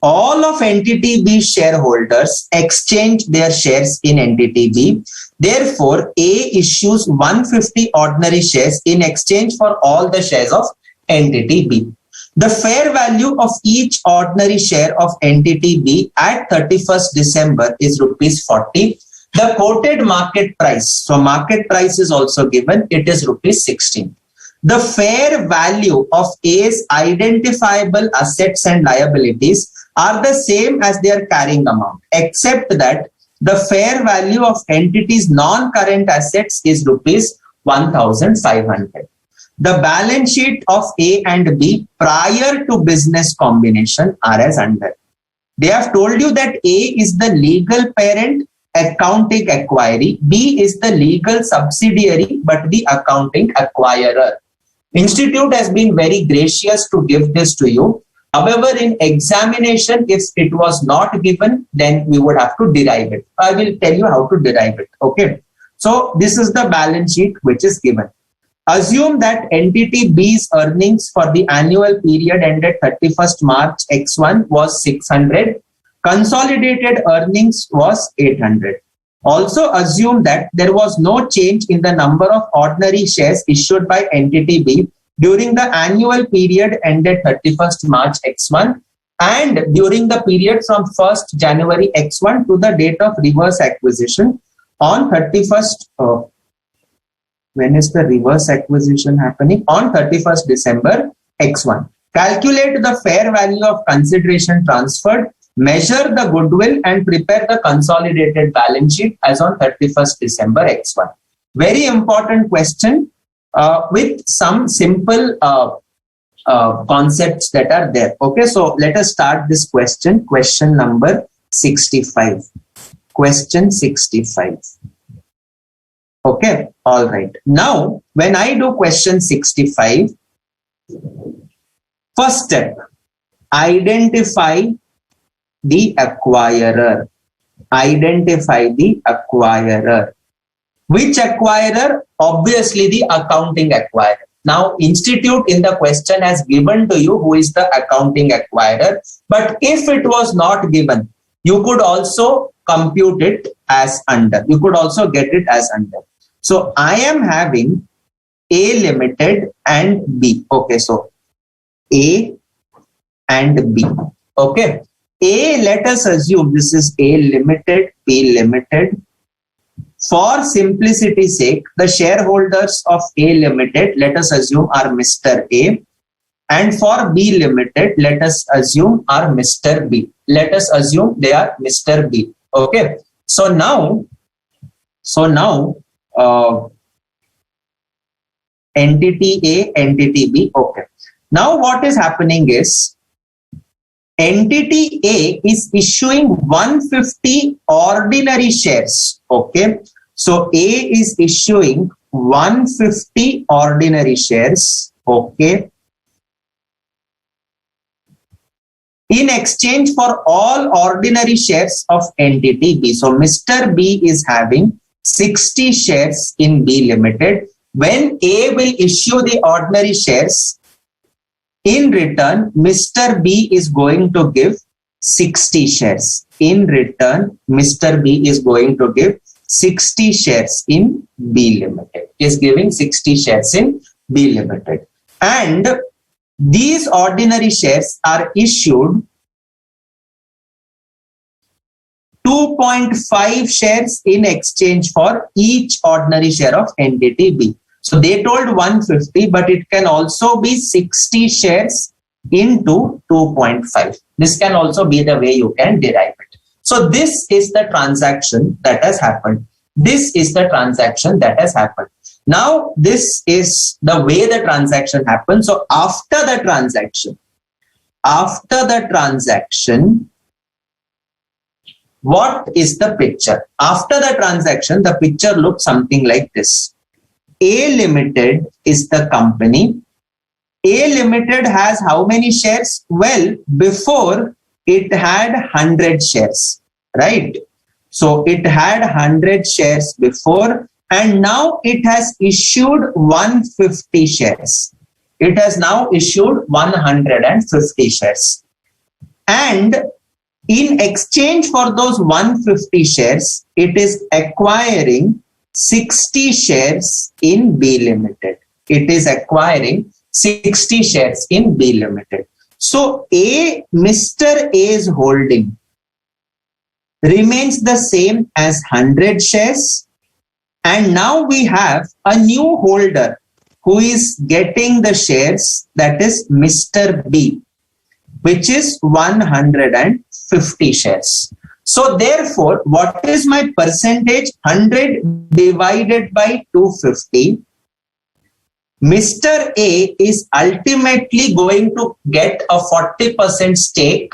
[SPEAKER 1] All of Entity B shareholders exchange their shares in Entity B. Therefore, A issues 150 ordinary shares in exchange for all the shares of Entity B. The fair value of each ordinary share of Entity B at 31st December is rupees 40. The quoted market price, so market price is also given, it is rupees 16. The fair value of A's identifiable assets and liabilities are the same as their carrying amount, except that the fair value of entity's non-current assets is rupees 1,500. The balance sheet of A and B prior to business combination are as under. They have told you that A is the legal parent, accounting acquiree. B is the legal subsidiary, but the accounting acquirer. Institute has been very gracious to give this to you. However, in examination, if it was not given, then we would have to derive it. I will tell you how to derive it. Okay. So this is the balance sheet which is given. Assume that Entity B's earnings for the annual period ended 31st March X1 was 600. Consolidated earnings was 800. Also assume that there was no change in the number of ordinary shares issued by Entity B during the annual period ended 31st March X1 and during the period from 1st January X1 to the date of reverse acquisition on 31st when is the reverse acquisition happening? On 31st December X1. Calculate the fair value of consideration transferred, measure the goodwill and prepare the consolidated balance sheet as on 31st December X1. Very important question with some simple concepts that are there. Okay, so let us start this question. Question number 65. Question 65. Okay, all right. Now, when I do question 65, first step, identify the acquirer. Identify the acquirer. Which acquirer? Obviously, the accounting acquirer. Now, Institute in the question has given to you who is the accounting acquirer. But if it was not given, you could also compute it as under. You could also get it as under. So I am having A Limited and B. Okay, so A and B. Okay. A, let us assume this is A Limited, B Limited. For simplicity's sake, the shareholders of A Limited, let us assume, are Mr. A. And for B Limited, let us assume are Mr. B. Let us assume they are Mr. B. Okay. So now, entity A, entity B. Okay. Now what is happening is, entity A is issuing 150 ordinary shares. Okay. So A is issuing 150 ordinary shares. Okay. In exchange for all ordinary shares of entity B. So Mr. B is having 60 shares in B Limited. When A will issue the ordinary shares, in return, Mr. B is going to give 60 shares. In return, Mr. B is going to give 60 shares in B Limited. Is giving 60 shares in B Limited. And these ordinary shares are issued 2.5 shares in exchange for each ordinary share of entity B. So they told 150, but it can also be 60 shares into 2.5. This can also be the way you can derive it. So this is the transaction that has happened. This is the transaction that has happened. Now this is the way the transaction happened. So after the transaction, what is the picture? After the transaction, the picture looks something like this. A Limited is the company. A Limited has how many shares? Well, before it had 100 shares, right? So it had 100 shares before, and now it has issued 150 shares. It has now issued 150 shares. And in exchange for those 150 shares, it is acquiring 60 shares in B Limited. It is acquiring 60 shares in B Limited. So Mr. A's holding remains the same as 100 shares. And now we have a new holder who is getting the shares, that is Mr. B, which is 150 shares. So therefore, what is my percentage? 100 divided by 250. Mr. A is ultimately going to get a 40% stake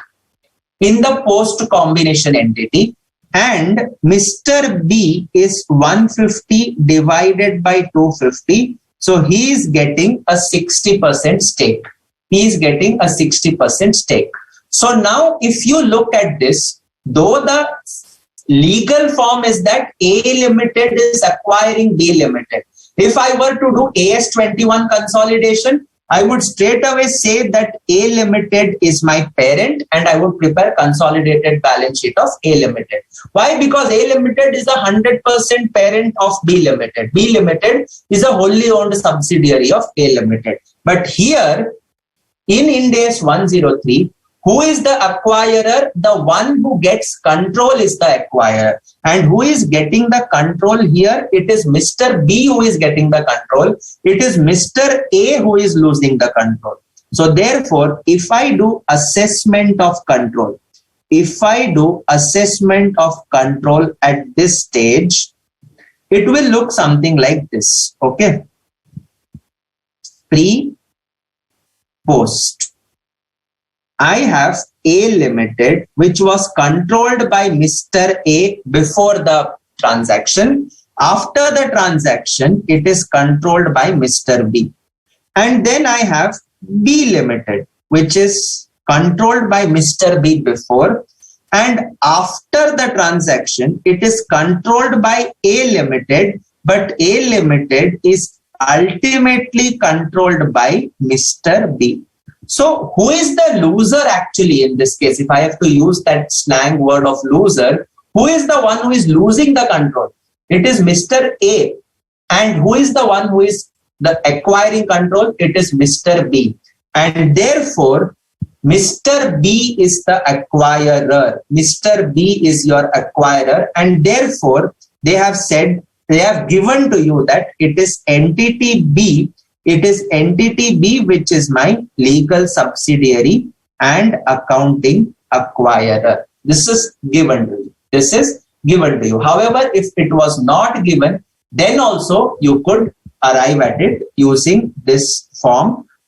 [SPEAKER 1] in the post-combination entity, and Mr. B is 150 divided by 250. So he is getting a 60% stake. He is getting a 60% stake. So now if you look at this, though the legal form is that A Limited is acquiring B Limited, if I were to do AS21 consolidation, I would straight away say that A Limited is my parent and I would prepare consolidated balance sheet of A Limited. Why? Because A Limited is a 100% parent of B Limited. B Limited is a wholly owned subsidiary of A Limited. But here in Ind AS 103, who is the acquirer? The one who gets control is the acquirer. And who is getting the control here? It is Mr. B who is getting the control. It is Mr. A who is losing the control. So therefore, if I do assessment of control, at this stage, it will look something like this. Okay. Pre, post. I have A Limited, which was controlled by Mr. A before the transaction. After the transaction, it is controlled by Mr. B. And then I have B Limited, which is controlled by Mr. B before. And after the transaction, it is controlled by A Limited, but A Limited is ultimately controlled by Mr. B. So who is the loser actually in this case? If I have to use that slang word of loser, who is the one who is losing the control? It is Mr. A. And who is the one who is the acquiring control, it is Mr. B. And therefore, Mr. B is the acquirer. Mr. B is your acquirer. And therefore, they have said, they have given to you that it is entity B. It is entity B which is my legal subsidiary and accounting acquirer. This is given to you. This is given to you. However, if it was not given, then also you could arrive at it using this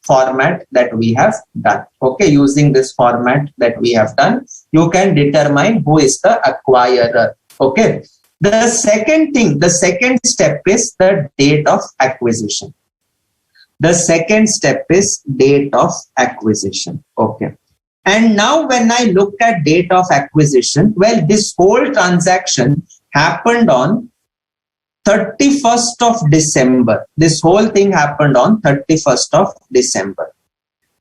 [SPEAKER 1] format that we have done. Okay, using this format that we have done, you can determine who is the acquirer. Okay. The second thing, the second step is the date of acquisition. The second step is date of acquisition. Okay. And now when I look at date of acquisition, well, this whole transaction happened on 31st of December. This whole thing happened on 31st of December.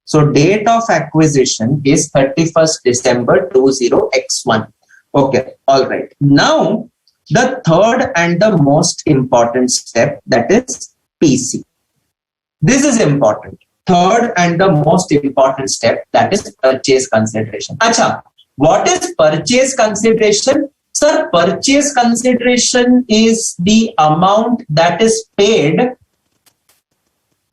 [SPEAKER 1] So date of acquisition is 31st December 20x1. Okay. All right. Now, the third and the most important step, that is PC. This is important. Third and the most important step, that is purchase consideration. Acha, what is purchase consideration? Sir, purchase consideration is the amount that is paid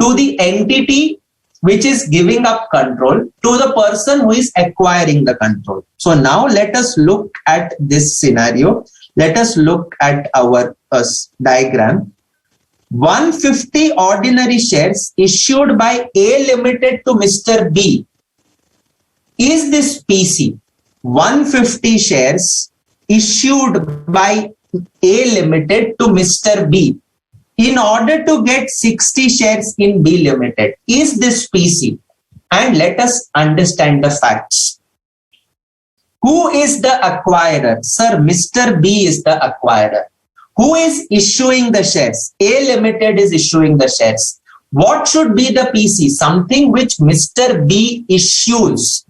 [SPEAKER 1] to the entity which is giving up control to the person who is acquiring the control. So now let us look at this scenario. Let us look at our diagram. 150 ordinary shares issued by A Limited to Mr. B. Is this PC? 150 shares issued by A Limited to Mr. B in order to get 60 shares in B Limited. Is this PC? And let us understand the facts. Who is the acquirer? Sir, Mr. B is the acquirer. Who is issuing the shares? A Limited is issuing the shares. What should be the PC? Something which Mr. B issues.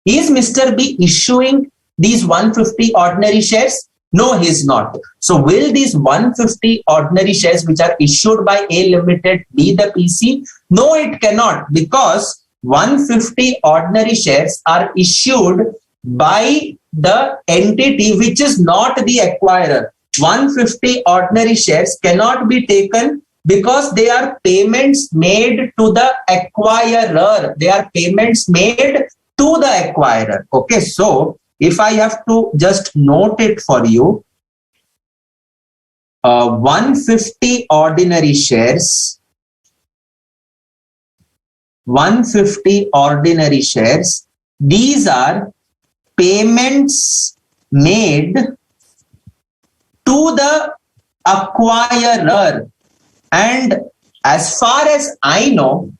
[SPEAKER 1] Is Mr. B issuing these 150 ordinary shares? No, he is not. So will these 150 ordinary shares which are issued by A Limited be the PC? No, it cannot, because 150 ordinary shares are issued by the entity which is not the acquirer. 150 ordinary shares cannot be taken because they are payments made to the acquirer. They are payments made to the acquirer. Okay, so if I have to just note it for you, 150 ordinary shares, 150 ordinary shares, these are payments made to the acquirer. And as far as I know,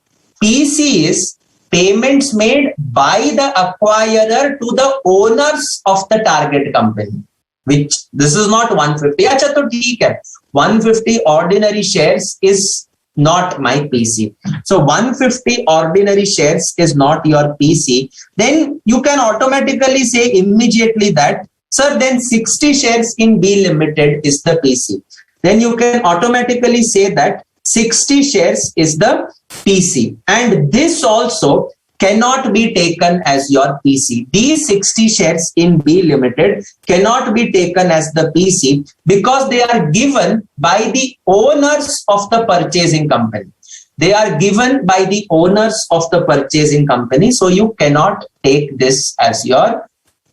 [SPEAKER 1] PC is payments made by the acquirer to the owners of the target company, which this is not 150. Acha, to theek hai. 150 ordinary shares is not my PC. So 150 ordinary shares is not your PC. Then you can automatically say immediately that, sir, then 60 shares in B Limited is the PC. Then you can automatically say that 60 shares is the PC. And this also cannot be taken as your PC. These 60 shares in B Limited cannot be taken as the PC because they are given by the owners of the purchasing company. They are given by the owners of the purchasing company. So you cannot take this as your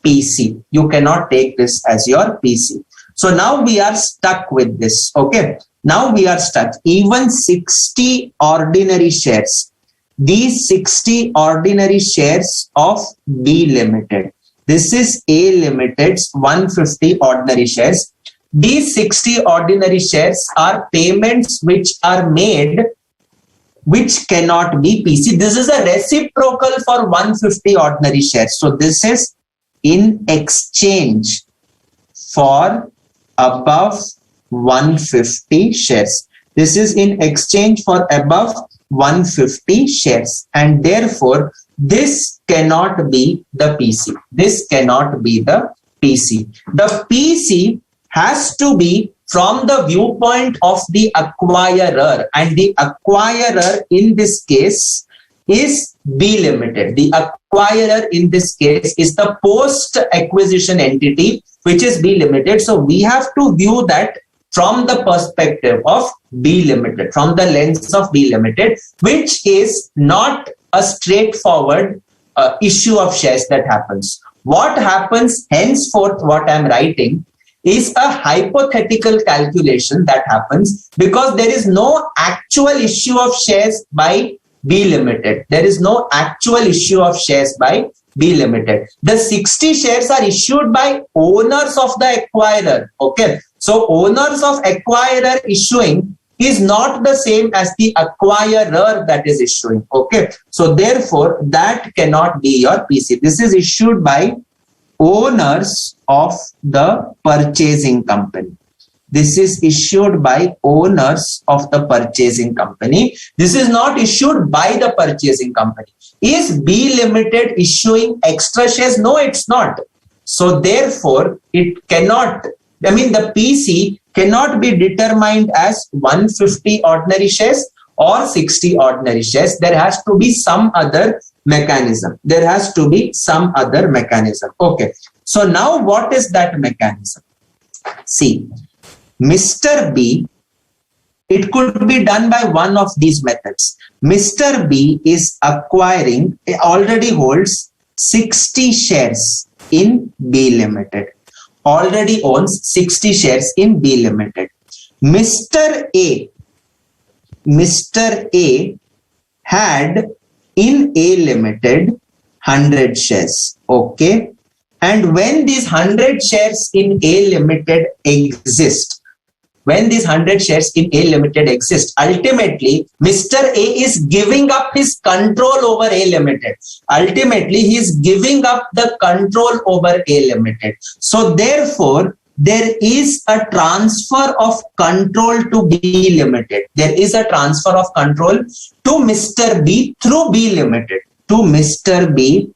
[SPEAKER 1] PC. You cannot take this as your PC. So now we are stuck with this. Okay. Now we are stuck. Even 60 ordinary shares. These 60 ordinary shares of B Limited. This is A Limited's 150 ordinary shares. These 60 ordinary shares are payments which are made, which cannot be PC. This is a reciprocal for 150 ordinary shares. So this is in exchange for above 150 shares. This is in exchange for above 150 shares, and therefore this cannot be the PC. This cannot be the PC. The PC has to be from the viewpoint of the acquirer, and the acquirer in this case is B Limited. The acquirer in this case is the post-acquisition entity, which is B Limited. So we have to view that from the perspective of B Limited, from the lens of B Limited, which is not a straightforward issue of shares that happens. What happens henceforth, what I'm writing, is a hypothetical calculation that happens because there is no actual issue of shares by B Limited. There is no actual issue of shares by B Limited. The 60 shares are issued by owners of the acquirer. Okay. So owners of acquirer issuing is not the same as the acquirer that is issuing. Okay. So therefore, that cannot be your PC. This is issued by owners of the purchasing company. This is issued by owners of the purchasing company. This is not issued by the purchasing company. Is B Limited issuing extra shares? No, it's not. So therefore, it cannot, the PC cannot be determined as 150 ordinary shares or 60 ordinary shares. There has to be some other mechanism. There has to be some other mechanism. Okay. So now what is that mechanism? See, Mr. B, it could be done by one of these methods. Mr. B is acquiring, already holds 60 shares in B Limited. Already owns 60 shares in B Limited. Mr. A had in A Limited 100 shares. Okay. And when these 100 shares in A Limited exist, ultimately, Mr. A is giving up his control over A Limited. Ultimately, he is giving up the control over A Limited. So therefore, there is a transfer of control to B Limited. There is a transfer of control to Mr. B through B Limited. To Mr. B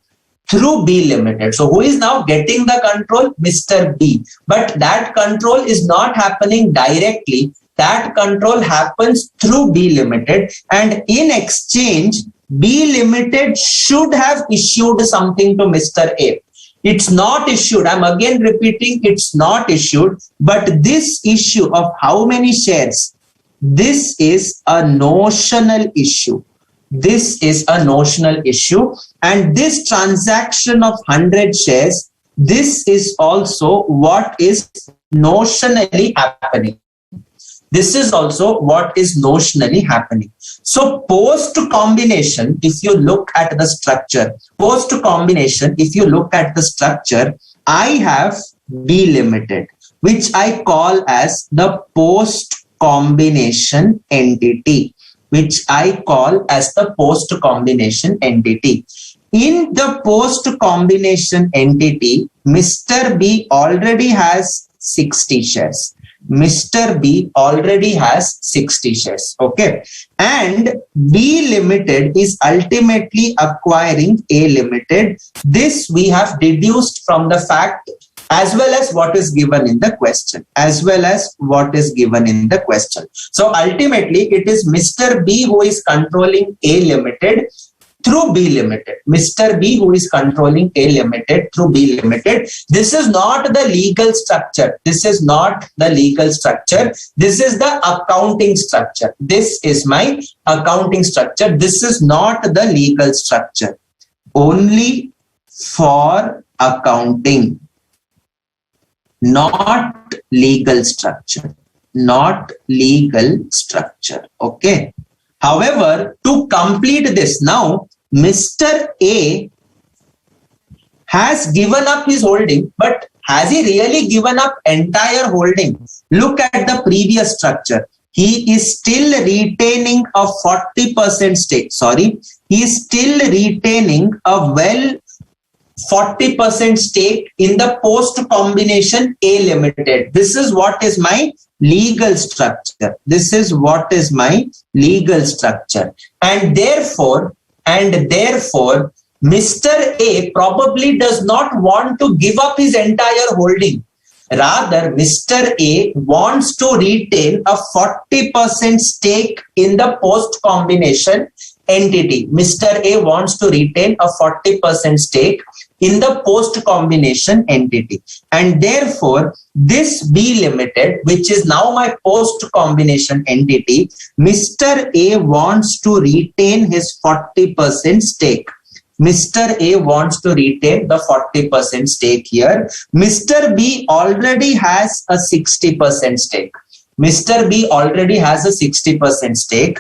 [SPEAKER 1] through B Limited. So who is now getting the control? Mr. B. But that control is not happening directly. That control happens through B Limited. And in exchange, B Limited should have issued something to Mr. A. It's not issued. I'm again repeating, it's not issued. But this issue of how many shares, this is a notional issue. This is a notional issue, and this transaction of 100 shares, this is also what is notionally happening. This is also what is notionally happening. So post combination, if you look at the structure, I have B Limited, which I call as the post combination entity. In the post combination entity, Mr. B already has 60 shares. Okay. And B Limited is ultimately acquiring A Limited. This we have deduced from the fact as well as what is given in the question. So ultimately, it is Mr. B who is controlling A Limited through B Limited. Mr. B who is controlling A Limited through B Limited. This is not the legal structure. This is the accounting structure. This is my accounting structure. This is not the legal structure. Only for accounting. Not legal structure. Okay. However, to complete this now, Mr. A has given up his holding, but has he really given up entire holding? Look at the previous structure. He is still retaining a 40% stake. He is still retaining a 40% stake in the post combination A Limited. This is what is my legal structure. And therefore, Mr. A probably does not want to give up his entire holding. Rather, Mr. A wants to retain a 40% stake in the post-combination entity. Mr. A wants to retain a 40% stake in the post-combination entity. And therefore, this B Limited, which is now my post-combination entity, Mr. A wants to retain his 40% stake. Mr. A wants to retain the 40% stake here. Mr. B already has a 60% stake. Mr. B already has a 60% stake.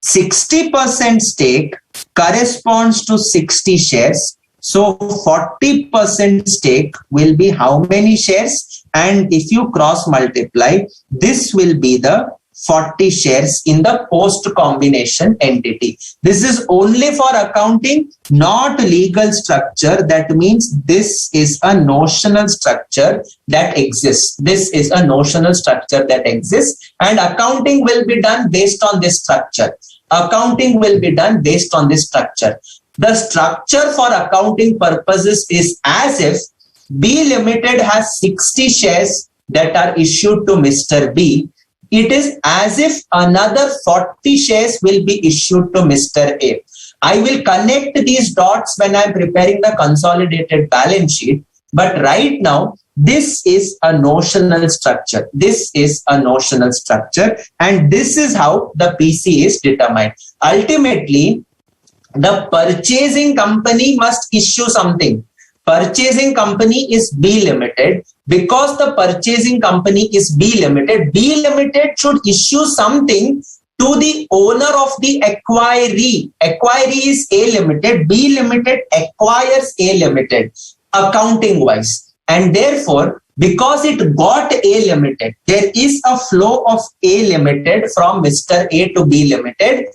[SPEAKER 1] 60% stake corresponds to 60 shares. So 40% stake will be how many shares? And if you cross multiply, this will be the 40 shares in the post-combination entity. This is only for accounting, not legal structure. That means this is a notional structure that exists. This is a notional structure that exists, and accounting will be done based on this structure. Accounting will be done based on this structure. The structure for accounting purposes is as if B Limited has 60 shares that are issued to Mr. B. It is as if another 40 shares will be issued to Mr. A. I will connect these dots when I am preparing the consolidated balance sheet. But right now, this is a notional structure. This is a notional structure. And this is how the PC is determined. Ultimately, the purchasing company must issue something. Purchasing company is B Limited. Because the purchasing company is B Limited should issue something to the owner of the acquiree. Acquiree is A Limited. B Limited acquires A Limited accounting wise. And therefore, because it got A Limited, there is a flow of A Limited from Mr. A to B Limited.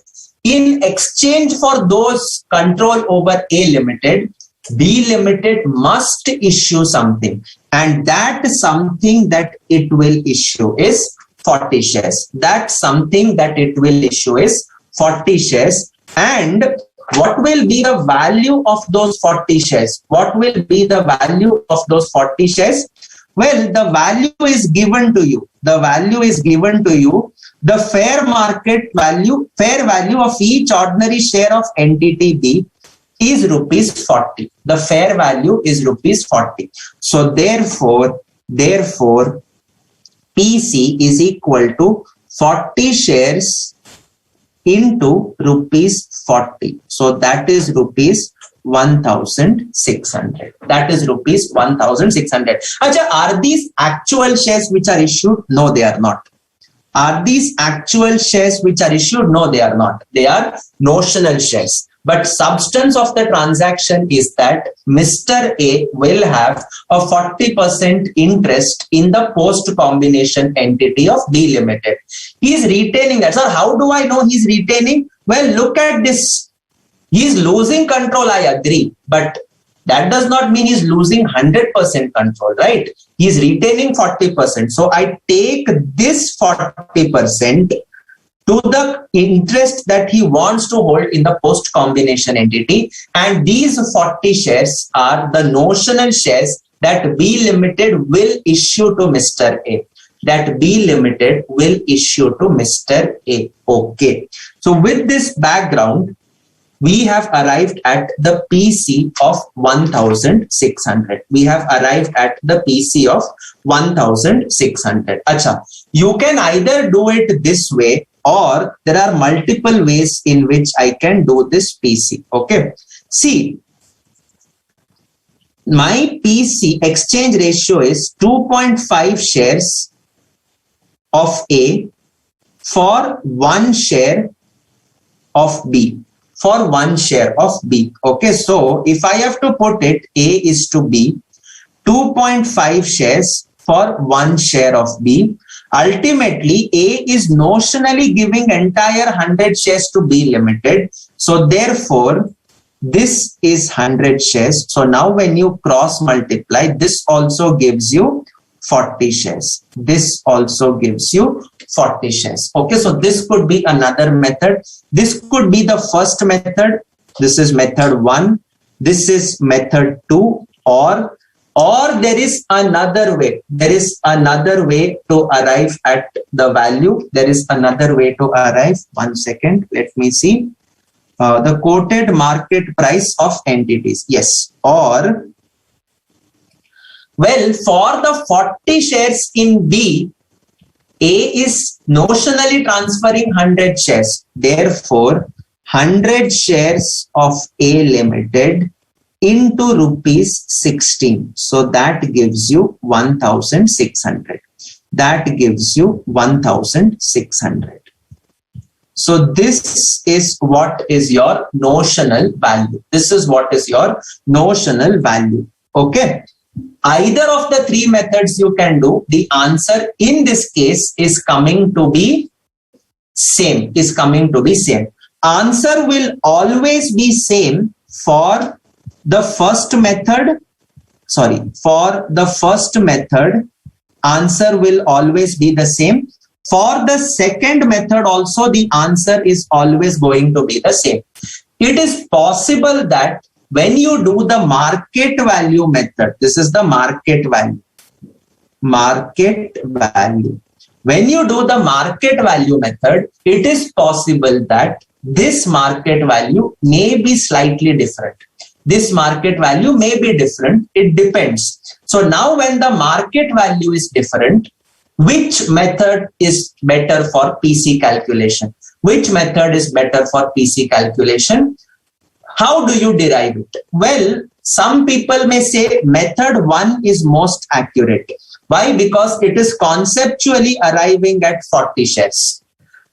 [SPEAKER 1] In exchange for those control over A Limited, B Limited must issue something, and that something that it will issue is 40 shares. That something that it will issue is 40 shares. And what will be the value of those 40 shares? What will be the value of those 40 shares? Well, the value is given to you. The value is given to you. The fair market value, fair value of each ordinary share of entity B is rupees 40. The fair value is rupees 40. So therefore, PC is equal to 40 shares into rupees 40. So that is rupees 1,600. That is rupees 1,600. Acha, are these actual shares which are issued? No, they are not. Are these actual shares which are issued? No, they are not. They are notional shares. But substance of the transaction is that Mr. A will have a 40% interest in the post-combination entity of B Limited. He is retaining that. Sir, how do I know he is retaining? Well, look at this. He is losing control, I agree. But that does not mean he is losing 100% control, right? He is retaining 40%. So I take this 40% to the interest that he wants to hold in the post-combination entity. And these 40 shares are the notional shares that B Limited will issue to Mr. A. That B Limited will issue to Mr. A. Okay. So with this background, we have arrived at the PC of 1,600. We have arrived at the PC of 1,600. Acha, you can either do it this way, or there are multiple ways in which I can do this PC. Okay. See, my PC exchange ratio is 2.5 shares of A for 1 share of B. For 1 share of B. Okay. So if I have to put it, A is to B, 2.5 shares for 1 share of B. Ultimately, A is notionally giving entire 100 shares to B Limited. So therefore, this is 100 shares. So now when you cross multiply, this also gives you 40 shares. This also gives you 40 shares. Okay, so this could be another method. This could be the first method. This is method 1. This is method 2. Or Or there is another way. There is another way to arrive at the value. There is another way to arrive. 1 second. Let me see. The quoted market price of entities. Yes. Or, well, for the 40 shares in B, A is notionally transferring 100 shares. Therefore, 100 shares of A Limited into rupees 16. So that gives you 1,600. That gives you 1,600. So this is what is your notional value. This is what is your notional value. Okay. Either of the three methods you can do. The answer in this case is coming to be same. Answer will always be same for the first method. For the first method, answer will always be the same. For the second method also, the answer is always going to be the same. It is possible that when you do the market value method, this is the market value. When you do the market value method, it is possible that this market value may be slightly different. This market value may be different. It depends. So now when the market value is different, which method is better for PC calculation? Which method is better for PC calculation? How do you derive it? Well, some people may say method 1 is most accurate. Why? Because it is conceptually arriving at 40 shares.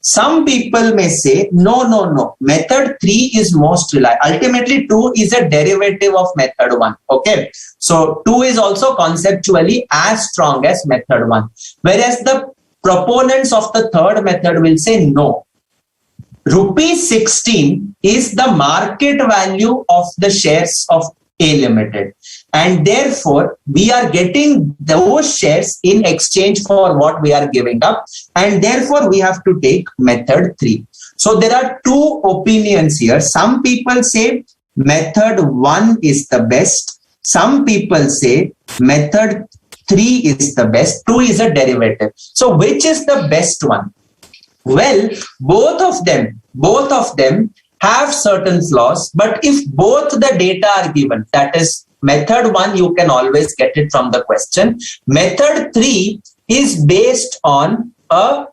[SPEAKER 1] Some people may say, no. Method 3 is most reliable. Ultimately, 2 is a derivative of method 1. Okay. So 2 is also conceptually as strong as method 1. Whereas the proponents of the third method will say, no. Rupees 16 is the market value of the shares of A Limited. And therefore, we are getting those shares in exchange for what we are giving up. And therefore, we have to take method 3. So there are two opinions here. Some people say method 1 is the best. Some people say method 3 is the best. 2 is a derivative. So which is the best one? Well, both of them have certain flaws. But if both the data are given, that is method 1, you can always get it from the question. Method 3 is based on a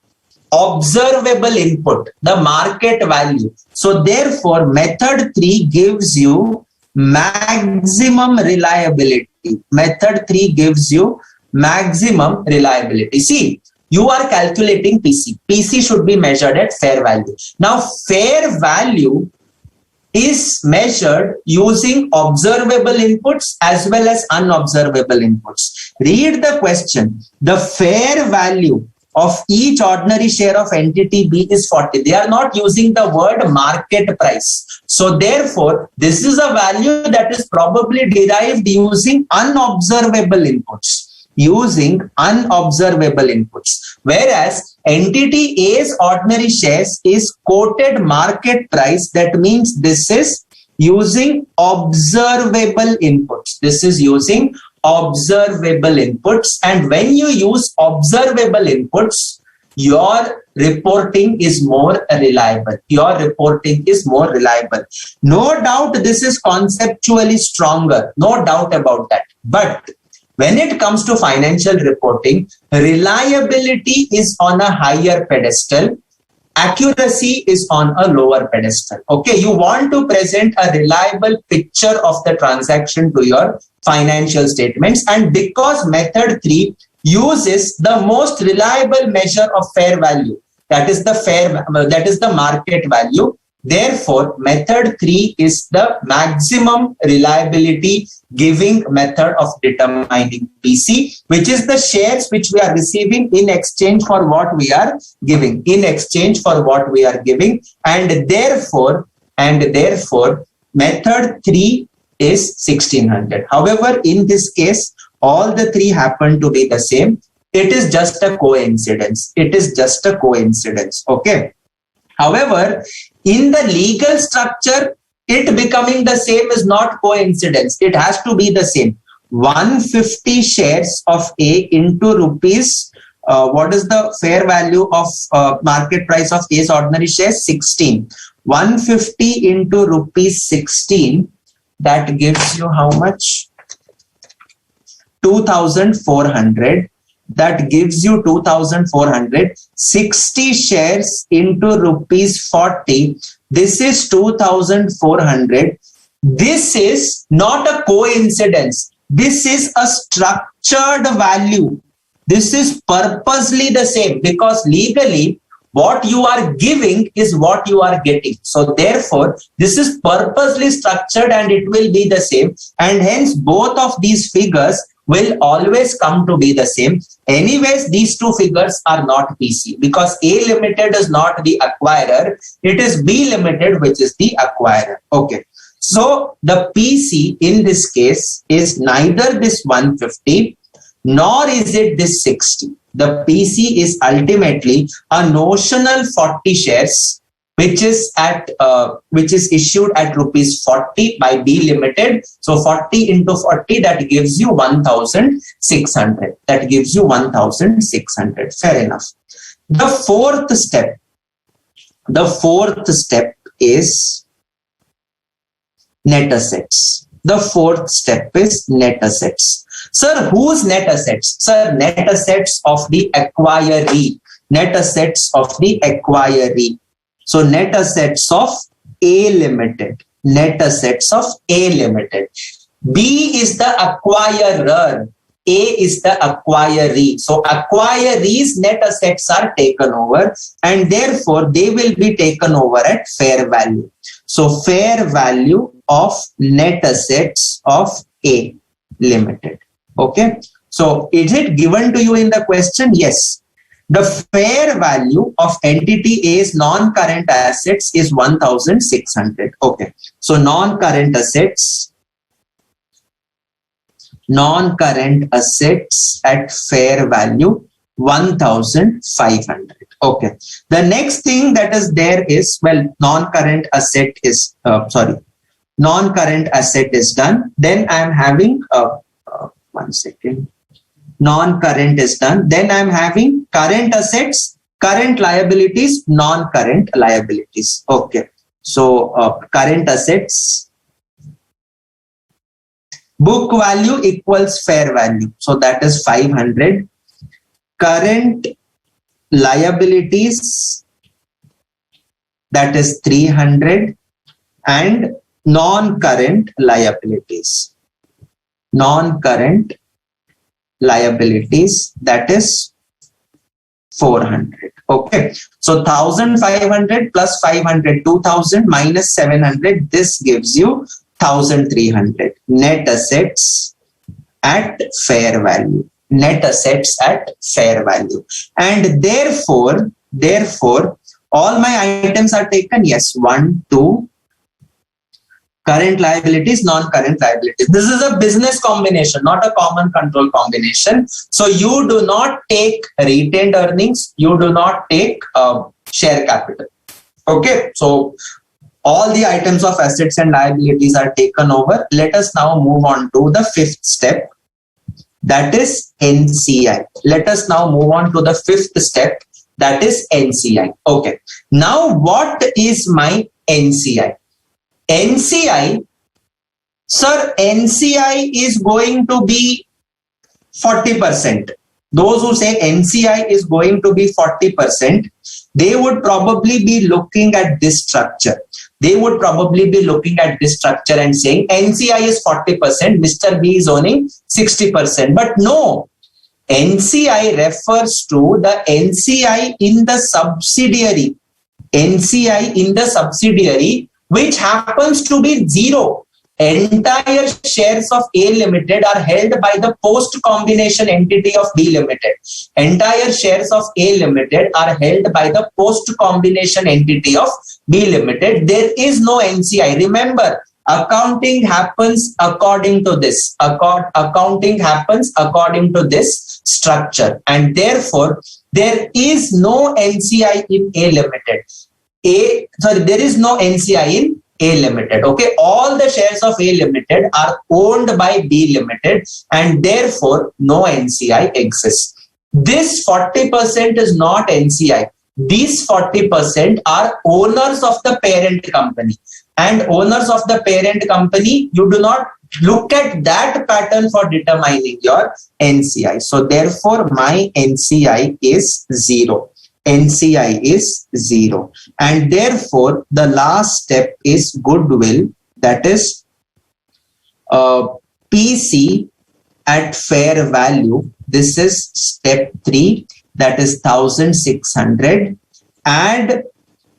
[SPEAKER 1] observable input, the market value. So therefore, method 3 gives you maximum reliability. Method 3 gives you maximum reliability. See, you are calculating PC. PC should be measured at fair value. Now, fair value is measured using observable inputs as well as unobservable inputs. Read the question. The fair value of each ordinary share of entity B is 40. They are not using the word market price. So therefore, this is a value that is probably derived using unobservable inputs. Whereas entity A's ordinary shares is quoted market price. That means this is using observable inputs. And when you use observable inputs, your reporting is more reliable. No doubt this is conceptually stronger. No doubt about that. But when it comes to financial reporting, reliability is on a higher pedestal. Accuracy is on a lower pedestal. Okay, you want to present a reliable picture of the transaction to your financial statements. And because method 3 uses the most reliable measure of fair value, that is the market value. Therefore, method 3 is the maximum reliability giving method of determining PC, which is the shares which we are receiving in exchange for what we are giving. And therefore, method 3 is 1600. However, in this case, all the three happen to be the same. It is just a coincidence. Okay. However, in the legal structure, it becoming the same is not coincidence. It has to be the same. 150 shares of A into rupees. What is the fair value of market price of A's ordinary shares? 16. 150 into rupees 16. That gives you how much? 2,400. That gives you 2,400. 60 shares into rupees 40. This is 2,400. This is not a coincidence. This is a structured value. This is purposely the same because legally what you are giving is what you are getting. So therefore, this is purposely structured and it will be the same. And hence both of these figures will always come to be the same. Anyways, these two figures are not PC because A Limited is not the acquirer. It is B Limited which is the acquirer. Okay. So the PC in this case is neither this 150 nor is it this 60. The PC is ultimately a notional 40 shares which is issued at rupees 40 by B Limited. So 40 into 40, that gives you 1,600. That gives you 1,600. Fair enough. The fourth step is net assets. The fourth step is net assets. Sir, whose net assets? Sir, net assets of the acquiree. Net assets of the acquiree. So net assets of A Limited. Net assets of A Limited. B is the acquirer. A is the acquiree. So acquiree's net assets are taken over and therefore they will be taken over at fair value. So fair value of net assets of A Limited. Okay. So is it given to you in the question? Yes. The fair value of entity A's non-current assets is 1,600. Okay. So non-current assets at fair value 1,500. Okay. The next thing that is there is, well, non-current asset is done. Then I am having one second. Non-current is done. Then I am having current assets, current liabilities, non-current liabilities. Okay. So current assets, book value equals fair value. So that is 500. Current liabilities, that is 300. And non-current liabilities. Non-current liabilities, that is 400. Okay. So 1,500 plus 500, 2,000 minus 700. This gives you 1,300. Net assets at fair value. Net assets at fair value. And therefore, all my items are taken. Yes. 1, 2. Current liabilities, non-current liabilities. This is a business combination, not a common control combination. So you do not take retained earnings. You do not take share capital. Okay. So all the items of assets and liabilities are taken over. Let us now move on to the fifth step. That is NCI. Let us now move on to the fifth step. That is NCI. Okay. Now what is my NCI? NCI, sir, NCI is going to be 40%. Those who say NCI is going to be 40%, they would probably be looking at this structure. They would probably be looking at this structure and saying NCI is 40%, Mr. B is owning 60%. But no, NCI refers to the NCI in the subsidiary. NCI in the subsidiary, which happens to be zero. Entire shares of A Limited are held by the post-combination entity of B Limited. Entire shares of A Limited are held by the post-combination entity of B Limited. There is no NCI. Remember, accounting happens according to this. Accounting happens according to this structure. And therefore, there is no NCI in A Limited. There is no NCI in A Limited. Okay, all the shares of A Limited are owned by B Limited, and therefore no NCI exists. This 40% is not NCI. These 40% are owners of the parent company, and owners of the parent company, you do not look at that pattern for determining your NCI. So therefore my NCI is 0. NCI is 0. And therefore the last step is goodwill, that is PC at fair value. This is step 3, that is 1600. Add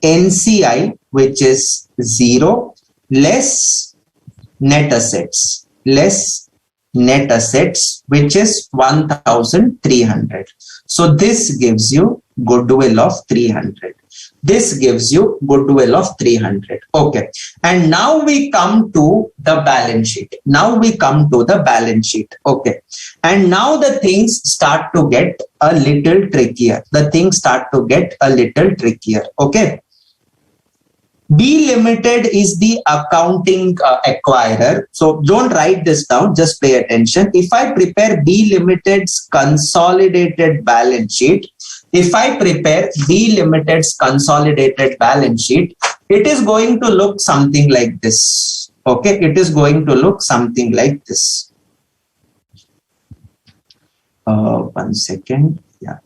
[SPEAKER 1] NCI, which is 0, less net assets, which is 1300. So this gives you goodwill of 300. This gives you goodwill of 300. Okay. And now we come to the balance sheet. Okay. And now the things start to get a little trickier. Okay. B Limited is the accounting acquirer. So don't write this down, just pay attention. If I prepare B Limited's consolidated balance sheet, it is going to look something like this. Okay, it is going to look something like this. One second. Yeah.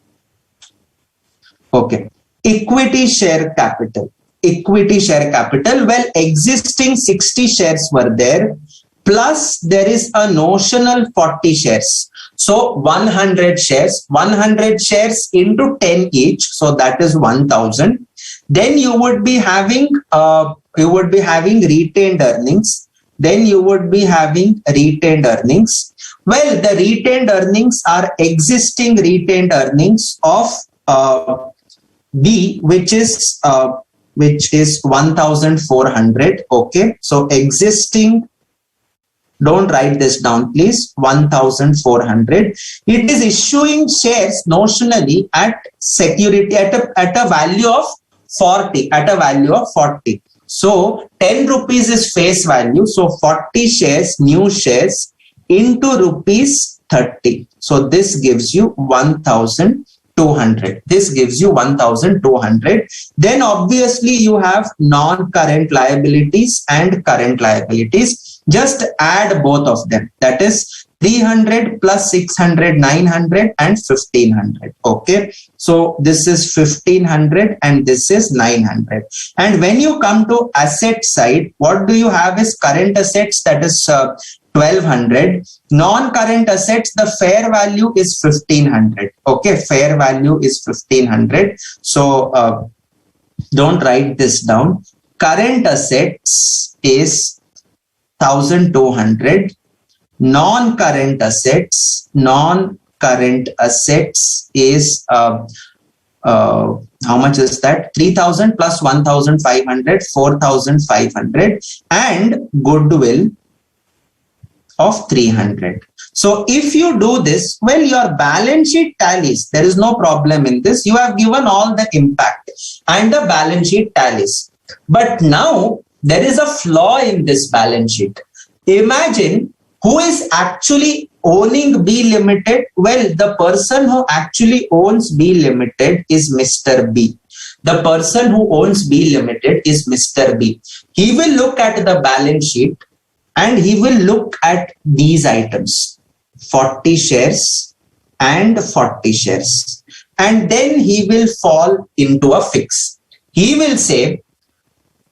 [SPEAKER 1] Okay. Equity share capital. Well, existing 60 shares were there, plus there is a notional 40 shares. So 100 shares into 10 each. So that is 1000. Then you would be having retained earnings. Well, the retained earnings are existing retained earnings of B, which is 1400. Okay, so existing, don't write this down please, 1400. It is issuing shares notionally at security at a value of 40, So 10 rupees is face value. So 40 shares, new shares into rupees 30. So this gives you 1200. Then obviously you have non-current liabilities and current liabilities. Just add both of them. That is 300 plus 600, 900 and 1500. Okay. So this is 1500 and this is 900. And when you come to asset side, what do you have is current assets, that is 1200. Non-current assets, the fair value is 1500. Okay, fair value is 1500. So don't write this down. Current assets is 1200. Non-current assets is how much is that? 3000 plus 1500, 4500, and goodwill of 300. So if you do this, well, your balance sheet tallies. There is no problem in this. You have given all the impact and the balance sheet tallies. But now there is a flaw in this balance sheet. Imagine who is actually owning B Limited. Well, the person who actually owns B Limited is Mr. B. The person who owns B Limited is Mr. B. He will look at the balance sheet and he will look at these items, 40 shares and 40 shares. And then he will fall into a fix. He will say,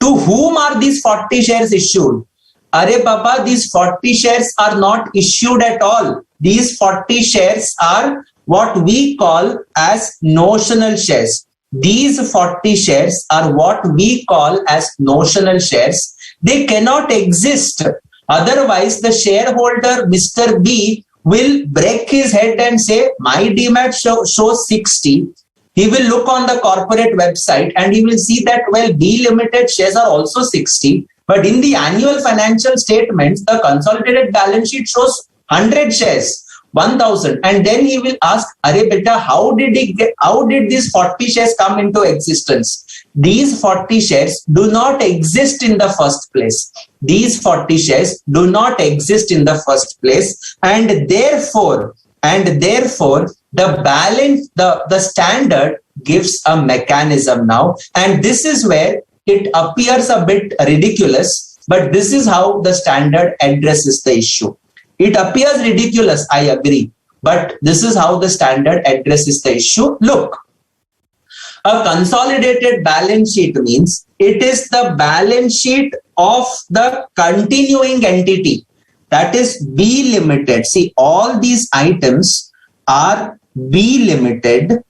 [SPEAKER 1] to whom are these 40 shares issued? Arey Baba, these 40 shares are not issued at all. These 40 shares are what we call as notional shares. These 40 shares are what we call as notional shares. They cannot exist. Otherwise, the shareholder, Mr. B, will break his head and say, my demat shows 60. He will look on the corporate website and he will see that, well, B Limited shares are also 60. But in the annual financial statements, the consolidated balance sheet shows 100 shares, 1000. And then he will ask, Arey beta, how did these 40 shares come into existence? these 40 shares do not exist in the first place. These 40 shares do not exist in the first place, and therefore the balance, the standard gives a mechanism now, and this is where it appears a bit ridiculous, but this is how the standard addresses the issue. It appears ridiculous, I agree, but this is how the standard addresses the issue. Look, a consolidated balance sheet means it is the balance sheet of the continuing entity, that is B Limited. See, all these items are B Limited,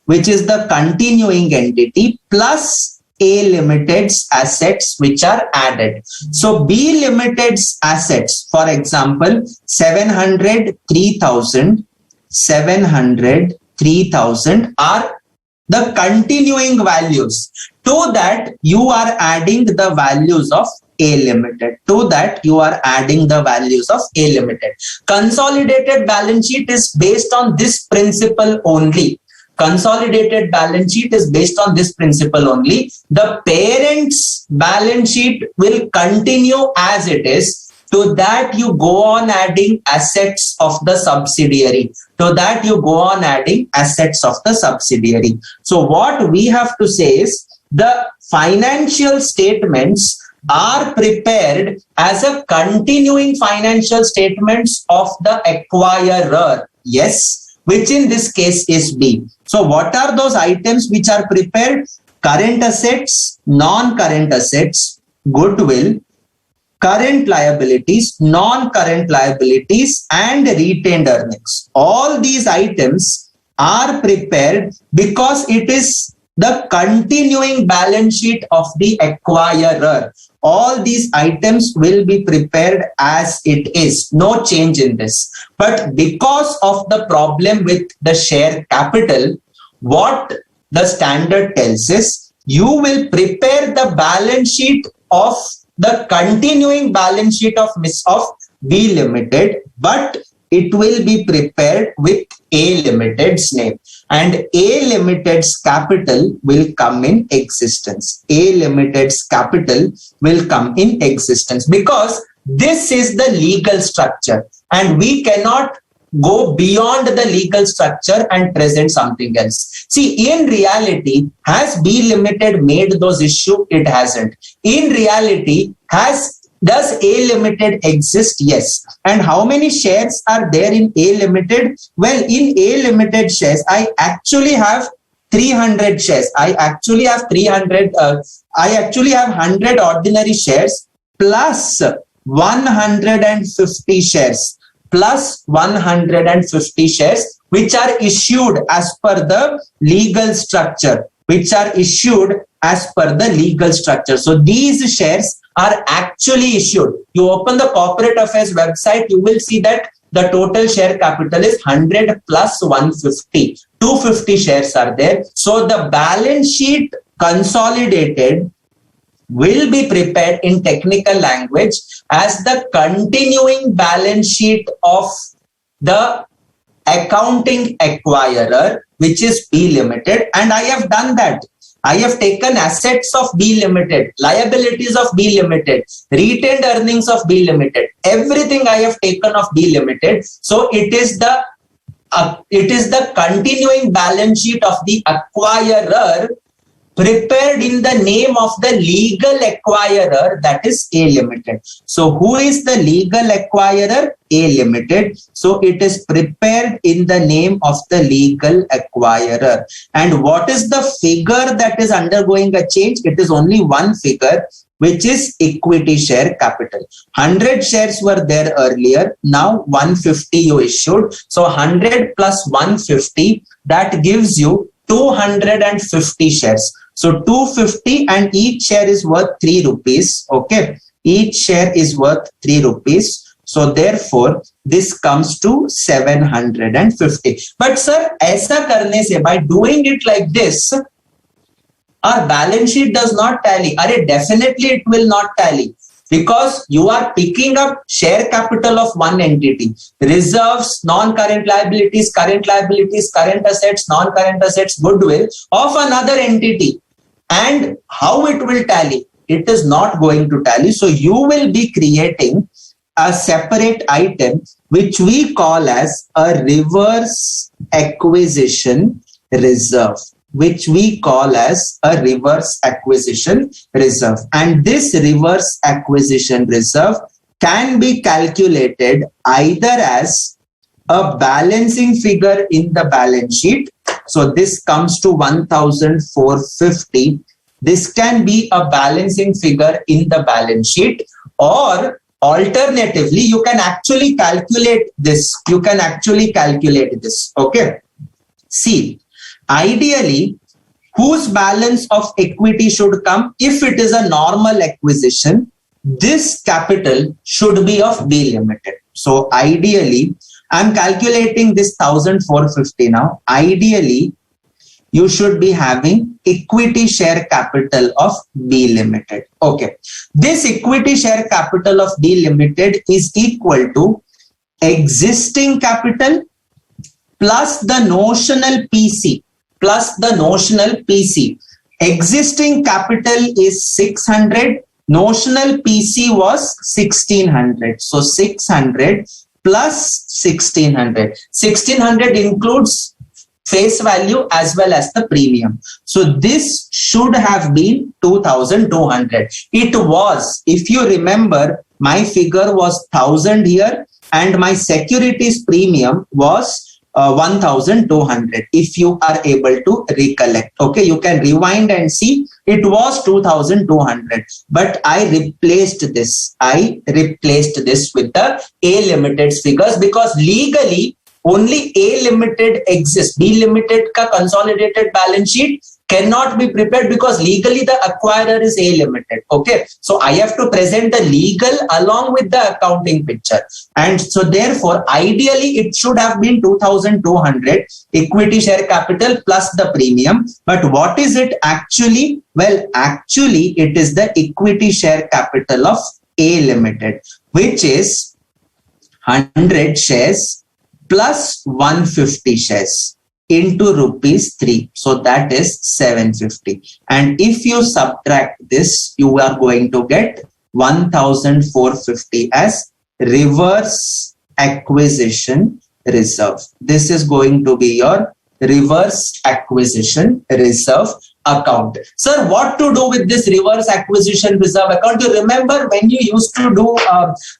[SPEAKER 1] which is the continuing entity, plus A Limited's assets which are added. So B Limited's assets, for example, 703,000 are the continuing values. To that you are adding the values of A Limited. To that you are adding the values of A Limited. Consolidated balance sheet is based on this principle only. Consolidated balance sheet is based on this principle only. The parent's balance sheet will continue as it is. To that you go on adding assets of the subsidiary. To that you go on adding assets of the subsidiary. So what we have to say is the financial statements are prepared as a continuing financial statements of the acquirer. Yes, which in this case is B. So what are those items which are prepared? Current assets, non-current assets, goodwill, current liabilities, non-current liabilities, and retained earnings. All these items are prepared because it is the continuing balance sheet of the acquirer. All these items will be prepared as it is. No change in this. But because of the problem with the share capital, what the standard tells is you will prepare the balance sheet of the continuing balance sheet of B Limited, but it will be prepared with A Limited's name, and A Limited's capital will come in existence. A Limited's capital will come in existence because this is the legal structure, and we cannot go beyond the legal structure and present something else. See, in reality, has B Limited made those issues? It hasn't. In reality, does A Limited exist? Yes. And how many shares are there in A Limited? Well, in A Limited shares, I actually have 300 shares. I actually have 100 ordinary shares plus 150 shares. Plus 150 shares which are issued as per the legal structure. So these shares are actually issued. You open the corporate affairs website, you will see that the total share capital is 100 plus 150. 250 shares are there. So the balance sheet consolidated will be prepared in technical language as the continuing balance sheet of the accounting acquirer, which is B Limited. And I have done that. I have taken assets of B Limited, liabilities of B Limited, retained earnings of B Limited, everything I have taken of B Limited. So it is the continuing balance sheet of the acquirer prepared in the name of the legal acquirer, that is A Limited. So who is the legal acquirer? A Limited. So it is prepared in the name of the legal acquirer. And what is the figure that is undergoing a change? It is only one figure, which is equity share capital. 100 shares were there earlier. Now 150 you issued. So 100 plus 150, that gives you 250 shares. So 250, and each share is worth 3 rupees. Okay. Each share is worth 3 rupees. So therefore, this comes to 750. But sir, aisa karne se, by doing it like this, our balance sheet does not tally. Definitely it will not tally. Because you are picking up share capital of one entity, reserves, non-current liabilities, current assets, non-current assets, goodwill of another entity. And how it will tally? It is not going to tally. So you will be creating a separate item which we call as a reverse acquisition reserve, which we call as a reverse acquisition reserve. And this reverse acquisition reserve can be calculated either as a balancing figure in the balance sheet. So this comes to 1,450. This can be a balancing figure in the balance sheet, or alternatively, you can actually calculate this. Okay. See, ideally, whose balance of equity should come? If it is a normal acquisition, this capital should be of B Limited. So ideally, I'm calculating this 1,450 now. Ideally, you should be having equity share capital of B Limited. Okay. This equity share capital of B Limited is equal to existing capital plus the notional PC. Existing capital is 600. Notional PC was 1,600. So 600 plus 1,600. 1,600 includes face value as well as the premium. So this should have been 2,200. It was, if you remember, my figure was 1,000 here and my securities premium was 1,200. If you are able to recollect, okay, you can rewind and see it was 2,200. But I replaced this with the A Limited's figures because legally only A Limited exists. B Limited ka consolidated balance sheet cannot be prepared because legally the acquirer is A Limited. Okay. So I have to present the legal along with the accounting picture. And so therefore, ideally it should have been 2,200 equity share capital plus the premium. But what is it actually? Well, actually it is the equity share capital of A Limited, which is 100 shares plus 150 shares into rupees 3. So that is 750. And if you subtract this, you are going to get 1,450 as reverse acquisition reserve. This is going to be your reverse acquisition reserve account. Sir, what to do with this reverse acquisition reserve account? You remember when you used to do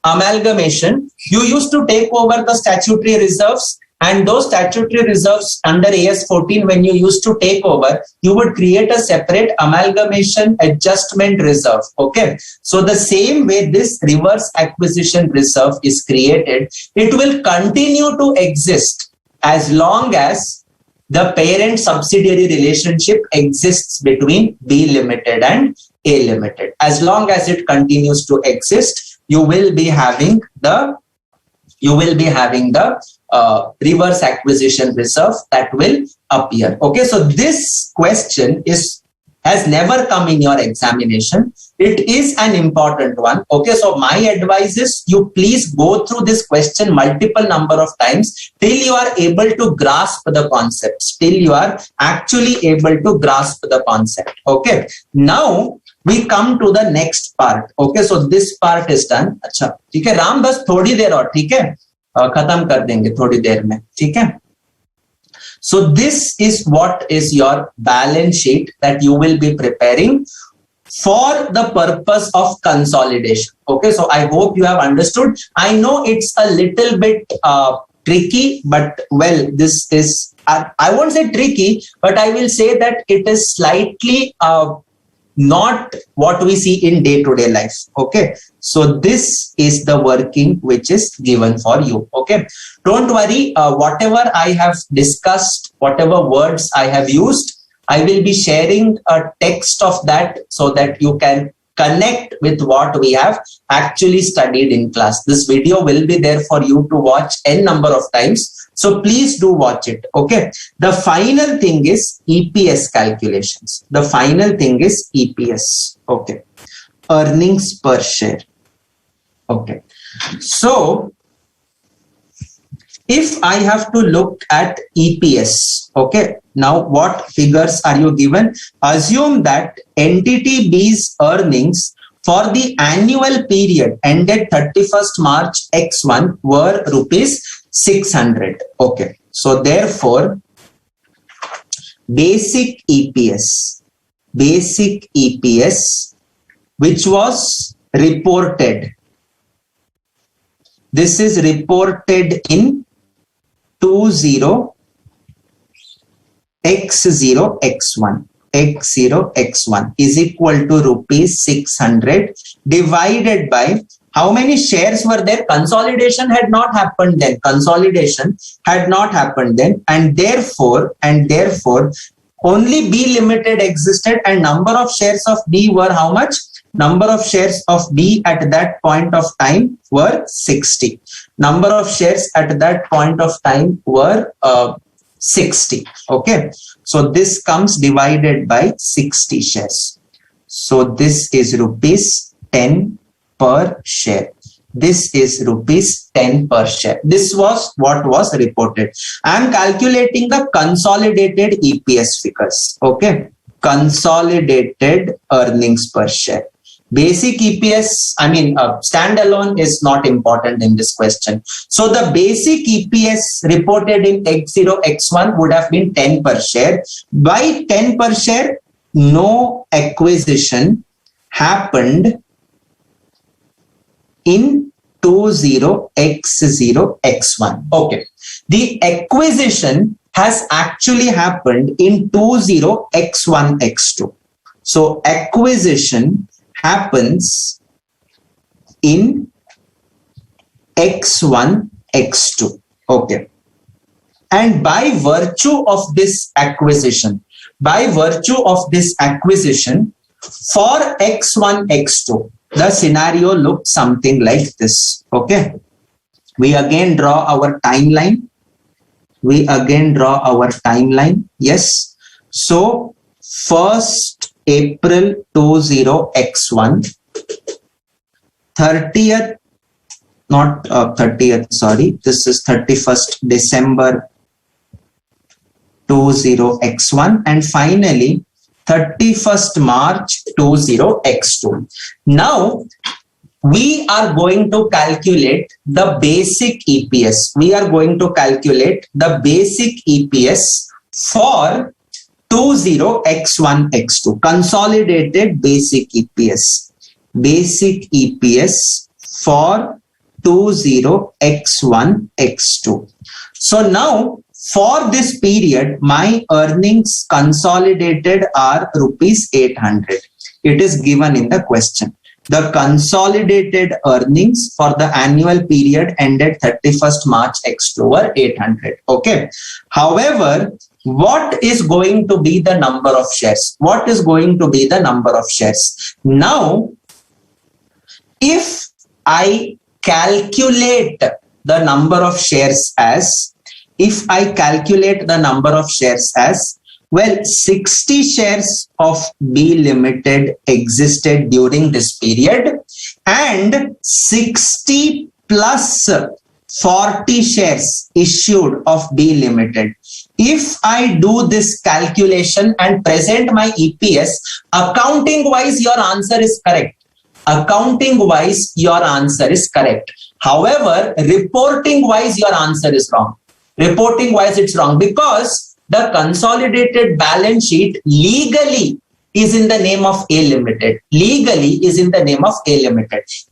[SPEAKER 1] amalgamation, you used to take over the statutory reserves, and those statutory reserves under AS 14, when you used to take over, you would create a separate amalgamation adjustment reserve. Okay. So the same way this reverse acquisition reserve is created, it will continue to exist as long as the parent subsidiary relationship exists between B Limited and A Limited. As long as it continues to exist, you will be having the reverse acquisition reserve that will appear. Okay, so this question has never come in your examination. It is an important one. Okay, so my advice is you please go through this question multiple number of times till you are able to grasp the concepts, till you are actually able to grasp the concept. Okay, now we come to the next part. Okay, so this part is done. अच्छा, ठीक है राम, बस थोड़ी देर और, ठीक है खत्म कर देंगे थोड़ी देर में, ठीक है. So this is what is your balance sheet that you will be preparing for the purpose of consolidation. Okay, so I hope you have understood. I know it's a little bit tricky, but well, this is, I won't say tricky, but I will say that it is slightly not what we see in day-to-day life. Okay, so this is the working which is given for you. Okay, don't worry, whatever I have discussed, whatever words I have used, I will be sharing a text of that so that you can connect with what we have actually studied in class. This video will be there for you to watch n number of times. So please do watch it. Okay. The final thing is EPS calculations. The final thing is EPS. Okay. Earnings per share. Okay. So If I have to look at EPS, okay, now what figures are you given? Assume that entity B's earnings for the annual period ended 31st March X1 were rupees 600. Okay, so therefore, basic EPS, which was reported, this is reported in 20x0x1 is equal to rupees 600 divided by how many shares were there? Consolidation had not happened then. And therefore only B Limited existed, and number of shares of B were how much? Number of shares of B at that point of time were 60. Number of shares at that point of time were 60. Okay. So this comes divided by 60 shares. So this is rupees 10 per share. This is rupees 10 per share. This was what was reported. I am calculating the consolidated EPS figures. Okay. Consolidated earnings per share. Basic EPS, standalone is not important in this question. So the basic EPS reported in X0, X1 would have been 10 per share. By 10 per share, no acquisition happened in 20x0, X1. Okay. The acquisition has actually happened in 20x1, X2. So acquisition happens in X1, X2. Okay. And by virtue of this acquisition, for X1, X2, the scenario looks something like this. Okay. We again draw our timeline. Yes. So 1st April 20x1, 30th, not 30th, sorry, this is 31st December 20x1, and finally 31st March 20x2. Now we are going to calculate the basic EPS. For 20x1, x2, consolidated basic EPS for 20x1, x2. So now for this period, my earnings consolidated are rupees 800. It is given in the question. The consolidated earnings for the annual period ended 31st March X2 were 800. Okay. However, what is going to be the number of shares? Now, if I calculate the number of shares as, well, 60 shares of B Limited existed during this period, and 60 plus 40 shares issued of B Limited. If I do this calculation and present my EPS, accounting wise, your answer is correct. However, reporting wise, your answer is wrong. It's wrong because the consolidated balance sheet legally is in the name of A Limited.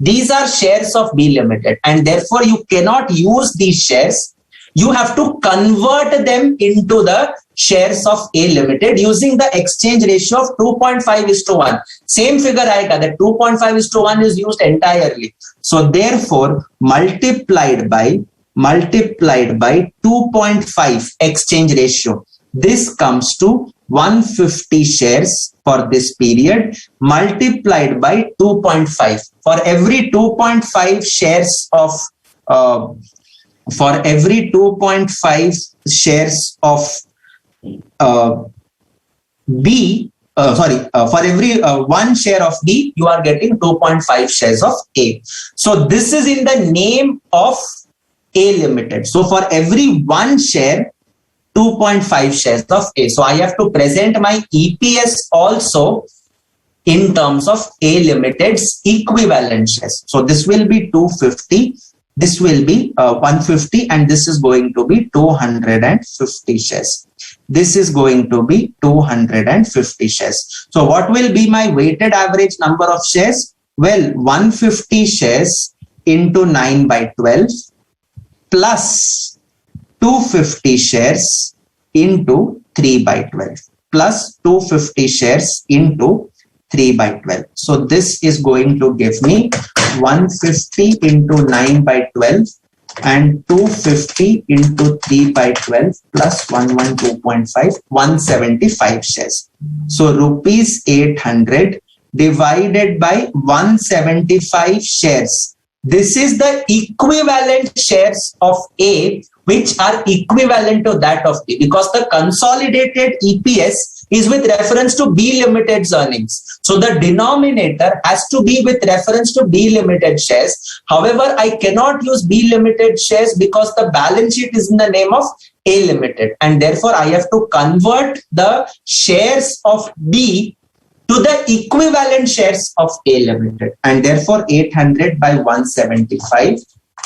[SPEAKER 1] These are shares of B Limited, and therefore you cannot use these shares. You have to convert them into the shares of A Limited using the exchange ratio of 2.5:1. Same figure aayega, that 2.5:1 is used entirely. So therefore, multiplied by 2.5 exchange ratio. This comes to 150 shares for this period multiplied by 2.5. For every 2.5 shares of for every 1 share of B, you are getting 2.5 shares of A. So this is in the name of A Limited. So for every 1 share, 2.5 shares of A. So I have to present my EPS also in terms of A Limited's equivalent shares. So this will be 250, this will be 150, and this is going to be 250 shares. This is going to be 250 shares. So what will be my weighted average number of shares? Well, 150 shares into 9 by 12 plus 250 shares into 3 by 12 plus 250 shares into 3 by 12. So this is going to give me 150 into 9 by 12 and 250 into 3 by 12 plus 112.5, 175 shares. So rupees 800 divided by 175 shares. This is the equivalent shares of A, which are equivalent to that of B, because the consolidated EPS is with reference to B Limited's earnings. So the denominator has to be with reference to B Limited shares. However, I cannot use B Limited shares because the balance sheet is in the name of A Limited, and therefore I have to convert the shares of B to the equivalent shares of A Limited, and therefore 800 by 175,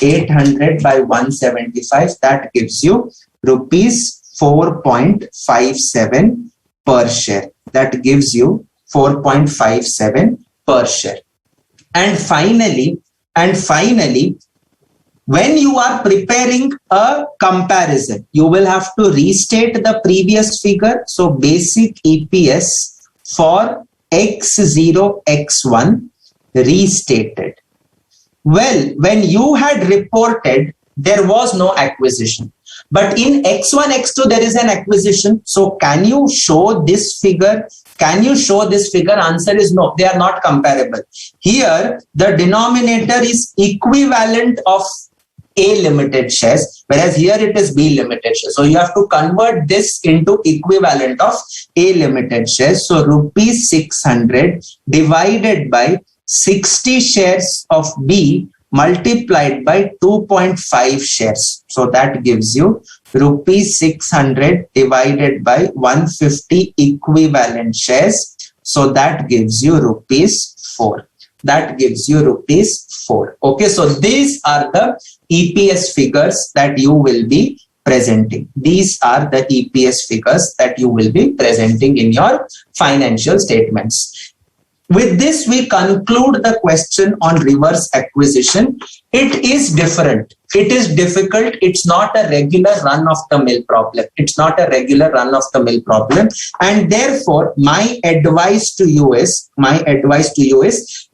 [SPEAKER 1] 800 by 175, that gives you rupees 4.57 per share. That gives you 4.57 per share. And finally, when you are preparing a comparison, you will have to restate the previous figure. So basic EPS for X0, X1 restated. Well, when you had reported, there was no acquisition. But in X1, X2, there is an acquisition. So can you show this figure? Can you show this figure? Answer is no, they are not comparable. Here, the denominator is equivalent of A Limited shares, whereas here it is B Limited shares. So you have to convert this into equivalent of A Limited shares. So rupees 600 divided by 60 shares of B multiplied by 2.5 shares. So that gives you rupees 600 divided by 150 equivalent shares. So that gives you rupees 4. That gives you rupees 4. Okay, so these are the EPS figures that you will be presenting. These are the EPS figures that you will be presenting in your financial statements. With this, we conclude the question on reverse acquisition. It is different. It is difficult. It's not a regular run-of-the-mill problem. It's not a regular run-of-the-mill problem. And therefore, my advice to you is,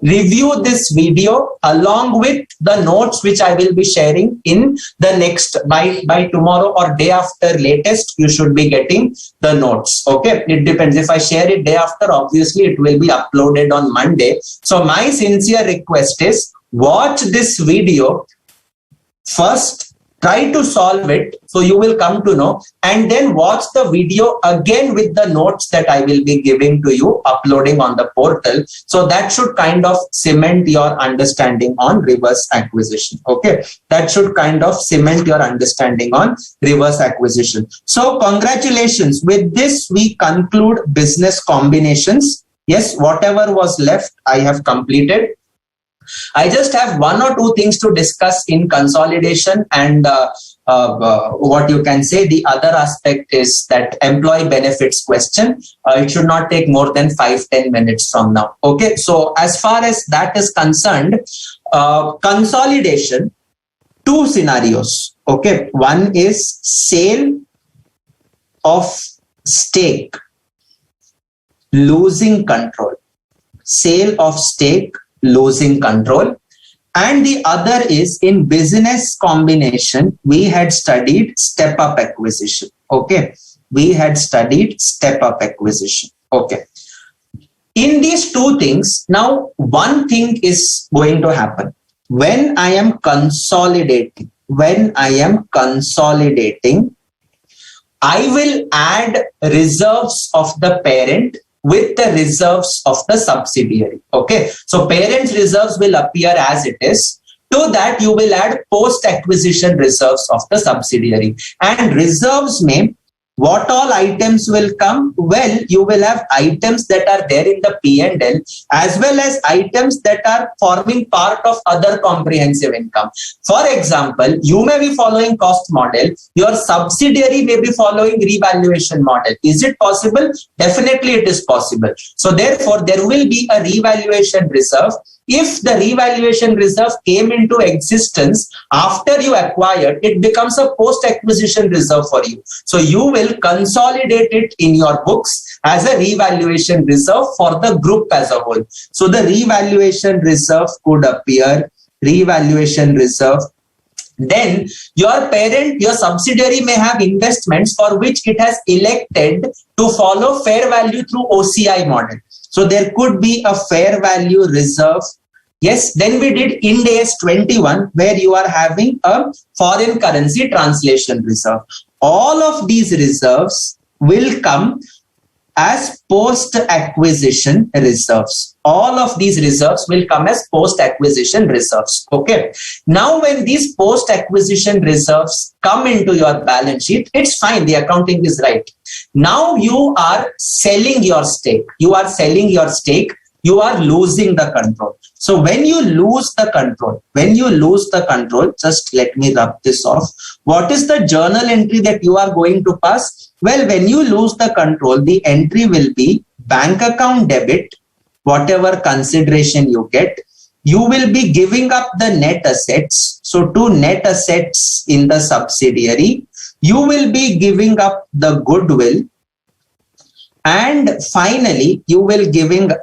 [SPEAKER 1] review this video along with the notes which I will be sharing in the next, by tomorrow or day after latest, you should be getting the notes. Okay, it depends. If I share it day after, obviously it will be uploaded on Monday. So my sincere request is, watch this video first, try to solve it so you will come to know, and then watch the video again with the notes that I will be giving to you, uploading on the portal. So that should kind of cement your understanding on reverse acquisition. Okay, that should kind of cement your understanding on reverse acquisition. So congratulations. With this, we conclude business combinations. Yes, whatever was left, I have completed. I just have one or two things to discuss in consolidation, and what you can say, the other aspect is that employee benefits question. It should not take more than 5-10 minutes from now. Okay, so as far as that is concerned, consolidation, two scenarios. Okay, one is sale of stake, losing control. Sale of stake, losing control. And the other is in business combination, we had studied step-up acquisition. Okay, we had studied step-up acquisition. Okay, in these two things, now one thing is going to happen. When I am consolidating, I will add reserves of the parent with the reserves of the subsidiary. Okay, so parent's reserves will appear as it is. To that, you will add post-acquisition reserves of the subsidiary. And reserves may, what all items will come? Well, you will have items that are there in the P&L as well as items that are forming part of other comprehensive income. For example, you may be following cost model. Your subsidiary may be following revaluation model. Is it possible? Definitely it is possible. So therefore, there will be a revaluation reserve. If the revaluation reserve came into existence after you acquired, it becomes a post-acquisition reserve for you. So you will consolidate it in your books as a revaluation reserve for the group as a whole. So the revaluation reserve could appear, revaluation reserve. Then your parent, your subsidiary may have investments for which it has elected to follow fair value through OCI model. So there could be a fair value reserve. Yes, then we did Ind AS 21 where you are having a foreign currency translation reserve. All of these reserves will come as post-acquisition reserves. All of these reserves will come as post-acquisition reserves. Okay. Now, when these post-acquisition reserves come into your balance sheet, it's fine. The accounting is right. Now you are selling your stake. You are selling your stake. You are losing the control. So when you lose the control, just let me rub this off. What is the journal entry that you are going to pass? Well, when you lose the control, the entry will be bank account debit, whatever consideration you get. You will be giving up the net assets. So to net assets in the subsidiary, you will be giving up the goodwill. And finally, you will be giving up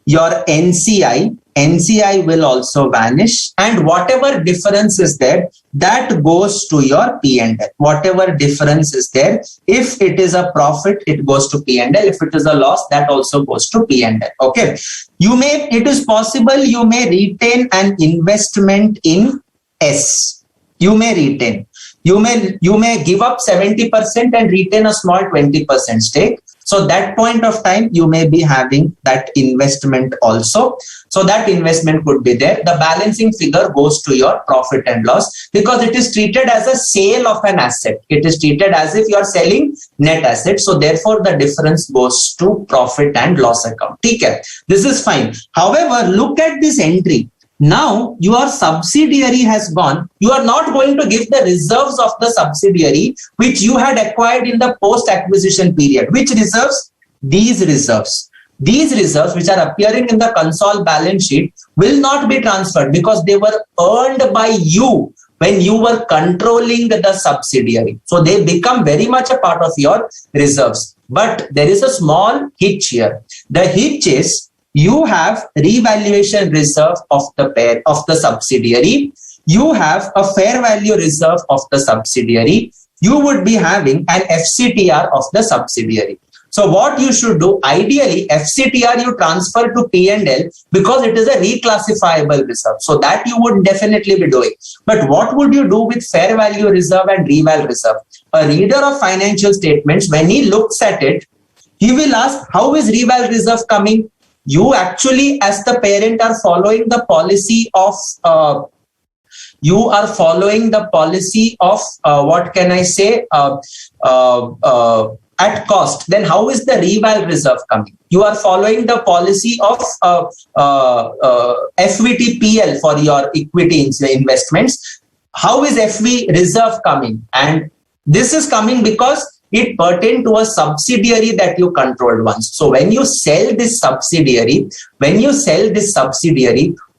[SPEAKER 1] your NCI. NCI will also vanish, and whatever difference is there, that goes to your P&L. Whatever difference is there, if it is a profit, it goes to P&L. If it is a loss, that also goes to P&L. Okay. It is possible you may retain an investment in S. You may retain. You may give up 70% and retain a small 20% stake. So that point of time, you may be having that investment also. So that investment could be there. The balancing figure goes to your profit and loss because it is treated as a sale of an asset. It is treated as if you are selling net assets. So therefore, the difference goes to profit and loss account. Okay, this is fine. However, look at this entry. Now your subsidiary has gone. You are not going to give the reserves of the subsidiary which you had acquired in the post-acquisition period. Which reserves? These reserves. These reserves which are appearing in the consolidated balance sheet will not be transferred because they were earned by you when you were controlling the subsidiary. So they become very much a part of your reserves. But there is a small hitch here. The hitch is you have revaluation reserve of the subsidiary. You have a fair value reserve of the subsidiary. You would be having an FCTR of the subsidiary. So what you should do, ideally FCTR you transfer to P&L because it is a reclassifiable reserve. So that you would definitely be doing. But what would you do with fair value reserve and reval reserve? A reader of financial statements, when he looks at it, he will ask, how is reval reserve coming? You actually, as the parent, are following the policy of what can I say, at cost. Then how is the reval reserve coming? You are following the policy of FVTPL for your equity investments. How is FV reserve coming? And this is coming because it pertained to a subsidiary that you controlled once. So when you sell this subsidiary,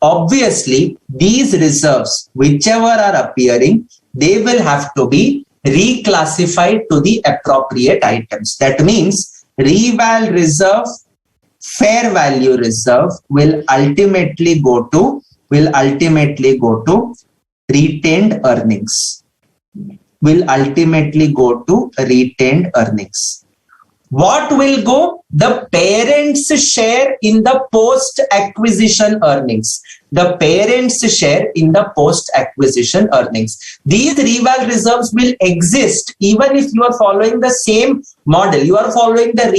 [SPEAKER 1] obviously these reserves, whichever are appearing, they will have to be reclassified to the appropriate items. That means reval reserve, fair value reserve will ultimately go to retained earnings. What will go? The parent's share in the post-acquisition earnings. These reval reserves will exist even if you are following the same model. You are following the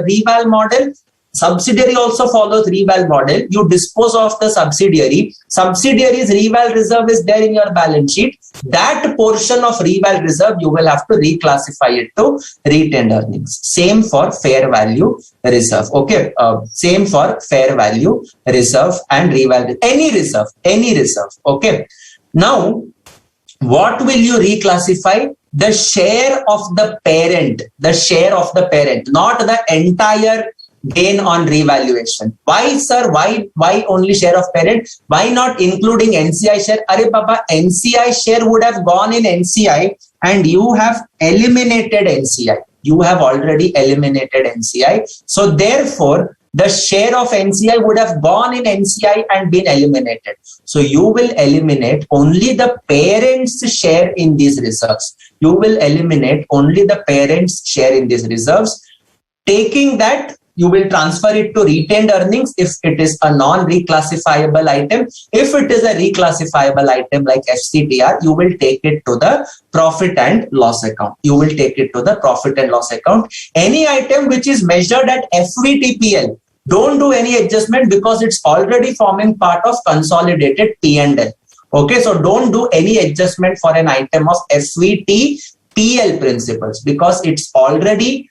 [SPEAKER 1] reval model. subsidiary also follows reval model. You dispose of the subsidiary. Subsidiary's reval reserve is there in your balance sheet. That portion of reval reserve, you will have to reclassify it to retained earnings. Same for fair value reserve. Okay. Same for fair value reserve and reval. Any reserve. Okay. Now, what will you reclassify? The share of the parent, not the entire gain on revaluation. Why, sir? Why only share of parent? Why not including NCI share? Arey Baba, NCI share would have gone in NCI and you have eliminated NCI. You have already eliminated NCI. So therefore, the share of NCI would have gone in NCI and been eliminated. So you will eliminate only the parent's share in these reserves. You will eliminate only the parent's share in these reserves. Taking that, you will transfer it to retained earnings if it is a non-reclassifiable item. If it is a reclassifiable item like FCTR, you will take it to the profit and loss account. Any item which is measured at FVTPL, don't do any adjustment because it's already forming part of consolidated P&L. Okay, so don't do any adjustment for an item of FVTPL principles because it's already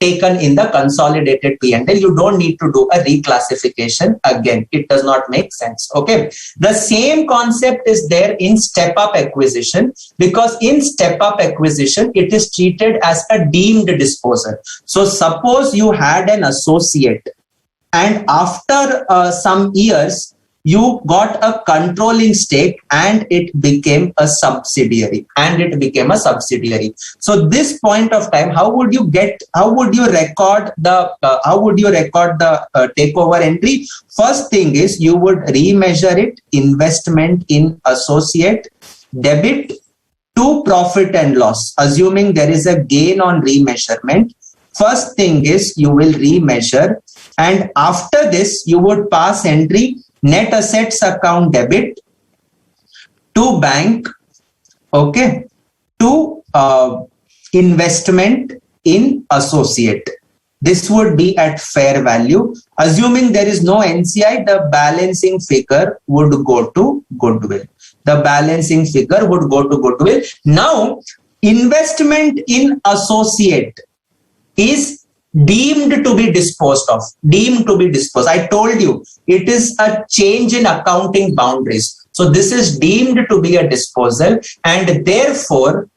[SPEAKER 1] taken in the consolidated P&L. You don't need to do a reclassification again. It does not make sense. Okay. The same concept is there in step-up acquisition because in step-up acquisition, it is treated as a deemed disposal. So suppose you had an associate and after some years, you got a controlling stake and it became a subsidiary. So this point of time, how would you record the takeover entry? First thing is you would remeasure it, investment in associate, debit to profit and loss, assuming there is a gain on remeasurement. First thing is you will remeasure and after this you would pass entry net assets account debit to bank, okay, to investment in associate. This would be at fair value. Assuming there is no NCI, the balancing figure would go to goodwill. Now, investment in associate is deemed to be disposed of. I told you it is a change in accounting boundaries. So this is deemed to be a disposal, and therefore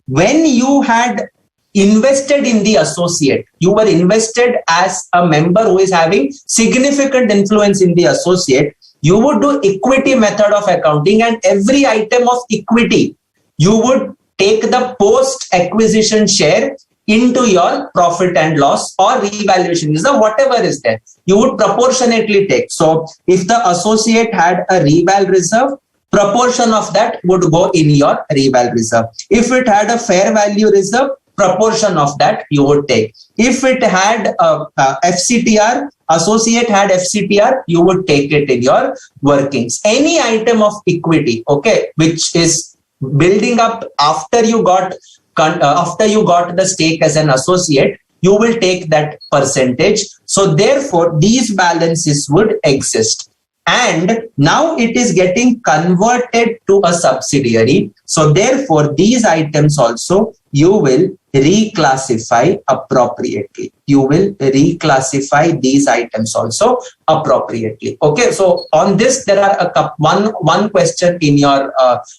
[SPEAKER 1] when you had invested in the associate, you were invested as a member who is having significant influence in the associate. You would do equity method of accounting, and every item of equity you would take the post acquisition share into your profit and loss or revaluation reserve, whatever is there, you would proportionately take. So if the associate had a reval reserve, proportion of that would go in your reval reserve. If it had a fair value reserve, proportion of that you would take. If it had FCTR, associate had FCTR, you would take it in your workings. Any item of equity, okay, which is building up after you got the stake as an associate, you will take that percentage. So therefore, these balances would exist. And now it is getting converted to a subsidiary. So therefore, these items also you will reclassify appropriately. These items also appropriately. Okay, so on this, there are one question in your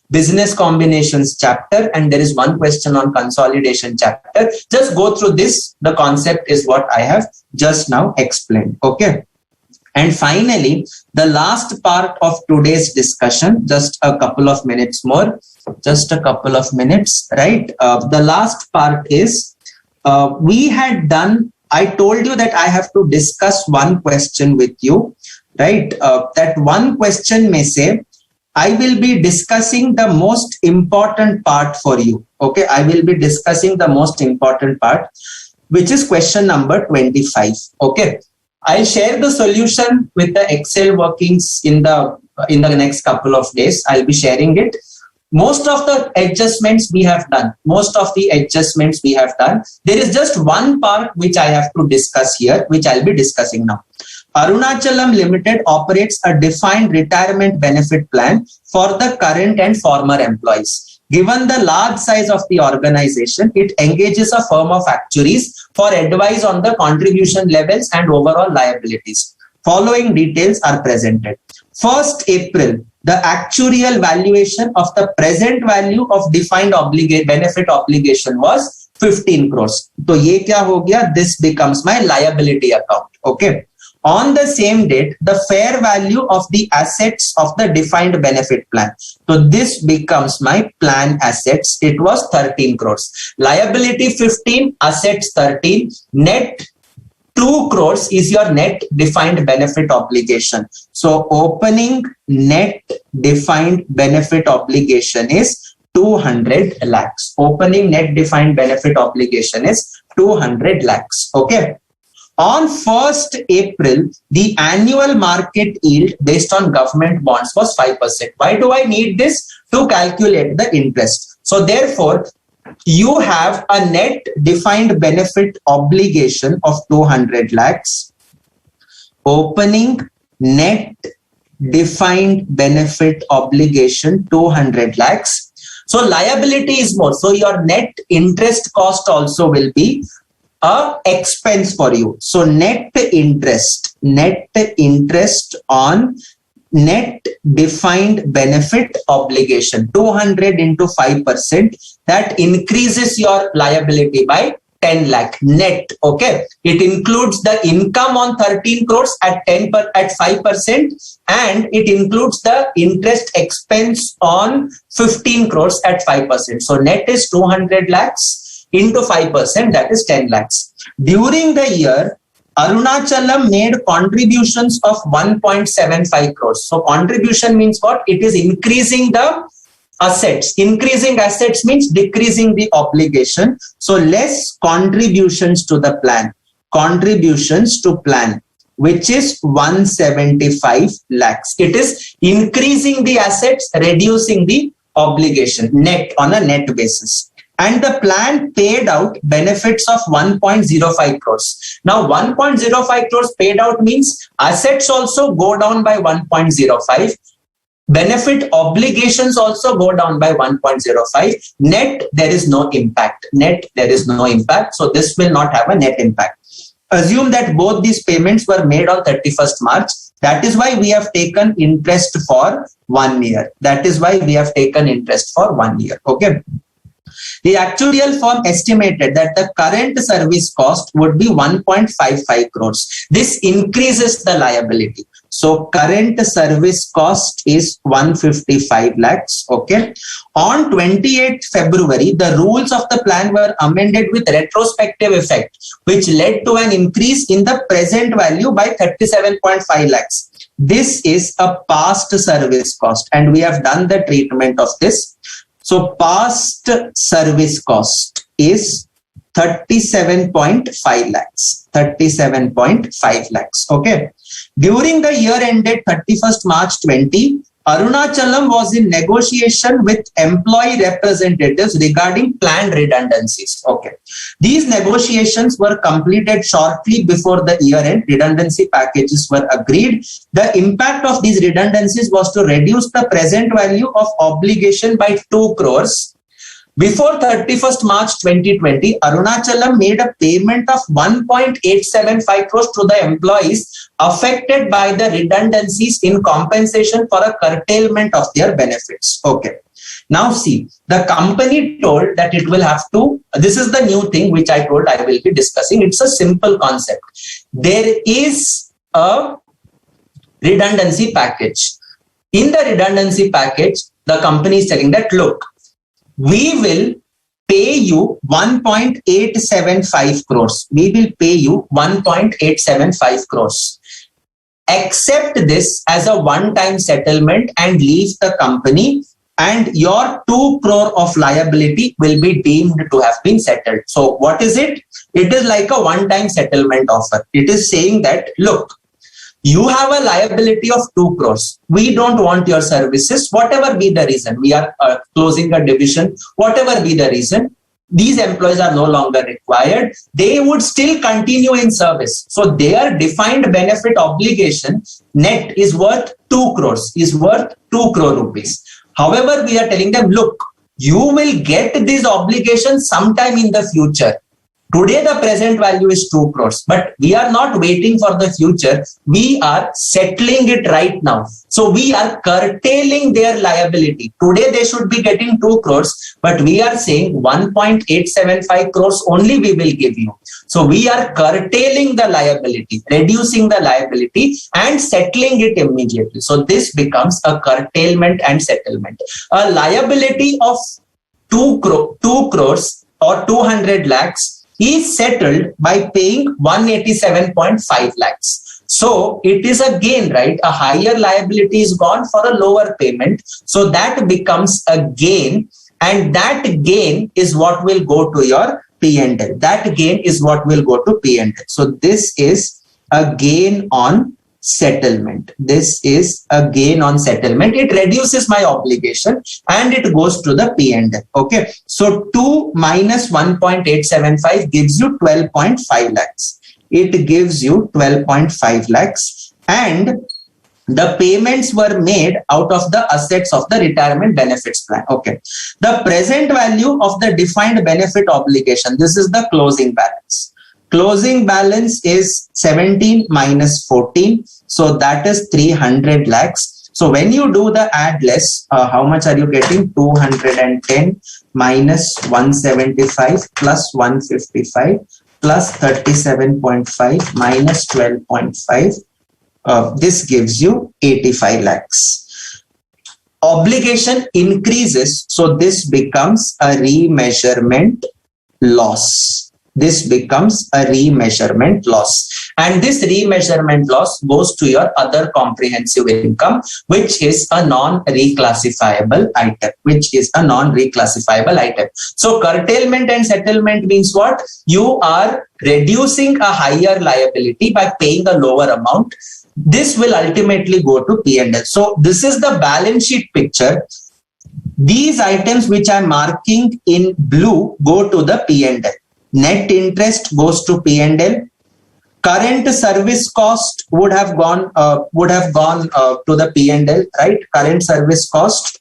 [SPEAKER 1] business combinations chapter, and there is one question on consolidation chapter. Just go through this. The concept is what I have just now explained. Okay. And finally, the last part of today's discussion, just a couple of minutes more, right? The last part is, I told you that I have to discuss one question with you, right? That one question may say, I will be discussing the most important part for you. Okay, I will be discussing the most important part, which is question number 25. Okay. I'll share the solution with the Excel workings in the next couple of days. I'll be sharing it. Most of the adjustments we have done. There is just one part which I have to discuss here, which I'll be discussing now. Arunachalam Limited operates a defined retirement benefit plan for the current and former employees. Given the large size of the organization, it engages a firm of actuaries for advice on the contribution levels and overall liabilities. Following details are presented. 1st April, the actuarial valuation of the present value of defined benefit obligation was 15 crores. So, ye kya ho gaya? This becomes my liability account. Okay. On the same date, the fair value of the assets of the defined benefit plan. So this becomes my plan assets. It was 13 crores. Liability 15, assets 13. Net 2 crores is your net defined benefit obligation. So opening net defined benefit obligation is 200 lakhs. Opening net defined benefit obligation is 200 lakhs. Okay. On 1st April, the annual market yield based on government bonds was 5%. Why do I need this? To calculate the interest. So therefore, you have a net defined benefit obligation of 200 lakhs. Opening net defined benefit obligation 200 lakhs. So liability is more. So your net interest cost also will be a expense for you. So net interest on net defined benefit obligation, 200 into 5%, that increases your liability by 10 lakh net. Okay. It includes the income on 13 crores at 5%, and it includes the interest expense on 15 crores at 5%. So net is 200 lakhs. Into 5%, that is 10 lakhs. During the year, Arunachalam made contributions of 1.75 crores. So contribution means what? It is increasing the assets. Increasing assets means decreasing the obligation. So less contributions to the plan. Contributions to plan, which is 175 lakhs. It is increasing the assets, reducing the obligation net on a net basis. And the plan paid out benefits of 1.05 crores. Now 1.05 crores paid out means assets also go down by 1.05. Benefit obligations also go down by 1.05. Net, there is no impact. Net, there is no impact. So this will not have a net impact. Assume that both these payments were made on 31st March. That is why we have taken interest for 1 year. Okay. The actuarial firm estimated that the current service cost would be 1.55 crores. This increases the liability. So current service cost is 155 lakhs. Okay. On 28th February, the rules of the plan were amended with retrospective effect, which led to an increase in the present value by 37.5 lakhs. This is a past service cost, and we have done the treatment of this. So past service cost is 37.5 lakhs. 37.5 lakhs. Okay. During the year ended 31st March 20, Arunachalam was in negotiation with employee representatives regarding planned redundancies. Okay. These negotiations were completed shortly before the year end. Redundancy packages were agreed. The impact of these redundancies was to reduce the present value of obligation by 2 crores. Before 31st March 2020, Arunachalam made a payment of 1.875 crores to the employees affected by the redundancies in compensation for a curtailment of their benefits. Okay. Now see, the company told that it will have to, this is the new thing which I told I will be discussing. It's a simple concept. There is a redundancy package. In the redundancy package, the company is telling that, look, we will pay you 1.875 crores. We will pay you 1.875 crores. Accept this as a one-time settlement and leave the company, and your 2 crore of liability will be deemed to have been settled. So what is it? It is like a one-time settlement offer. It is saying that, look, You have a liability of 2 crores. We don't want your services, whatever be the reason. We are closing a division, whatever be the reason. These employees are no longer required. They would still continue in service. So their defined benefit obligation net is worth 2 crores, is worth 2 crore rupees. However, we are telling them, look, you will get these obligations sometime in the future. Today, the present value is 2 crores, but we are not waiting for the future. We are settling it right now. So we are curtailing their liability. Today, they should be getting 2 crores, but we are saying 1.875 crores only we will give you. So we are curtailing the liability, reducing the liability and settling it immediately. So this becomes a curtailment and settlement. A liability of 2 crores or 200 lakhs is settled by paying 187.5 lakhs. So it is a gain, right? A higher liability is gone for a lower payment. So that becomes a gain, and that gain is what will go to your P&L. That gain is what will go to P&L. So this is a gain on settlement. This is a gain on settlement. It reduces my obligation and it goes to the P&L. Okay. So 2 minus 1.875 gives you 12.5 lakhs. It gives you 12.5 lakhs, and the payments were made out of the assets of the retirement benefits plan. Okay. The present value of the defined benefit obligation. This is the closing balance. Closing balance is 17 minus 14. So that is 300 lakhs. So when you do the add less, how much are you getting? 210 minus 175 plus 155 plus 37.5 minus 12.5. This gives you 85 lakhs. Obligation increases. So this becomes a remeasurement loss. This becomes a remeasurement loss. And this remeasurement loss goes to your other comprehensive income, which is a non-reclassifiable item, So curtailment and settlement means what? You are reducing a higher liability by paying a lower amount. This will ultimately go to P&L. So this is the balance sheet picture. These items which I'm marking in blue go to the P&L. Net interest goes to P&L. Current service cost would have gone to the P&L, right? Current service cost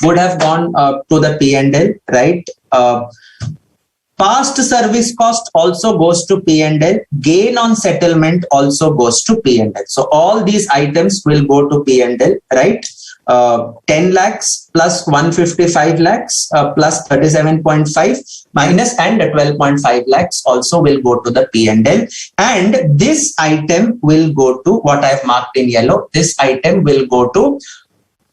[SPEAKER 1] would have gone to the P&L, right? Past service cost also goes to P&L. Gain on settlement also goes to P&L. So all these items will go to P&L, right? 10 lakhs plus 155 lakhs plus 37.5 minus and 12.5 lakhs also will go to the P&L. And this item will go to what I have marked in yellow. This item will go to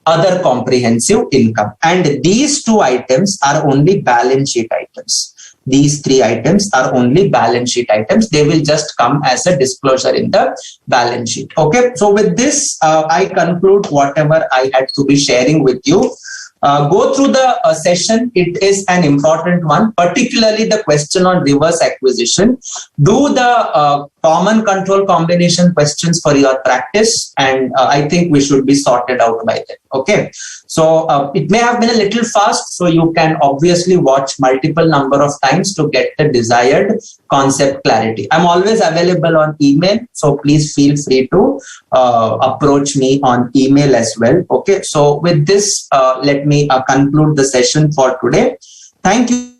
[SPEAKER 1] other comprehensive income. And these two items are only balance sheet items. These three items are only balance sheet items. They will just come as a disclosure in the balance sheet. Okay. So with this, I conclude whatever I had to be sharing with you. Go through the session. It is an important one, particularly the question on reverse acquisition. Do the common control combination questions for your practice, and I think we should be sorted out by then. Okay. So it may have been a little fast, so you can obviously watch multiple number of times to get the desired concept clarity. I'm always available on email, so please feel free to approach me on email as well. Okay. So with this, let me conclude the session for today. Thank you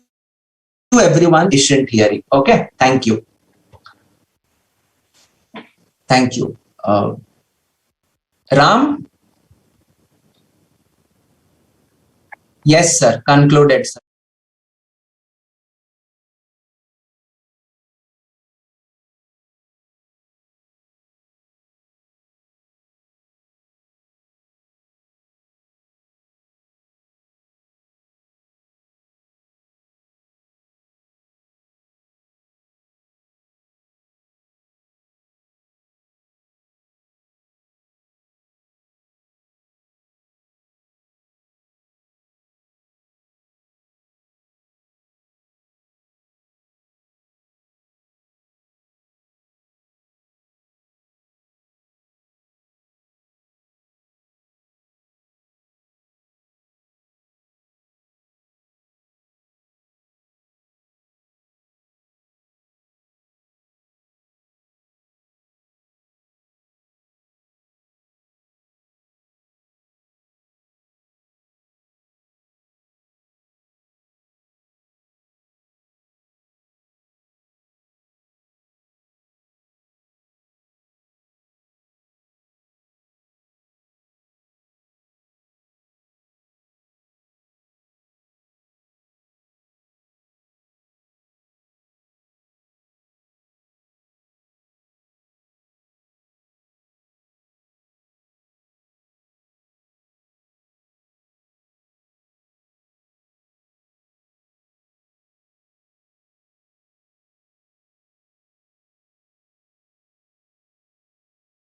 [SPEAKER 1] to everyone patient hearing. Okay. Thank you. Thank you. Ram? Yes, sir. Concluded, sir.